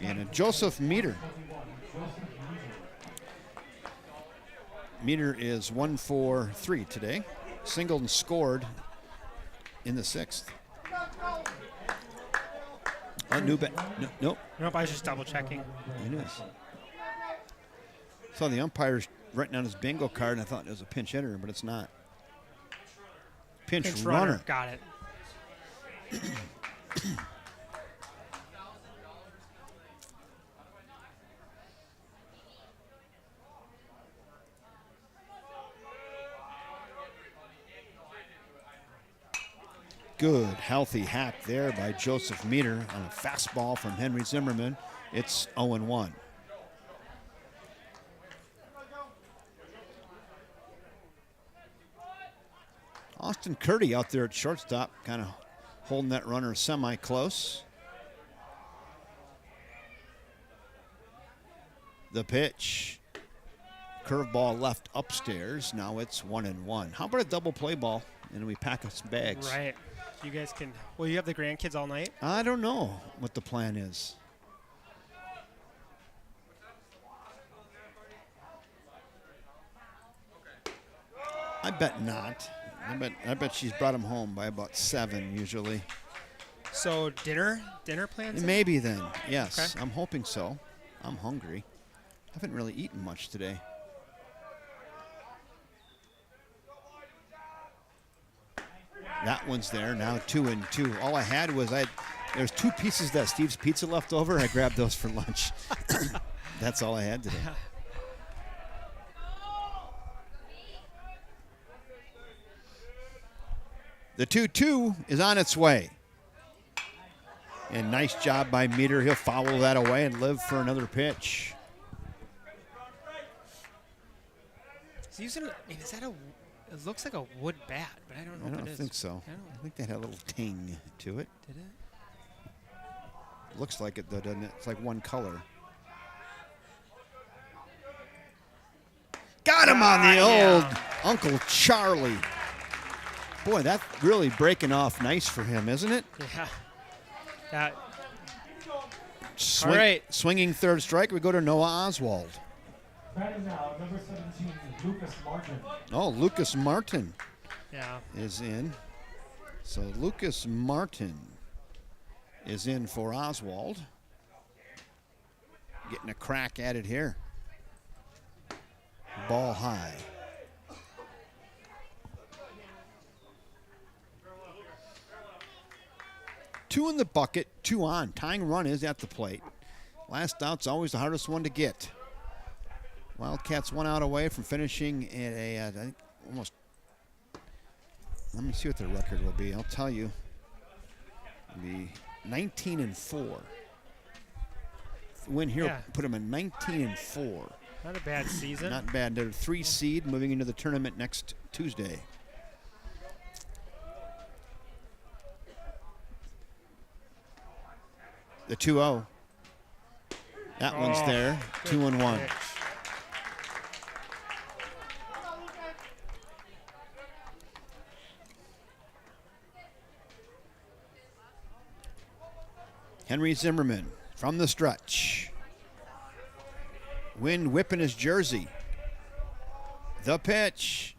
And a Joseph Meter. Meter is 1 for 3 today. Singled and scored in the 6th. Nope. Nope, I was just double checking. It is. Saw the umpires writing on his bingo card, and I thought it was a pinch hitter, but it's not. Pinch runner. Got it. Good, healthy hack there by Joseph Meter on a fastball from Henry Zimmerman. It's 0-1. Austin Curdy out there at shortstop, kind of holding that runner semi-close. The pitch. Curveball left upstairs. Now it's 1-1. How about a double play ball? And we pack up some bags. Right. You guys can. Will you have the grandkids all night? I don't know what the plan is. I bet not. I bet she's brought them home by about 7 usually. So dinner plans? Maybe then. Yes, Okay. I'm hoping so. I'm hungry. I haven't really eaten much today. That one's there now, 2-2. All I had was there's 2 pieces of that Steve's Pizza left over. I grabbed those for lunch. That's all I had today. The 2-2 is on its way. And nice job by Meter. He'll foul that away and live for another pitch. Is he using is that a? It looks like a wood bat, but I don't know I if don't it is. think so. I think that had a little ting to it. Did it? Looks like it though, doesn't it? It's like one color. Got him on the old Uncle Charlie. Boy, that's really breaking off nice for him, isn't it? Yeah. That. All right. Swinging third strike. We go to Noah Oswald. Batting now, number 17, Lucas Martin. Oh, Lucas Martin Yeah. is in. So Lucas Martin is in for Oswald. Getting a crack at it here. Ball high. Two in the bucket, 2 on. Tying run is at the plate. Last out's always the hardest one to get. Wildcats 1 out away from finishing at I think almost. Let me see what their record will be. I'll tell you. It'll be 19-4. Win here put them in 19-4. Not a bad season. Not bad. They're 3 seed moving into the tournament next Tuesday. The 2-0. That one's there. 2-1. Pitch. Henry Zimmerman from the stretch. Wind whipping his jersey. The pitch.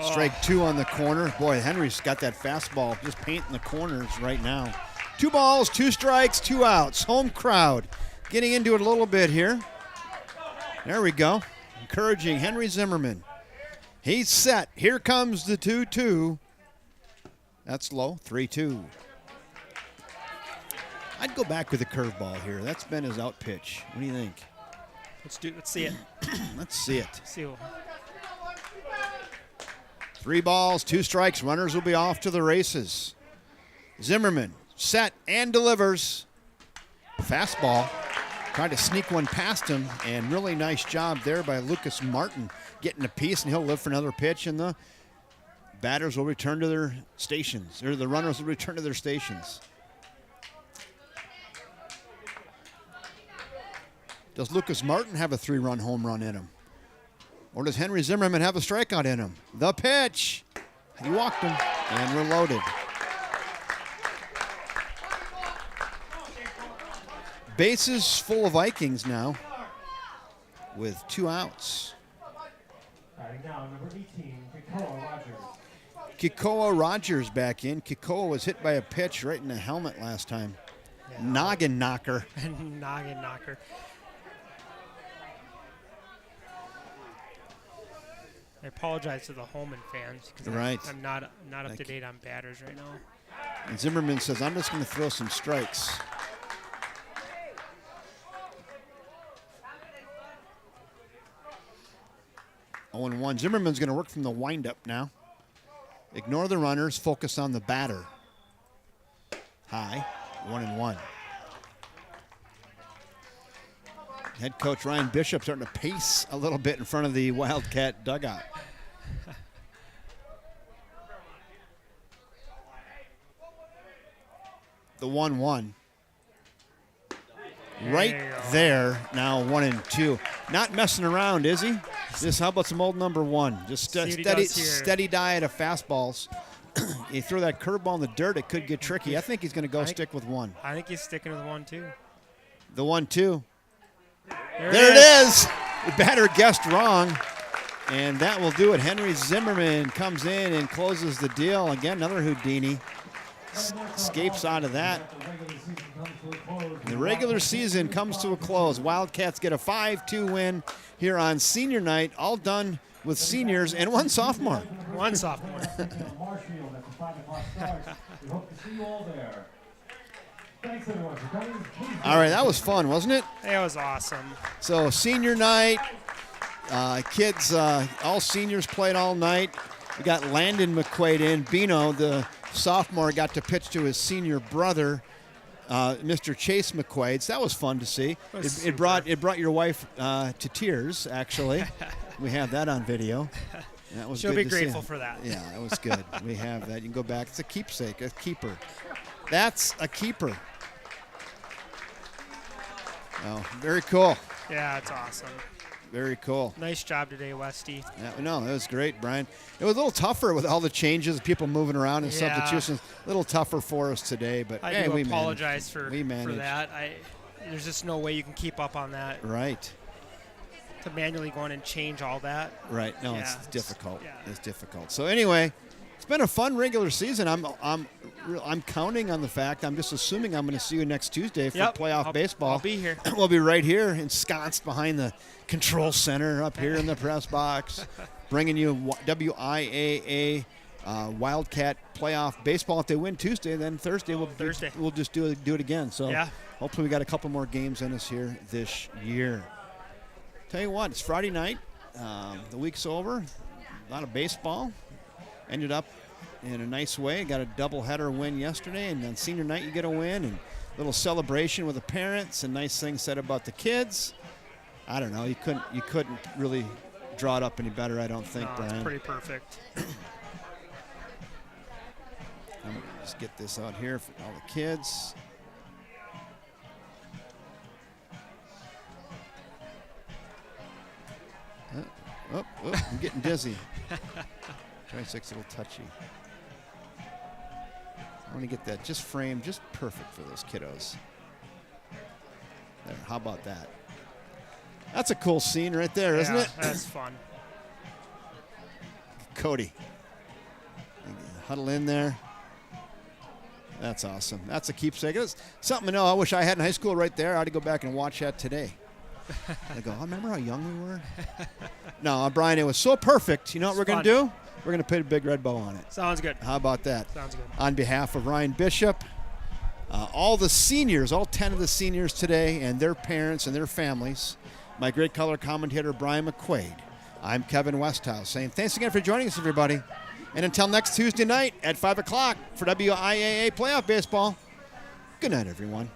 Strike 2 on the corner. Boy, Henry's got that fastball just painting the corners right now. 2 balls, 2 strikes, 2 outs. Home crowd getting into it a little bit here. There we go. Encouraging Henry Zimmerman. He's set. Here comes the 2-2. That's low. 3-2. I'd go back with the curveball here. That's been his out pitch. What do you think? Let's see it. Let's see it. See what. 3 balls, 2 strikes. Runners will be off to the races. Zimmerman set and delivers. Fastball. Tried to sneak one past him, and really nice job there by Lucas Martin getting a piece, and he'll live for another pitch, and the batters will return to their stations, or the runners will return to their stations. Does Lucas Martin have a 3-run home run in him? Or does Henry Zimmerman have a strikeout in him? The pitch. He walked him, and we're loaded. Bases full of Vikings now with 2 outs. Batting now, number 18, Kikoa Rogers. Kikoa Rogers back in. Kikoa was hit by a pitch right in the helmet last time. Yeah. Noggin knocker. Noggin knocker. I apologize to the Holmen fans because I'm not up to date on batters right now. And Zimmerman says, I'm just going to throw some strikes. Oh, 0-1. Zimmerman's going to work from the windup now. Ignore the runners, focus on the batter. High, 1-1. Head coach Ryan Bishop starting to pace a little bit in front of the Wildcat dugout. The 1-1. Right there, now 1-2. Not messing around, is he? Just how about some old number 1? Just steady diet of fastballs. You throw that curveball in the dirt, it could get tricky. I think he's going to stick with 1. I think he's sticking with 1 too. The 1-2. There it is. The batter guessed wrong, and that will do it. Henry Zimmerman comes in and closes the deal. Again, another Houdini. Escapes out of that. The regular season comes to a close. Wildcats get a 5-2 win here on senior night, all done with seniors and 1 sophomore. 1 sophomore. All right, that was fun, wasn't it? It was awesome. So senior night, kids, all seniors played all night. We got Landon McQuaid in. Bino, the sophomore, got to pitch to his senior brother, Mr. Chase McQuaid. So that was fun to see. It brought your wife to tears, actually. We have that on video. That was She'll good be to see. grateful for that. Yeah, that was good. We have that. You can go back. It's a keepsake, a keeper. That's a keeper. Oh, very cool. Yeah, it's awesome. Very cool. Nice job today, Westy. Yeah, no, that was great, Brian. It was a little tougher with all the changes, people moving around and substitutions. A little tougher for us today, but I do apologize for that. There's just no way you can keep up on that. Right. To manually go in and change all that. Right. No, it's difficult. Yeah. It's difficult. So anyway, it's been a fun regular season. I'm counting on the fact. I'm just assuming I'm going to see you next Tuesday for playoff baseball. I'll be here. We'll be right here, ensconced behind the control center up here in the press box, bringing you WIAA Wildcat playoff baseball. If they win Tuesday, then Thursday we'll just do it again. So hopefully we got a couple more games in us here this year. Tell you what, it's Friday night. The week's over. A lot of baseball. Ended up in a nice way. Got a doubleheader win yesterday, and on senior night you get a win, and a little celebration with the parents, and nice things said about the kids. I don't know. You couldn't really draw it up any better, I don't think, Brian. It's pretty perfect. I'm going to just get this out here for all the kids. I'm getting dizzy. 26 a little touchy. I want to get that just framed, just perfect for those kiddos. There, how about that? That's a cool scene right there, isn't it? That's fun. Cody. Huddle in there. That's awesome. That's a keepsake. It's something to know. I wish I had in high school right there. I ought to go back and watch that today. I go, oh, remember how young we were? No, Brian, it was so perfect. You know what we're going to do? We're going to put a big red bow on it. Sounds good. How about that? Sounds good. On behalf of Ryan Bishop, all the seniors, all 10 of the seniors today, and their parents and their families, my great color commentator, Brian McQuaid, I'm Kevin Westhouse saying thanks again for joining us, everybody. And until next Tuesday night at 5 o'clock for WIAA Playoff Baseball, good night, everyone.